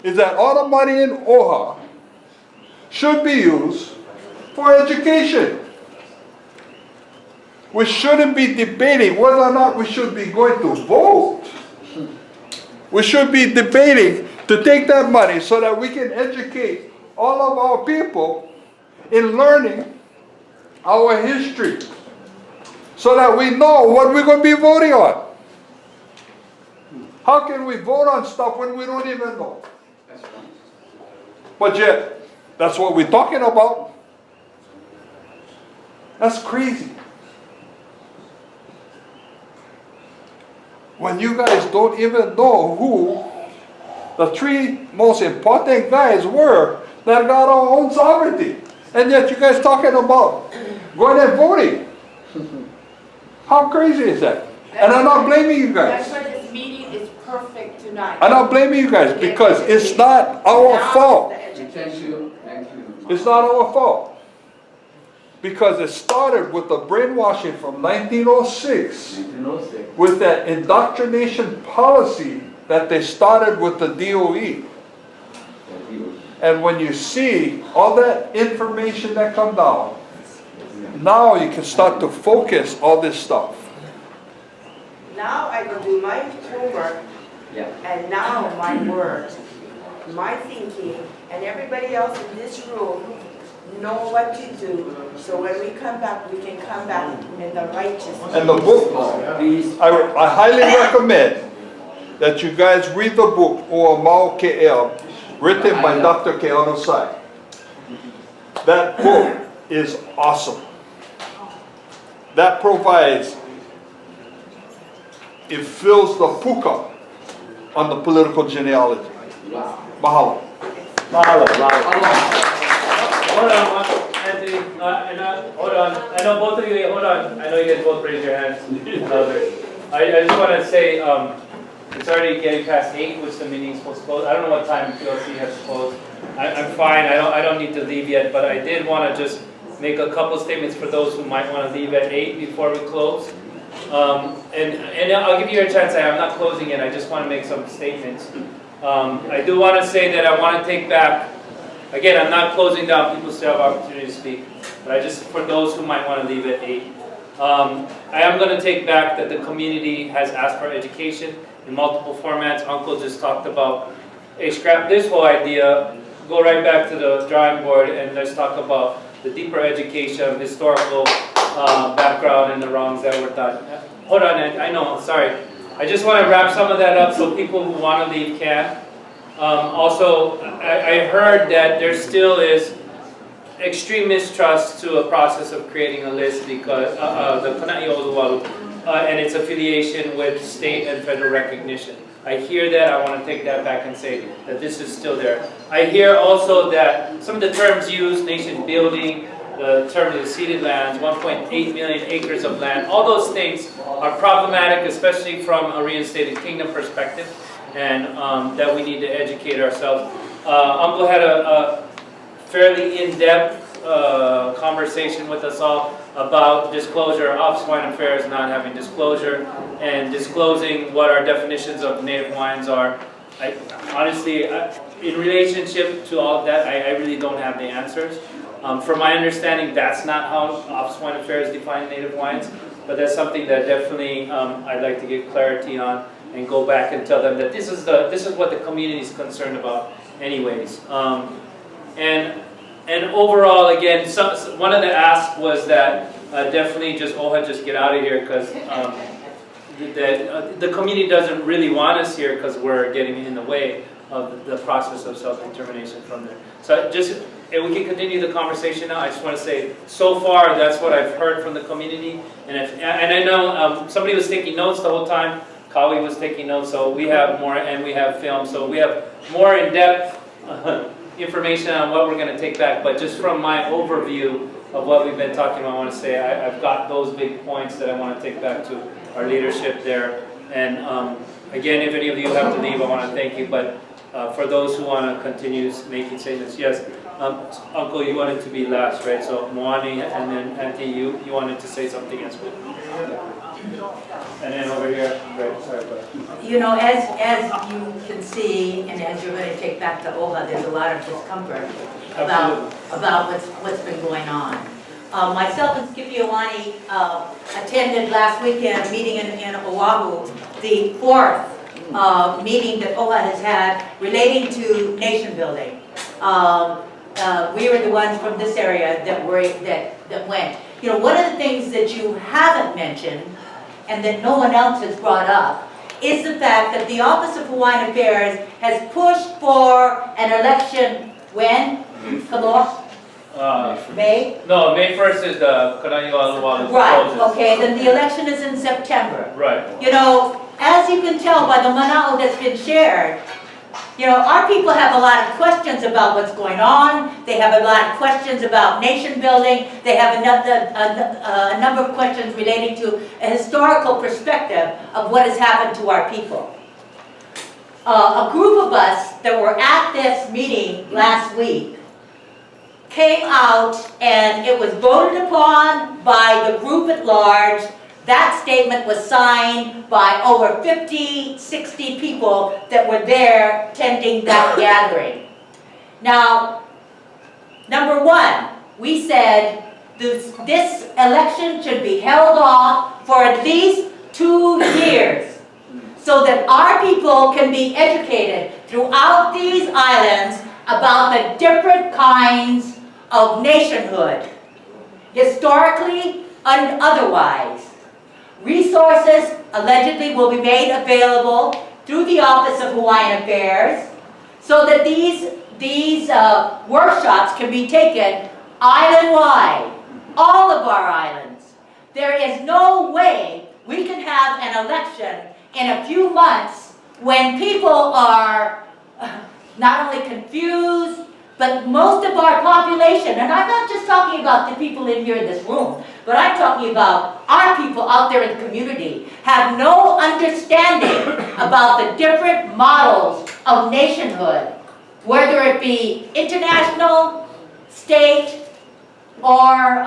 is that all the money in OHA should be used for education. We shouldn't be debating whether or not we should be going to vote. We should be debating to take that money so that we can educate all of our people in learning our history so that we know what we're going to be voting on. How can we vote on stuff when we don't even know? But yet, that's what we're talking about. That's crazy. When you guys don't even know who the 3 most important guys were that got our own sovereignty. And yet you guys talking about going and voting. How crazy is that? And I'm not blaming you guys. That's what this this meeting is perfect tonight. I'm not blaming you guys because it's not our fault. Thank you, thank you. It's not our fault. Because it started with the brainwashing from 1906 with that indoctrination policy that they started with the DOE. And when you see all that information that come down, now you can start to focus all this stuff. Now I will do my homework, and now my words, my thinking, and everybody else in this room know what to do, so when we come back, we can come back in the righteousness. And the book, I highly recommend that you guys read the book, OHA KL, written by Dr. Keanu Sai. That book is awesome. That provides, it fills the puka on the political genealogy. Mahalo. Mahalo. Hold on, Anthony. Hold on. I know both of you. Hold on. I know you guys both raised your hands. I just want to say it's already getting past 8, which the meeting's supposed to close. I don't know what time PLC has to close. I'm fine. I don't need to leave yet, but I did want to just make a couple statements for those who might want to leave at 8 before we close. And I'll give you a chance. I'm not closing yet. I just want to make some statements. I do want to say that I want to take back. Again, I'm not closing down. People still have opportunity to speak. But I just, for those who might want to leave at 8, I am going to take back that the community has asked for education in multiple formats. Uncle just talked about, hey, scrap this whole idea, go right back to the drawing board, and let's talk about the deeper education, historical background, and the wrongs that were done. Hold on, I know, sorry. I just want to wrap some of that up so people who want to leave can. Also, I heard that there still is extreme mistrust to a process of creating a list because the Kana'i and its affiliation with state and federal recognition. I hear that. I want to take that back and say that this is still there. I hear also that some of the terms used, nation building, the term of the ceded lands, 1.8 million acres of land, all those things are problematic, especially from a reinstated kingdom perspective, and that we need to educate ourselves. Uncle had a fairly in-depth conversation with us all about disclosure, Office of Hawaiian Affairs not having disclosure, and disclosing what our definitions of Native Hawaiians are. Honestly, in relationship to all of that, I really don't have the answers. From my understanding, that's not how Office of Hawaiian Affairs define Native Hawaiians, but that's something that definitely I'd like to get clarity on and go back and tell them that this is what the community is concerned about anyways. And overall, again, one of the asks was that definitely just OHA just get out of here because the community doesn't really want us here because we're getting in the way of the process of self-determination from there. So just, and we can continue the conversation now. I just want to say, so far, that's what I've heard from the community. And I know somebody was taking notes the whole time. Kawi was taking notes, so we have more, and we have film, so we have more in-depth information on what we're going to take back. But just from my overview of what we've been talking about, I want to say I've got those big points that I want to take back to our leadership there. And again, if any of you have to leave, I want to thank you. But for those who want to continue making statements, yes. Uncle, you wanted to be last, right? So Moani and then Auntie, you wanted to say something as well. And then over here, right, sorry, but. You know, as you can see, and as you're going to take back to OHA, there's a lot of discomfort about what's been going on. Myself and Skip Ioane attended last weekend a meeting in Oahu, the 4th meeting that OHA has had relating to nation building. We were the ones from this area that went. You know, one of the things that you haven't mentioned and that no one else has brought up is the fact that the Office of Hawaiian Affairs has pushed for an election when? Kaloa? May? No, May 1st is the Kana'i Right, okay, then the election is in September. Right. You know, as you can tell by the mana'o that's been shared, You know, our people have a lot of questions about what's going on. They have a lot of questions about nation building. They have a number of questions relating to a historical perspective of what has happened to our people. A group of us that were at this meeting last week came out and it was voted upon by the group at large. That statement was signed by over 50, 60 people that were there attending that gathering. Now, number one, we said this election should be held off for at least 2 years so that our people can be educated throughout these islands about the different kinds of nationhood, historically and otherwise. Resources allegedly will be made available through the Office of Hawaiian Affairs so that these workshops can be taken island-wide, all of our islands. There is no way we can have an election in a few months when people are not only confused, but most of our population, and I'm not just talking about the people in here in this room, but I'm talking about our people out there in the community, have no understanding about the different models of nationhood, whether it be international, state, or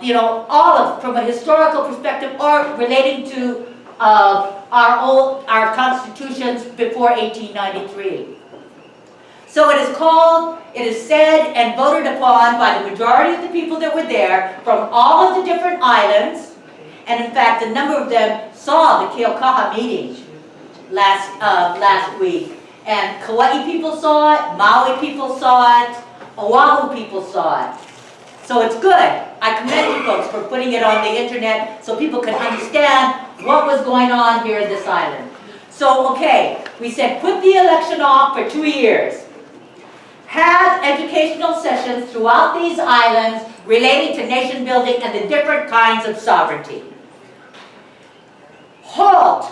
you know, all of, from a historical perspective, or relating to our constitutions before 1893. So it is said and voted upon by the majority of the people that were there from all of the different islands, and in fact a number of them saw the Keaukaha meeting last week, and Kauai people saw it, Maui people saw it, Oahu people saw it. So it's good. I commend you folks for putting it on the internet so people can understand what was going on here in this island. So okay, we said put the election off for 2 years. Have educational sessions throughout these islands relating to nation building and the different kinds of sovereignty. Halt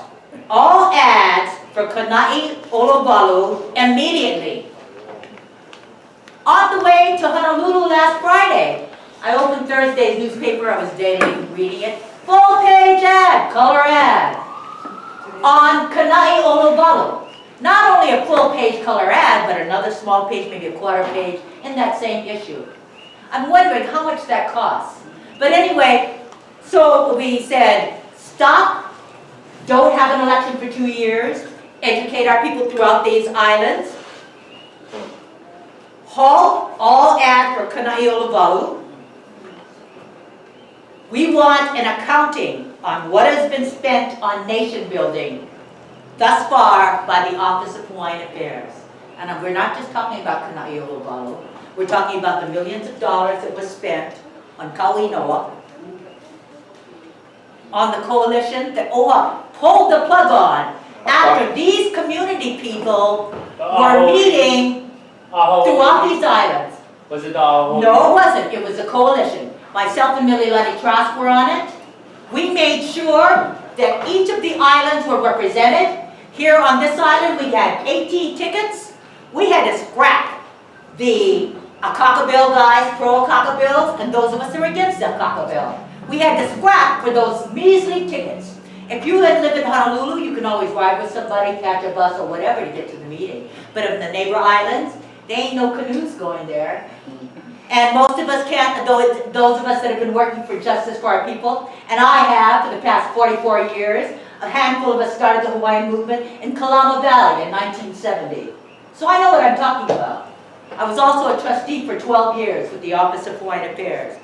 all ads for Kana'i Olowalu immediately. On the way to Honolulu last Friday, I opened Thursday's newspaper, I was reading it, full page ad, color ad, on Kana'i Olowalu. Not only a full-page color ad, but another small page, maybe a quarter page, in that same issue. I'm wondering how much that costs. But anyway, so we said, stop, don't have an election for 2 years, educate our people throughout these islands, halt all ads for Kana'i Olowalu. We want an accounting on what has been spent on nation building thus far by the Office of Hawaiian Affairs. And we're not just talking about Kana'i Olowalu. We're talking about the millions of dollars that was spent on Kauinoa, on the coalition that OHA pulled the plug on after these community people were meeting throughout these islands. Was it the No, it wasn't. It was a coalition. Myself and Liliʻuokalani Trust were on it. We made sure that each of the islands were represented. Here on this island, we had 18 tickets. We had to scrap the Akaka Bill guys, pro-Akaka Bills, and those of us that were against the Akaka Bill. We had to scrap for those measly tickets. If you live in Honolulu, you can always ride with somebody, catch a bus or whatever to get to the meeting. But in the neighbor islands, there ain't no canoes going there. And most of us can't, those of us that have been working for justice for our people, and I have for the past 44 years, a handful of us started the Hawaiian movement in Kalama Valley in 1970. So I know what I'm talking about. I was also a trustee for 12 years with the Office of Hawaiian Affairs.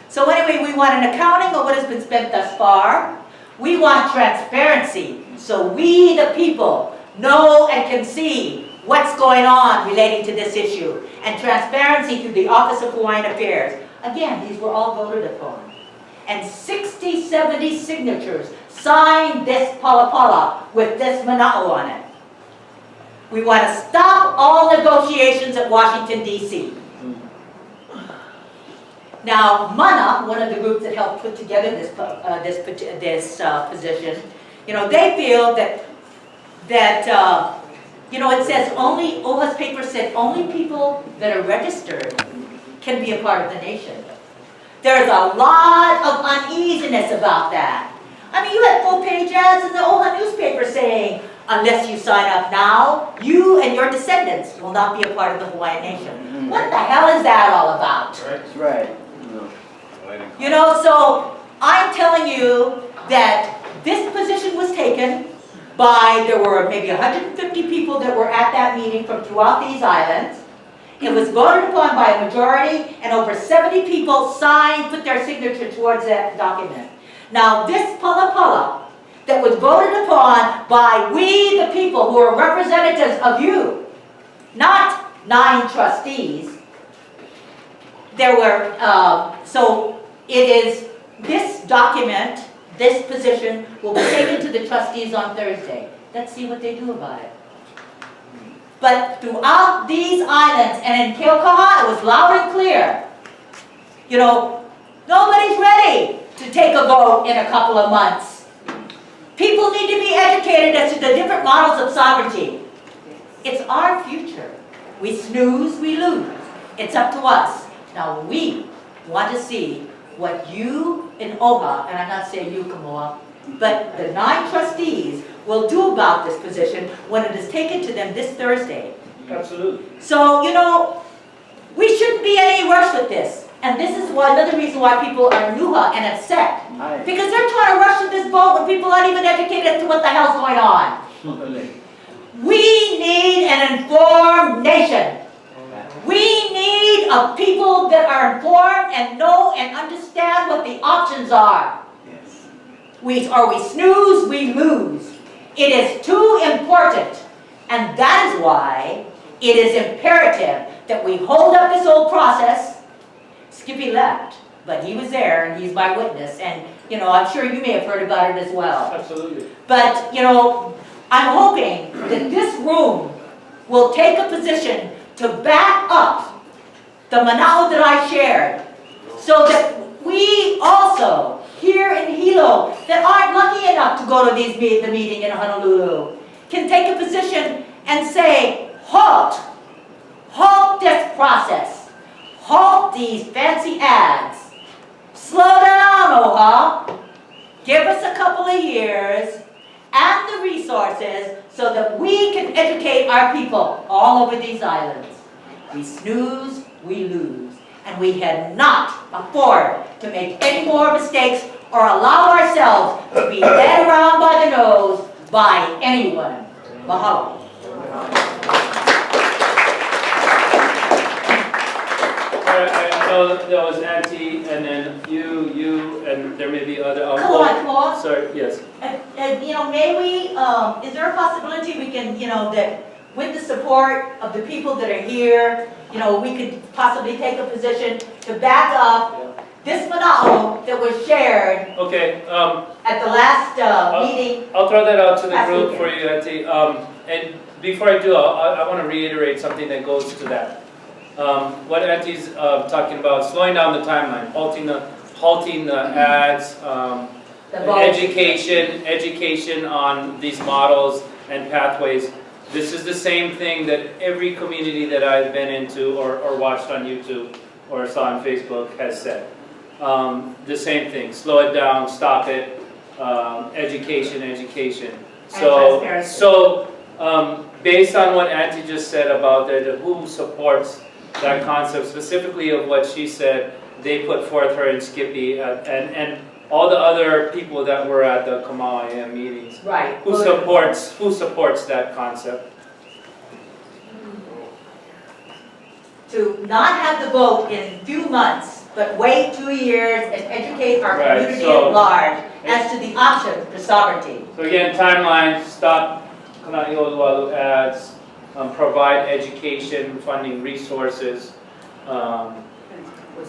So anyway, we want an accounting of what has been spent thus far. We want transparency, so we, the people, know and can see what's going on relating to this issue, and transparency through the Office of Hawaiian Affairs. Again, these were all voted upon. And 60, 70 signatures signed this palapala with this mana'o on it. We want to stop all negotiations at Washington, D.C. Now, MANA, one of the groups that helped put together this position, you know, they feel that You know, it says only, OHA's paper said only people that are registered can be a part of the nation. There's a lot of uneasiness about that. I mean, you had full-page ads in the OHA newspaper saying, unless you sign up now, you and your descendants will not be a part of the Hawaiian nation. What the hell is that all about? That's right. You know, so I'm telling you that this position was taken by, there were maybe 150 people that were at that meeting from throughout these islands. It was voted upon by a majority, and over 70 people signed, put their signature towards that document. Now, this pala that was voted upon by we, the people, who are representatives of you, not 9 trustees. There were, so it is, this document, this position, will be taken to the trustees on Thursday. Let's see what they do about it. But throughout these islands, and in Keaukaha, it was loud and clear. You know, nobody's ready to take a vote in a couple of months. People need to be educated as to the different models of sovereignty. It's our future. We snooze, we lose. It's up to us. Now we want to see what you in OHA, and I'm not saying you, Kamoa, but the 9 trustees will do about this position when it is taken to them this Thursday. Absolutely. So, you know, we shouldn't be in any rush with this. And this is another reason why people are nuha and upset. Because they're trying to rush to this vote when people aren't even educated as to what the hell's going on. We need an informed nation. We need a people that are informed and know and understand what the options are. We snooze, we lose. It is too important. And that is why it is imperative that we hold up this old process. Skippy left, but he was there and he's my witness. And, you know, I'm sure you may have heard about it as well. Absolutely. But, you know, I'm hoping that this room will take a position to back up the manao that I shared, so that we also, here in Hilo, that aren't lucky enough to go to the meeting in Honolulu, can take a position and say, halt this process, halt these fancy ads, slow down, OHA, give us a couple of years and the resources so that we can educate our people all over these islands. We snooze, we lose, and we cannot afford to make any more mistakes or allow ourselves to be led around by the nose by anyone. Mahalo. I know there was Auntie, and then you, and there may be other. Come on. Sorry, yes. And, you know, may we, is there a possibility we can, you know, that with the support of the people that are here, you know, we could possibly take a position to back up this manao that was shared at the last meeting. I'll throw that out to the group for you, Auntie. And before I do, I want to reiterate something that goes to that. What Auntie's talking about, slowing down the timeline, halting the ads, education on these models and pathways. This is the same thing that every community that I've been into or watched on YouTube or saw on Facebook has said. The same thing, slow it down, stop it, education. So based on what Auntie just said about who supports that concept, specifically of what she said, they put forth her and Skippy and all the other people that were at the Kama'aia meetings. Right. Who supports that concept? To not have the vote in a few months, but wait 2 years and educate our community at large as to the option for sovereignty. So again, timeline, stop Kana'i'olualu ads, provide education, funding resources.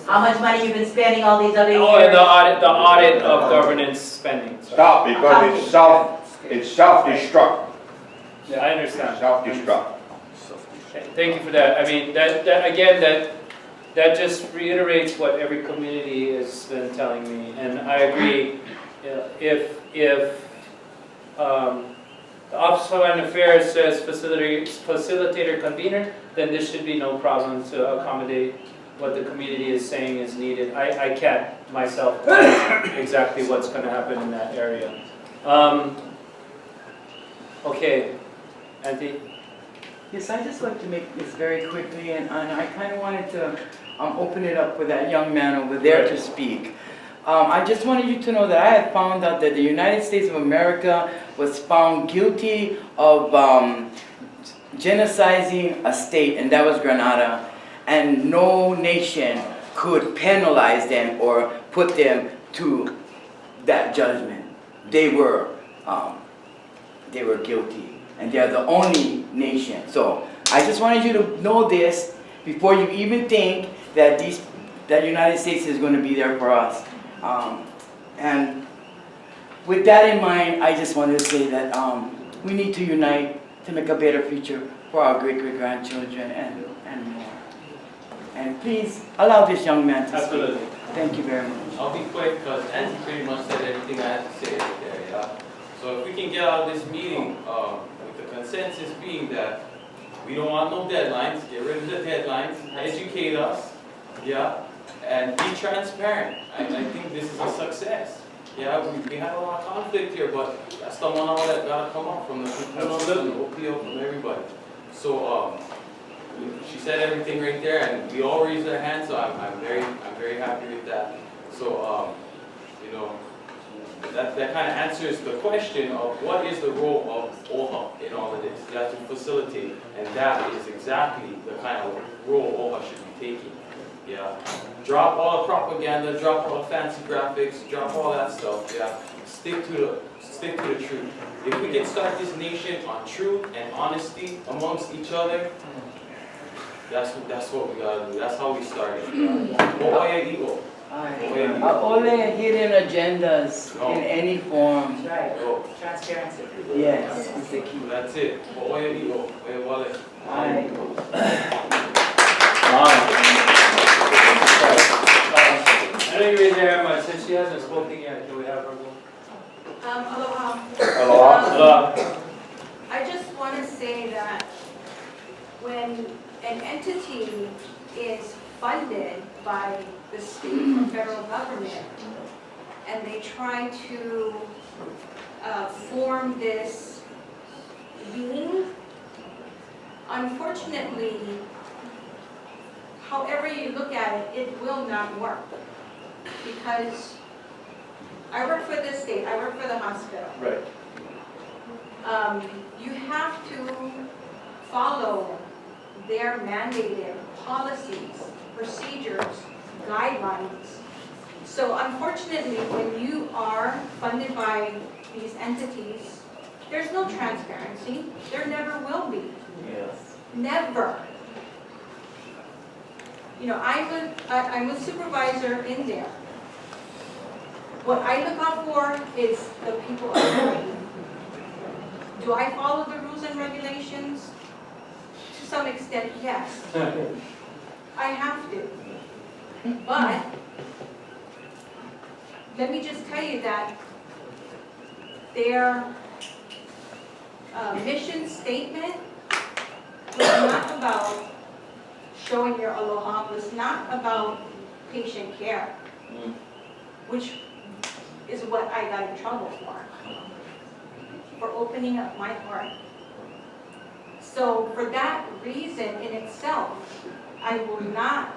How much money you've been spending all these other years? And the audit of governance spending. Stop, because it's self-destruct. Yeah, I understand. Self-destruct. Thank you for that. I mean, that just reiterates what every community has been telling me, and I agree. If the Office of Hawaiian Affairs says facilitator convener, then there should be no problem to accommodate what the community is saying is needed. I can't myself tell exactly what's going to happen in that area. Okay, Auntie? Yes, I just like to make this very quickly, and I kind of wanted to open it up with that young man over there to speak. I just wanted you to know that I had found out that the United States of America was found guilty of genociding a state, and that was Grenada, and no nation could penalize them or put them to that judgment. They were guilty, and they are the only nation. So I just wanted you to know this before you even think that that United States is going to be there for us. And with that in mind, I just wanted to say that we need to unite to make a better future for our great-great-grandchildren and more. And please allow this young man to Absolutely. speak. Thank you very much. I'll be quick because Auntie pretty much said everything I had to say right there, yeah? So if we can get out of this meeting with the consensus being that we don't want no deadlines, get rid of the deadlines, educate us, yeah? And be transparent. I think this is a success. Yeah, we had a lot of conflict here, but that's the one all that got to come out from the people, from the OPO, from everybody. So she said everything right there, and we all raised our hands, so I'm very happy with that. So you know, that kind of answers the question of what is the role of OHA in all of this. You have to facilitate, and that is exactly the kind of role OHA should be taking. Yeah, drop all the propaganda, drop all the fancy graphics, drop all that stuff. Yeah, stick to the truth. If we can start this nation on truth and honesty amongst each other, that's what we gotta do. That's how we started. All the hidden agendas in any form. Right. Transparency. Yes, is the key. That's it. I know you raised your hand, but since she hasn't spoken yet, do we have her go? Aloha. Aloha. I just want to say that when an entity is funded by the state or federal government and they try to form this being, unfortunately, however you look at it, it will not work. Because I work for the state, I work for the hospital. Right. You have to follow their mandated policies, procedures, guidelines. So unfortunately, when you are funded by these entities, there's no transparency. There never will be. Yes. Never. You know, I'm a supervisor in there. What I look out for is the people of Hawaii. Do I follow the rules and regulations? To some extent, yes. I have to. But let me just tell you that their mission statement was not about showing your aloha, was not about patient care, which is what I got in trouble for opening up my heart. So for that reason in itself, I will not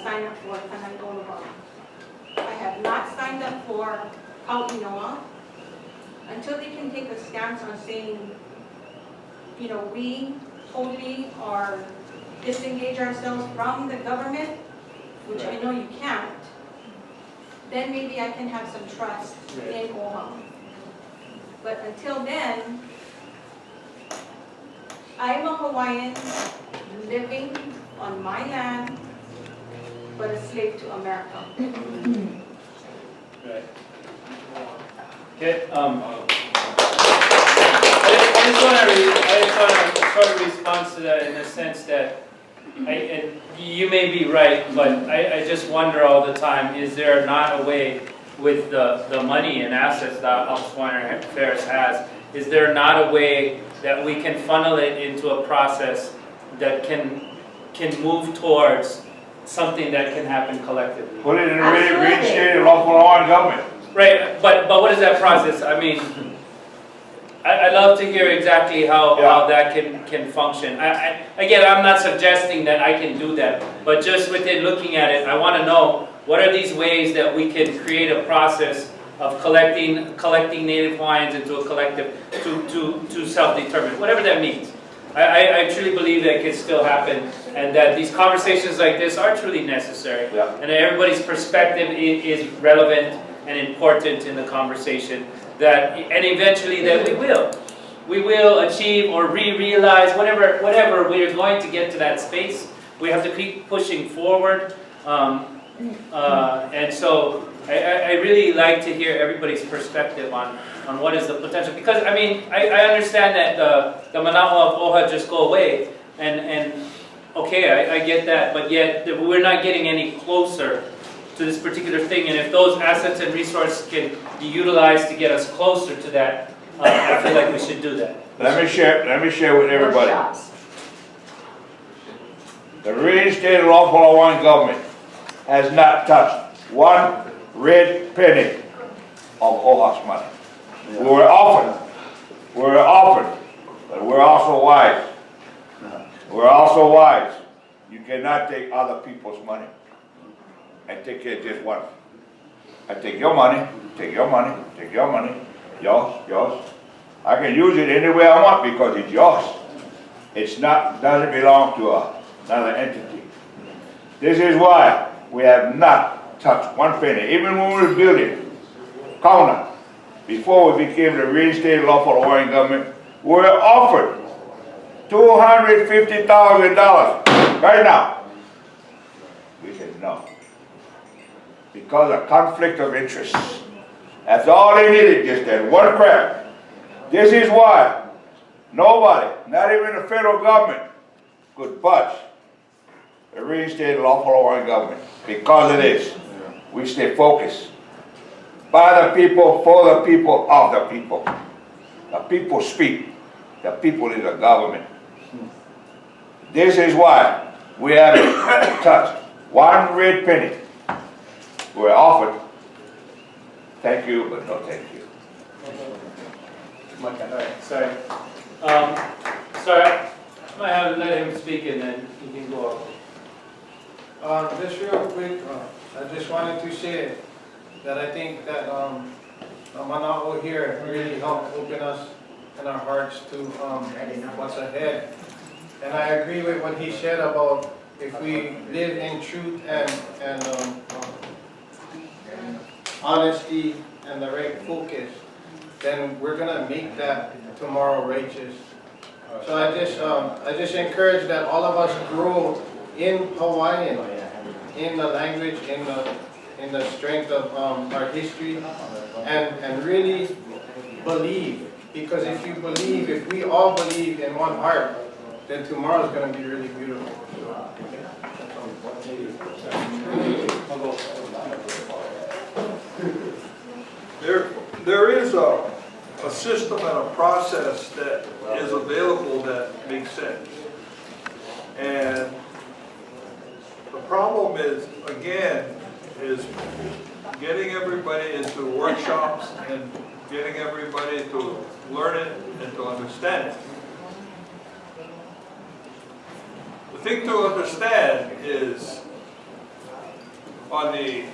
sign up for Kanan'olua. I have not signed up for Kauinoa until they can take a stance on saying, you know, we totally are disengage ourselves from the government, which I know you can't. Then maybe I can have some trust in OHA. But until then, I'm a Hawaiian living on my land, but a slave to America. Right. Okay. I just want to sort of respond to that in the sense that and you may be right, but I just wonder all the time, is there not a way with the money and assets that Office of Hawaiian Affairs has, is there not a way that we can funnel it into a process that can move towards something that can happen collectively? Put it in a reinstated lawful Hawaiian government. Right, but what is that process? I mean, I'd love to hear exactly how that can function. Again, I'm not suggesting that I can do that, but just within looking at it, I want to know what are these ways that we can create a process of collecting Native Hawaiians into a collective to self-determine, whatever that means. I truly believe that can still happen, and that these conversations like this are truly necessary, and that everybody's perspective is relevant and important in the conversation, and eventually that we will achieve or realize whatever we're going to get to that space. We have to keep pushing forward, and so I really like to hear everybody's perspective on what is the potential, because I mean I understand that the manawa of OHA just go away, and okay, I get that, but yet we're not getting any closer to this particular thing, and if those assets and resources can be utilized to get us closer to that, I feel like we should do that. Let me share with everybody. The reinstated lawful Hawaiian government has not touched one red penny of OHA's money. We're offered, but we're also wise. We're also wise. You cannot take other people's money and take care of just one. I take your money, take your money, take your money, yours. I can use it any way I want because it's yours. Doesn't belong to another entity. This is why we have not touched one penny. Even when we were building Kauna, before we became the reinstated lawful Hawaiian government, we were offered $250,000 right now. We said no. Because of conflict of interest. That's all they needed, just that one crap. This is why nobody, not even the federal government, could budge the reinstated lawful Hawaiian government. Because of this, we stay focused. By the people, for the people, of the people. The people speak. The people is the government. This is why we haven't touched one red penny. We're offered, thank you, but no thank you. Alright, sorry. Sorry, I might have to let him speak and then you can go off. Just real quick, I just wanted to say that I think that Mana'o here really helped open us and our hearts to what's ahead. And I agree with what he said about if we live in truth and honesty and the right focus, then we're gonna make that tomorrow righteous. So I just encourage that all of us grow in Hawaiian, in the language, in the strength of our history, and really believe. Because if you believe, if we all believe in one heart, then tomorrow's gonna be really beautiful. There is a system and a process that is available that makes sense. And the problem is, again, is getting everybody into workshops and getting everybody to learn it and to understand it. The thing to understand is on the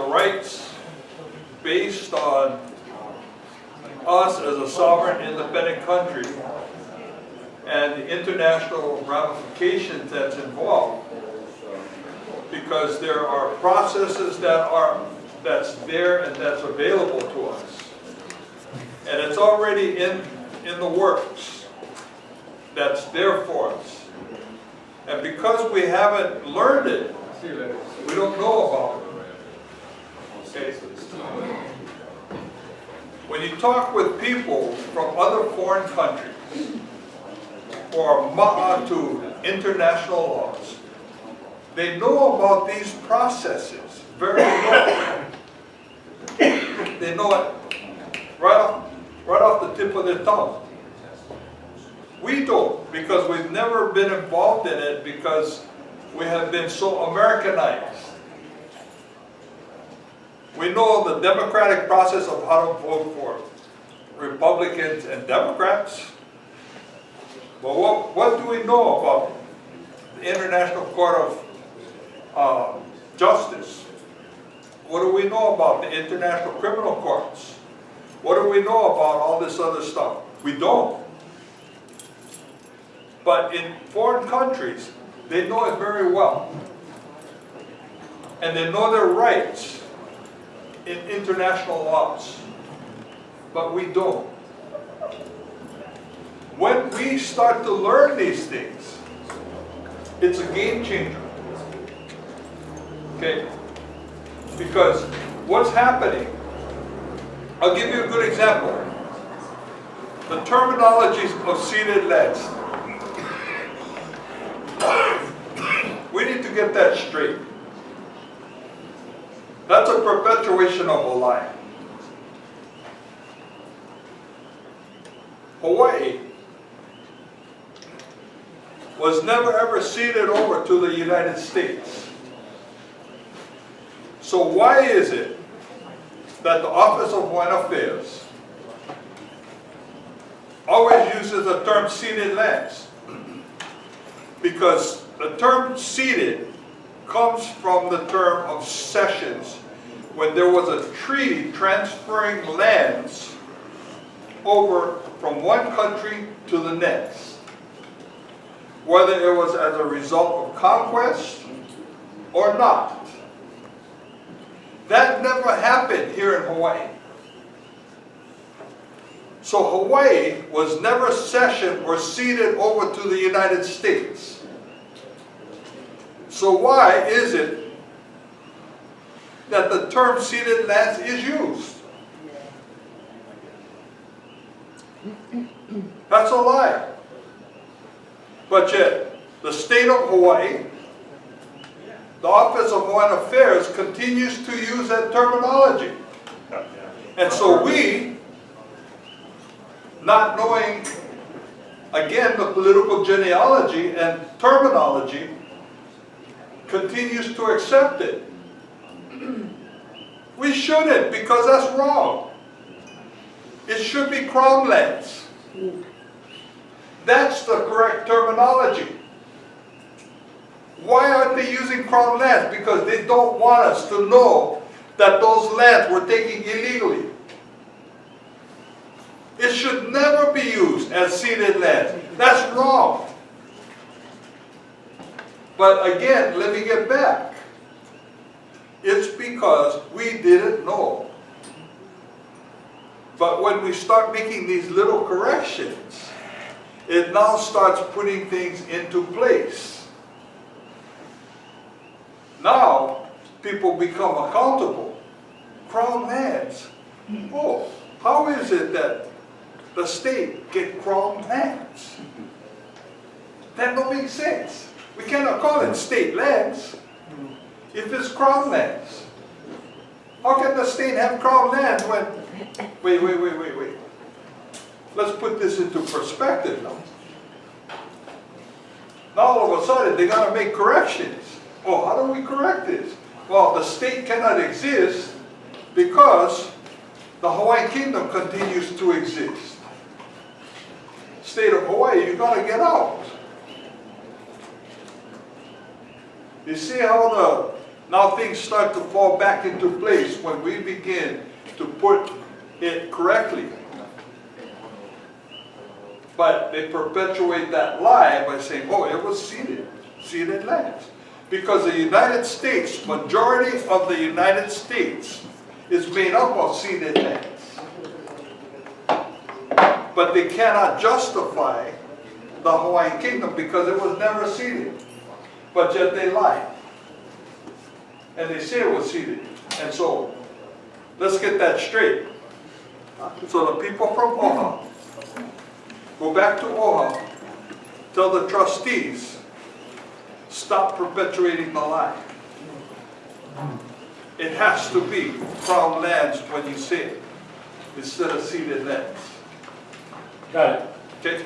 rights based on us as a sovereign independent country and the international ramifications that's involved, because there are processes that's there and that's available to us, and it's already in the works. That's there for us, and because we haven't learned it, we don't know about it. Okay. When you talk with people from other foreign countries or ma'a to international laws, they know about these processes very well. They know it right off the tip of their tongue. We don't, because we've never been involved in it because we have been so Americanized. We know the democratic process of how to vote for Republicans and Democrats. But what do we know about the International Court of Justice? What do we know about the International Criminal Courts? What do we know about all this other stuff? We don't. But in foreign countries, they know it very well. And they know their rights in international laws. But we don't. When we start to learn these things, it's a game changer. Okay? Because what's happening, I'll give you a good example. The terminologies of ceded lands. We need to get that straight. That's a perpetuation of a lie. Hawaii was never ever ceded over to the United States. So why is it that the Office of Hawaiian Affairs always uses the term ceded lands? Because the term ceded comes from the term of cessions, when there was a treaty transferring lands over from one country to the next, whether it was as a result of conquest or not. That never happened here in Hawaii. So Hawaii was never cessioned or ceded over to the United States. So why is it that the term ceded lands is used? That's a lie. But yet, the state of Hawaii, the Office of Hawaiian Affairs, continues to use that terminology. And so we, not knowing, again, the political genealogy and terminology, continues to accept it. We shouldn't, because that's wrong. It should be crown lands. That's the correct terminology. Why aren't they using crown lands? Because they don't want us to know that those lands were taken illegally. It should never be used as ceded lands. That's wrong. But again, let me get back. It's because we didn't know. But when we start making these little corrections, it now starts putting things into place. Now, people become accountable. Crown lands. Oh, how is it that the state get crown lands? That don't make sense. We cannot call it state lands if it's crown lands. How can the state have crown lands when... Wait. Let's put this into perspective now. Now all of a sudden they got to make corrections. Oh, how do we correct this? Well, the state cannot exist because the Hawaiian Kingdom continues to exist. State of Hawaii, you got to get out. You see how now things start to fall back into place when we begin to put it correctly. But they perpetuate that lie by saying, oh, it was ceded lands. Because the United States, majority of the United States is made up of ceded lands. But they cannot justify the Hawaiian Kingdom because it was never ceded. But yet they lie. And they say it was ceded. And so, let's get that straight. So the people from OHA, go back to OHA, tell the trustees, stop perpetuating the lie. it has to be farm lands when you say it, instead of ceded lands. Got it. Okay?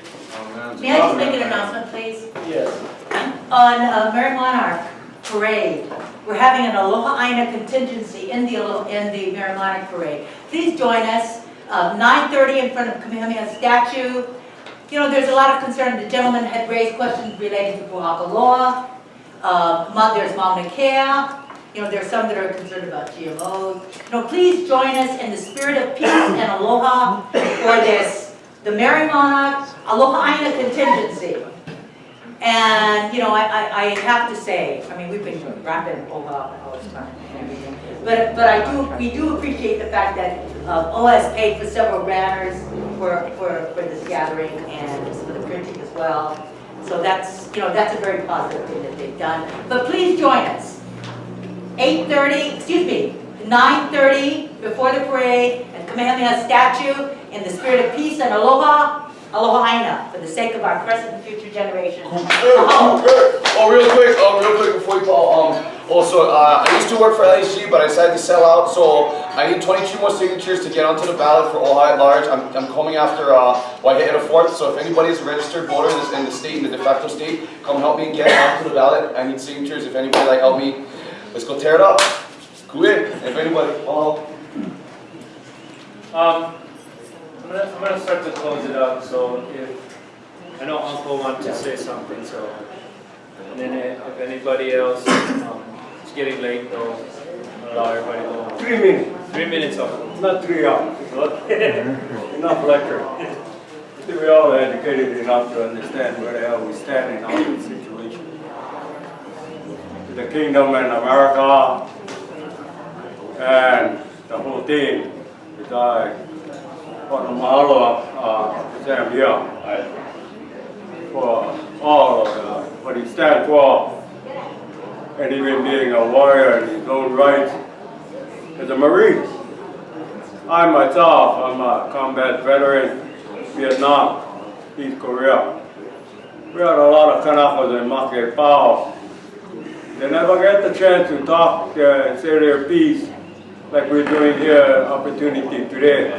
May I just make an announcement, please? Yes. On Mary Monarch Parade, we're having an Aloha Aina contingency in the Mary Monarch Parade. Please join us, 9:30 in front of Kamehameha statue. You know, there's a lot of concern. The gentleman had raised questions related to Pu'akaloa. There's Mauna Kea. You know, there's some that are concerned about GMOs. You know, please join us in the spirit of peace and aloha for this, the Mary Monarch Aloha Aina contingency. And, you know, I have to say, I mean, we've been rapping OHA all this time and everything. But we do appreciate the fact that OHA has paid for several banners for this gathering and for the printing as well. So that's, you know, that's a very positive thing that they've done. But please join us. 9:30 before the parade at Kamehameha statue in the spirit of peace and aloha aina, for the sake of our present and future generations. Real quick before you call. Also, I used to work for LHG, but I decided to sell out, so I need 22 more signatures to get onto the ballot for OHA at large. I'm coming after Waihea Fourth, so if anybody is a registered voter in the state, in the de facto state, come help me get onto the ballot. I need signatures. If anybody like help me, let's go tear it up. Cool. If anybody, I'm gonna start to close it up. So if I know Uncle wants to say something, so and then if anybody else, it's getting late though. Allow everybody to go. 3 minutes. 3 minutes, Uncle. Not 3 hours. Enough lecture. I think we're all educated enough to understand where the hell we stand in all this situation. The kingdom and America and the whole thing. Because I want to mahalo Sam here for all of what he stands for, and even being a warrior in his own right as a Marine. I myself, I'm a combat veteran, Vietnam, East Korea. We had a lot of Kanakas and Maki Pao. They never get the chance to talk and say their piece like we're doing here, opportunity today.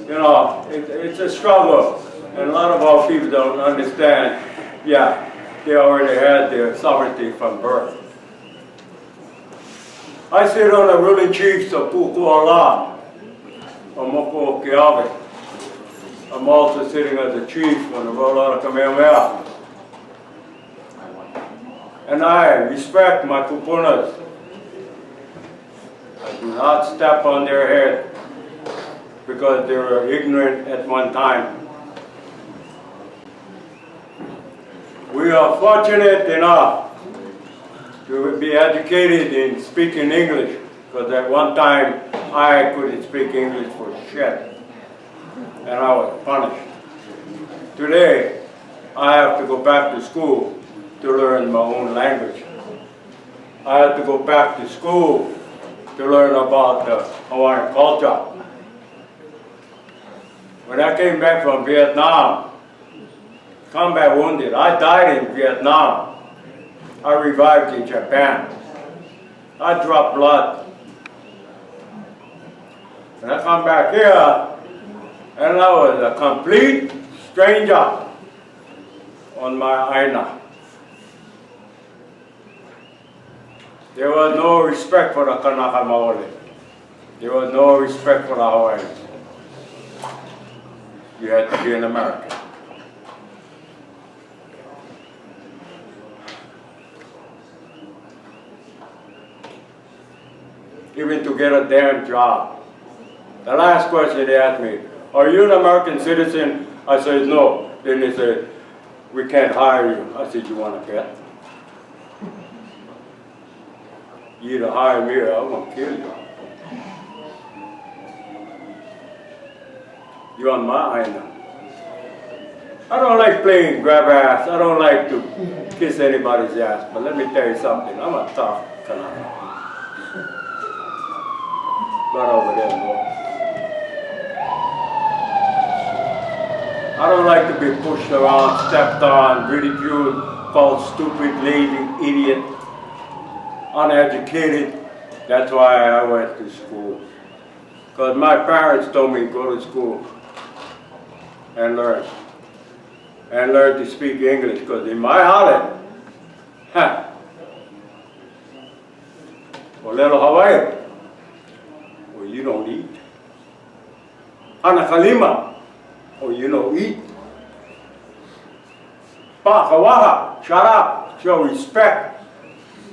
You know, it's a struggle, and a lot of our people don't understand, yeah, they already had their sovereignty from birth. I sit on the ruling chiefs of Pu'uko'ala, of Moko Keawe. I'm also sitting as a chief on the Rollout of Kamehameha. And I respect my kupunas. I do not step on their head because they were ignorant at one time. We are fortunate enough to be educated in speaking English, because at one time I couldn't speak English for shit, and I was punished. Today, I have to go back to school to learn my own language. I had to go back to school to learn about the Hawaiian culture. When I came back from Vietnam, combat wounded, I died in Vietnam. I revived in Japan. I dropped blood. And I come back here, and I was a complete stranger on my Aina. There was no respect for the Kanaka Maoli. There was no respect for the Hawaiians. You had to be an American. Even to get a damn job. The last question they asked me, are you an American citizen? I said, no. Then they said, we can't hire you. I said, you want to bet? You either hire me or I'm going to kill you. You're on my Aina. I don't like playing grab ass. I don't like to kiss anybody's ass. But let me tell you something. I'm a tough Kanaka. Right over there, boy. I don't like to be pushed around, stepped on, ridiculed, called stupid, lazy, idiot. uneducated. That's why I went to school. Because my parents told me go to school and learn. And learn to speak English. Because in my house, or little Hawaii, well, you don't eat. Hana kalima, or you don't eat. Pa kawaha, shut up, show respect,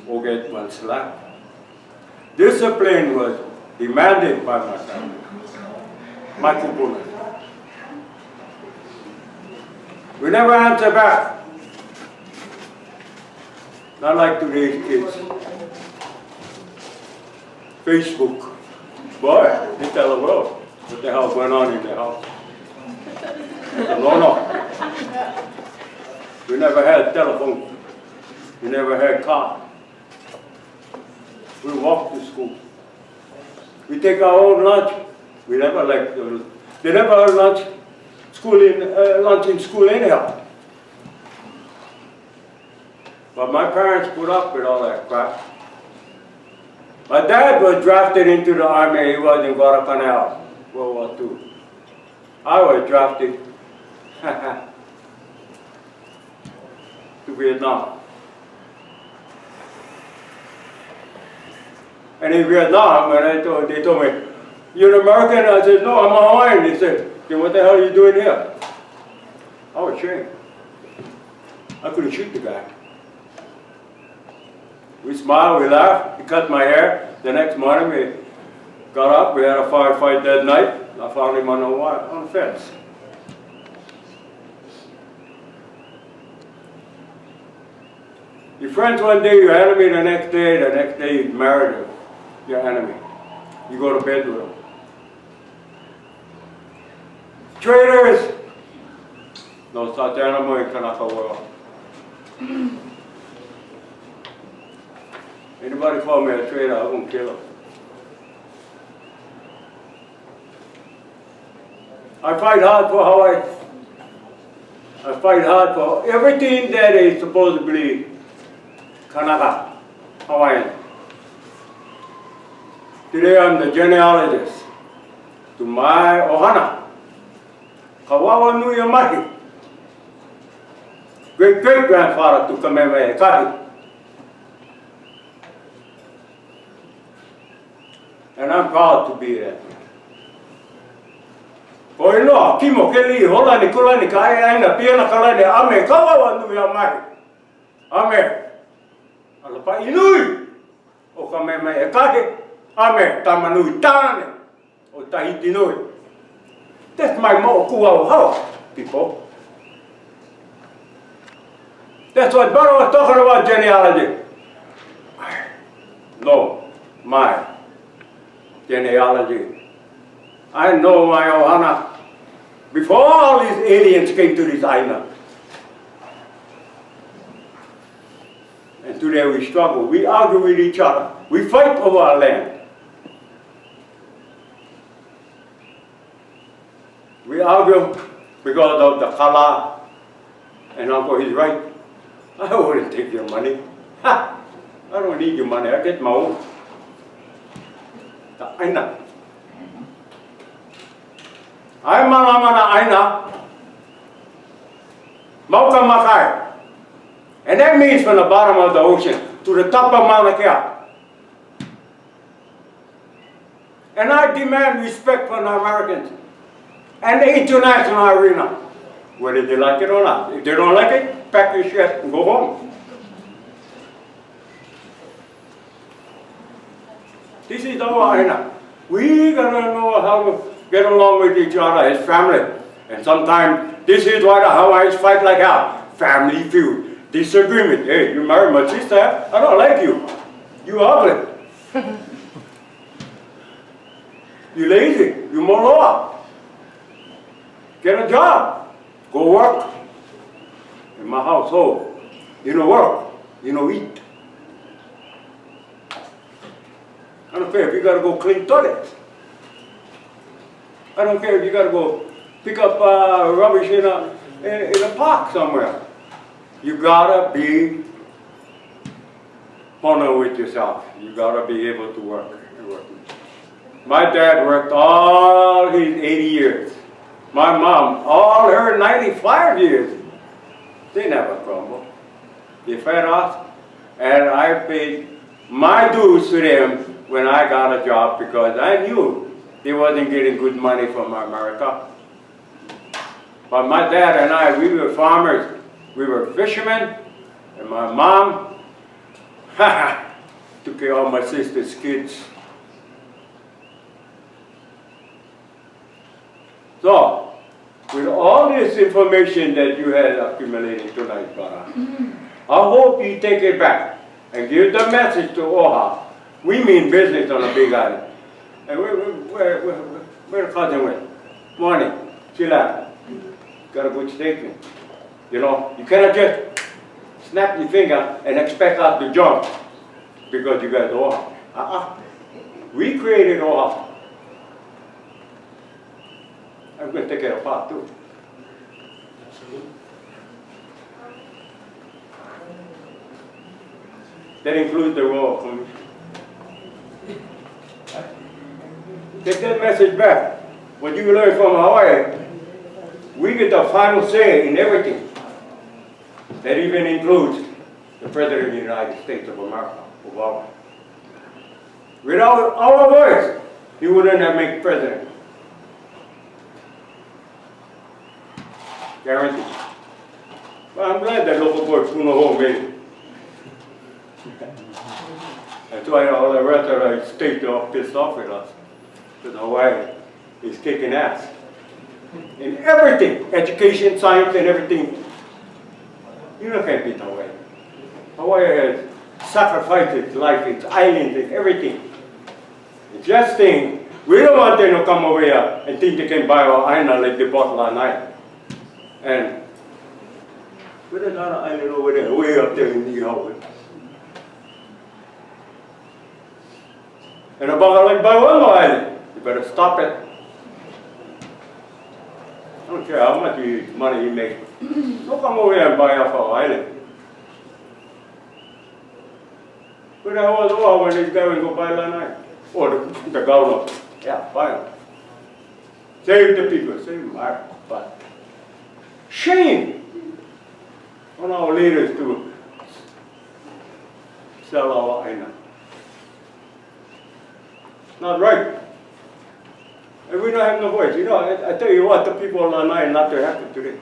or get one slap. Discipline was demanded by my family, my kupuna. We never answer back. Not like today's kids. Facebook. Boy, they tell the world what the hell going on in their house. No. We never had telephone. We never had car. We walked to school. We take our own lunch. We never like they never had lunch in school anyhow. But my parents put up with all that crap. My dad was drafted into the army. He was in Guadalcanal, World War II. I was drafted to Vietnam. And in Vietnam, when they told me, "You're an American?" I said, "No, I'm Hawaiian." They said, "Then what the hell are you doing here?" I was ashamed. I couldn't shoot the guy. We smiled, we laughed, he cut my hair. The next morning we got up, we had a firefight that night. I found him on the fence. Your friends one day, your enemy the next day you married your enemy. You go to bed with them. Traitors! No such animal in Kanaka world. Anybody call me a traitor, I won't kill him. I fight hard for Hawaii. I fight hard for everything that is supposedly Kanaka, Hawaiian. Today I'm the genealogist to my ohana, Kawawa Nui Mahi, great-great-grandfather to Kamehameha Kahi. And I'm proud to be that. O ino, kimo keli hola ni kula ni kai aina piana kala ni ame kawawa Nui Mahi. Ame. Ala pa inui. O Kamehameha Kahi. Ame tamanui tane. O Tahiti Nui. That's my mo'okua how, people. That's what Baro was talking about genealogy. No, my genealogy. I know my ohana before all these aliens came to this island. And today we struggle, we argue with each other, we fight over our land. We argue because of the kala, and Uncle, he's right. I wouldn't take your money. Ha! I don't need your money, I get my own. The aina. I mana aina. Mauka makai. And that means from the bottom of the ocean to the top of Mauna Kea. And I demand respect from the Americans and the international arena, whether they like it or not. If they don't like it, pack your shit and go home. This is our arena. We gotta know how to get along with each other as family. And sometimes this is why the Hawaiians fight like hell. Family feud. Disagreement. Hey, you married my sister, I don't like you. You ugly. You lazy. You moloa. Get a job. Go work. In my household, you know work, you know eat. I don't care if you gotta go clean toilets. I don't care if you gotta go pick up rubbish in a park somewhere. You gotta be honor with yourself. You gotta be able to work. My dad worked all his 80 years. My mom, all her 95 years. They never grumbled. They fed us, and I paid my dues to them when I got a job because I knew they wasn't getting good money from America. But my dad and I, we were farmers. We were fishermen, and my mom took care of my sister's kids. So, with all this information that you had accumulated tonight, brother, I hope you take it back and give the message to OHA. We mean business on a big island. And where the cousin went? Morning, she left. Got a good statement. You know, you cannot just snap your finger and expect us to jump because you got OHA. We created OHA. I'm going to take it apart too. That includes the role of commission. Take that message back. What you learn from Hawaii, we get the final say in everything. That even includes the President of the United States of America, Obama. Without our voice, he wouldn't have made president. Guaranteed. But I'm glad that local board Puno made it. That's why all the rest of the states are pissed off with us. Because Hawaii is kicking ass. In everything, education, science, and everything. You can't beat Hawaii. Hawaii has sacrificed its life, its islands, and everything. It's just thing, we don't want them to come over here and think they can buy our island like they bought Lanai. And there's another island over there, way up there in Niihau. And about like buy one more island, you better stop it. I don't care how much money you make. Don't come over here and buy off our island. Where the hell was OHA when these guys go buy Lanai? Or the government. Yeah, buy them. Save the people, save them. But shame on our leaders to sell our island. Not right. And we don't have no voice. You know, I tell you what, the people of Lanai are not too happy today.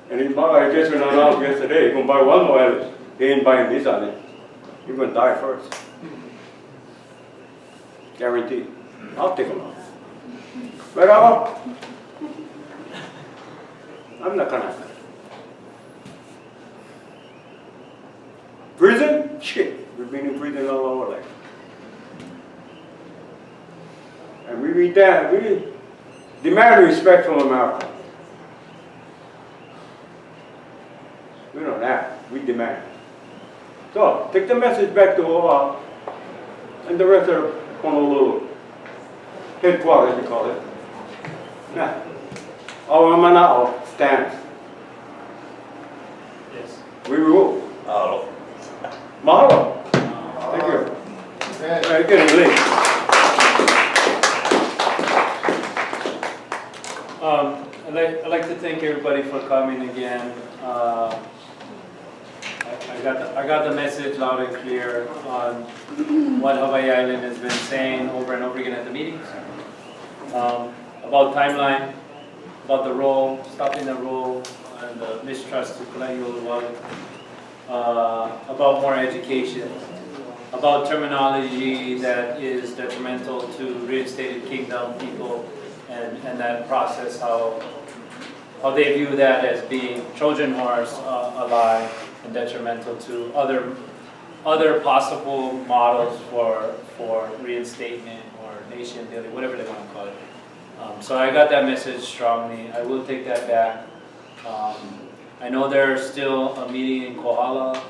And his mother just went announced yesterday, he's going to buy one more island. He ain't buying this island. He's going to die first. Guaranteed. I'll take him out. But I'm not gonna. Prison? Shit. We've been in prison all our life. And we demand respect from America. We don't ask, we demand. So, take the message back to OHA and the rest of Honolulu. Headquarters, you call it. Now, our Mana'o stands. Yes. We rule. Mahalo. Mahalo. Thank you. Very good, late. I'd like to thank everybody for coming again. I got the message loud and clear on what Hawaii Island has been saying over and over again at the meetings. About timeline, about the role, stopping the role, and the mistrust to Liliʻuokalani, about more education, about terminology that is detrimental to reinstated kingdom people, and that process, how they view that as being Trojan horse, a lie, and detrimental to other possible models for reinstatement or nation building, whatever they want to call it. So I got that message strongly. I will take that back. I know there's still a meeting in Kohala,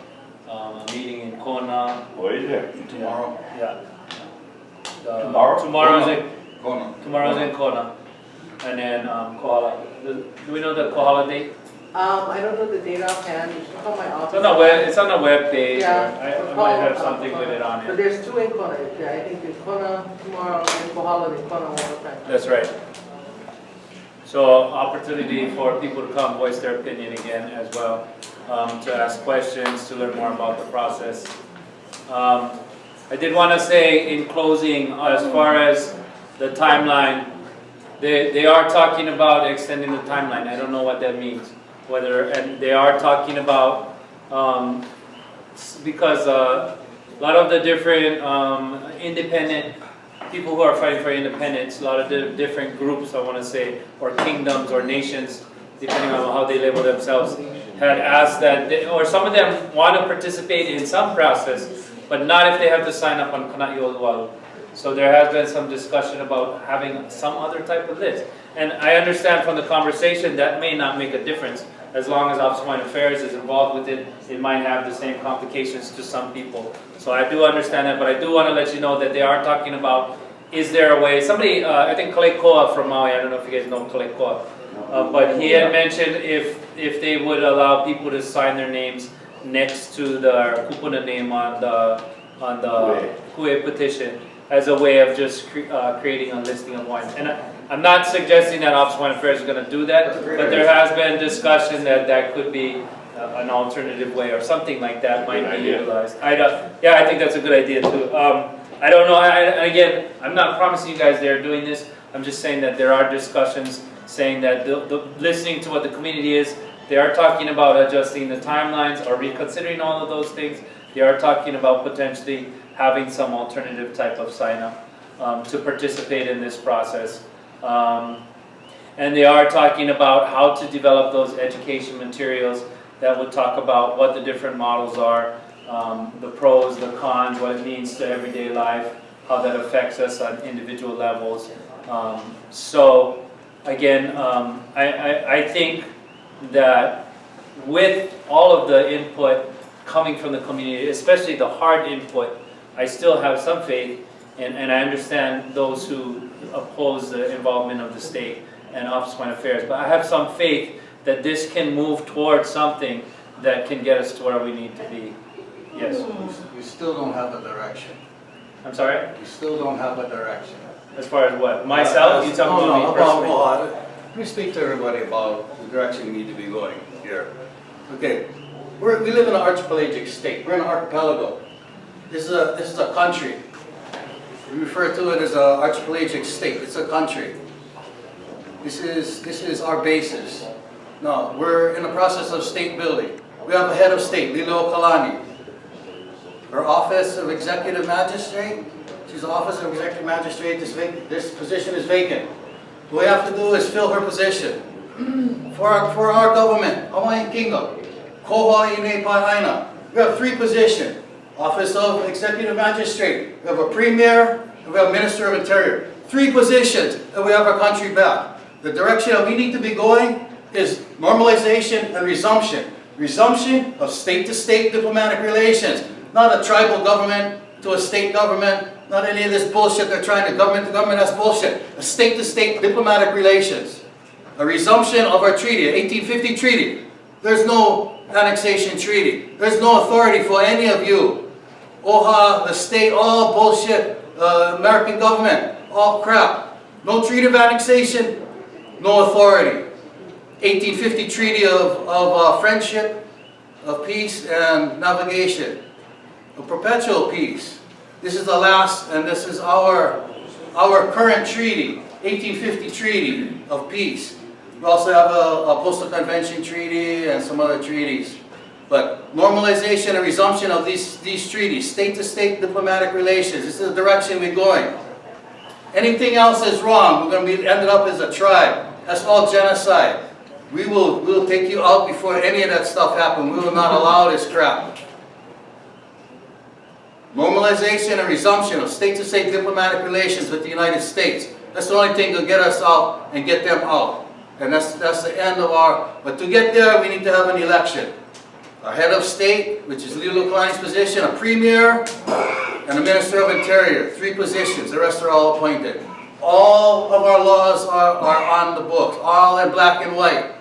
a meeting in Kona. What is it? Tomorrow? Yeah. Tomorrow? Tomorrow's in Kona. Tomorrow's in Kona. And then Kohala. Do we know the Kohala date? I don't know the date offhand, you should call my office. It's on the web page. Yeah. I might have something with it on But it. there's two in Kona, yeah, I think in Kona tomorrow and Kohala in Kona all the time. That's right. So opportunity for people to come voice their opinion again as well, to ask questions, to learn more about the process. I did want to say in closing, as far as the timeline, they are talking about extending the timeline. I don't know what that means. And they are talking about, because a lot of the different independent people who are fighting for independence, a lot of the different groups, I want to say, or kingdoms or nations, depending on how they label themselves, had asked that, or some of them want to participate in some process, but not if they have to sign up on Kana'i'olu'alu. So there has been some discussion about having some other type of list. And I understand from the conversation that may not make a difference. As long as Office of Hawaiian Affairs is involved with it, it might have the same complications to some people. So I do understand that, but I do want to let you know that they are talking about, is there a way, somebody, I think Kalekoa from Maui, I don't know if you guys know Kalekoa, but he had mentioned if they would allow people to sign their names next to the kupuna name on the Kue petition as a way of just creating a listing of wines. And I'm not suggesting that Office of Hawaiian Affairs is going to do that, but there has been discussion that that could be an alternative way or something like that might be utilized. Yeah, I think that's a good idea too. I don't know, again, I'm not promising you guys they're doing this. I'm just saying that there are discussions saying that listening to what the community is, they are talking about adjusting the timelines or reconsidering all of those things. They are talking about potentially having some alternative type of sign-up to participate in this process. And they are talking about how to develop those education materials that would talk about what the different models are, the pros, the cons, what it means to everyday life, how that affects us on individual levels. So again, I think that with all of the input coming from the community, especially the hard input, I still have some faith, and I understand those who oppose the involvement of the state and Office of Hawaiian Affairs, but I have some faith that this can move towards something that can get us to where we need to be. Yes? You still don't have a direction. I'm sorry? You still don't have a direction. As far as what? Myself? You talking about me personally? Let me speak to everybody about the direction we need to be going here. Okay, we live in an archipelagic state. We're in an archipelago. This is a country. We refer to it as an archipelagic state. It's a country. This is our basis. No, we're in the process of state building. We have a head of state, Liliʻuokalani. Her office of executive magistrate, she's the office of executive magistrate, this position is vacant. What we have to do is fill her position. For our government, Hawaiian Kingdom, Koha Ine Pa'aina, we have 3 positions. Office of Executive Magistrate, we have a Premier, and we have Minister of Interior. 3 positions, and we have our country back. The direction that we need to be going is normalization and resumption. Resumption of state-to-state diplomatic relations, not a tribal government to a state government, not any of this bullshit they're trying to government to government, that's bullshit. A state-to-state diplomatic relations. A resumption of our treaty, 1850 treaty. There's no annexation treaty. There's no authority for any of you. OHA, the state, all bullshit. American government, all crap. No treaty of annexation, no authority. 1850 treaty of friendship, of peace and navigation. A perpetual peace. This is the last, and this is our current treaty, 1850 treaty of peace. We also have a Postal Convention treaty and some other treaties. But normalization and resumption of these treaties, state-to-state diplomatic relations, this is the direction we're going. Anything else is wrong. We're going to be ended up as a tribe. That's all genocide. We will take you out before any of that stuff happens. We will not allow this crap. Normalization and resumption of state-to-state diplomatic relations with the United States. That's the only thing to get us out and get them out. And that's the end of our... But to get there, we need to have an election. A head of state, which is Liliʻuokalani's position, a premier, and a minister of interior. 3 positions. The rest are all appointed. All of our laws are on the books, all in black and white.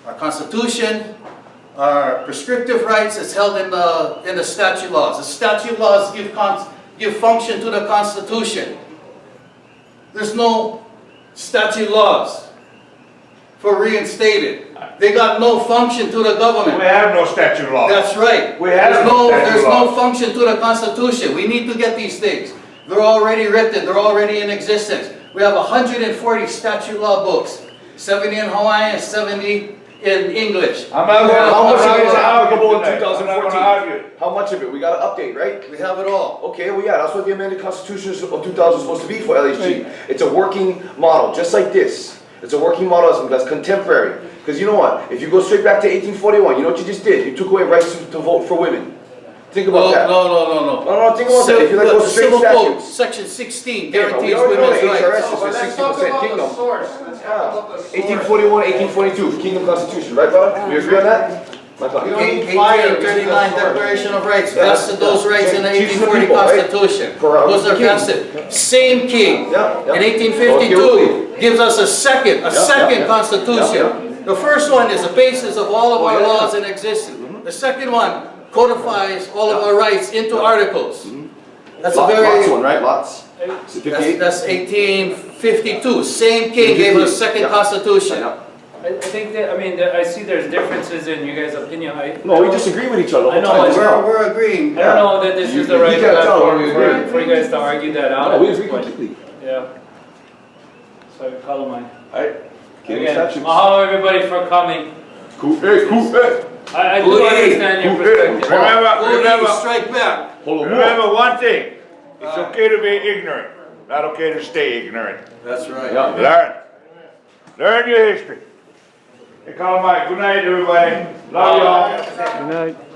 our Constitution, our prescriptive rights, it's held in the statute laws. The statute laws give function to the Constitution. There's no statute laws for reinstated. They got no function to the government. We have no statute laws. That's right. We have There's no statute there's laws. no function to the Constitution. We need to get these things. They're already written. They're already in existence. We have 140 statute law books. 70 in Hawaiian, 70 in English. How much of it is applicable in I'm not gonna argue. 2014? How much of it? We got to update, right? We have it all. Okay, well, yeah, that's what the amended Constitution of 2000 is supposed to be for LHG. It's a working model, just like this. It's a working model that's contemporary. Because you know what? If you go straight back to 1841, you know what you just did? You took away rights to vote for women. Think about that. No, think about that. If you like go straight Civil Code, statutes. Section 16 Yeah, but we guarantees already know women's the rights. HRS is a 60% kingdom. 1841, 1842, Kingdom Constitution, right, brother? We agree on that? My God. 1839 Declaration of Rights, vested those rights in the Teach the 1840 people, right? Constitution. For Those are king. vested. Same king. Yeah. In 1852 gives us a second yeah. Constitution. The first one is the basis of all of our yeah. laws in existence. The second one codifies all of our rights into articles. That's a very Lots one, right? Lots. that's 1852. Same king gave us second Constitution. I think that, I mean, I see there's differences in you guys' opinion. No, we disagree with each other. I know, We're agreeing. I don't know that this is the right can't tell platform when we agree. for you guys to argue that out. No, at we this agree point. completely. Yeah. So call mine. Alright. Again, mahalo everybody for coming. Cool. I do understand your perspective. Remember, strike back. remember one thing. It's okay to be ignorant, not okay to stay ignorant. That's right. Learn your history. Hey, call Mike. Good night, everybody. Love y'all. Good night.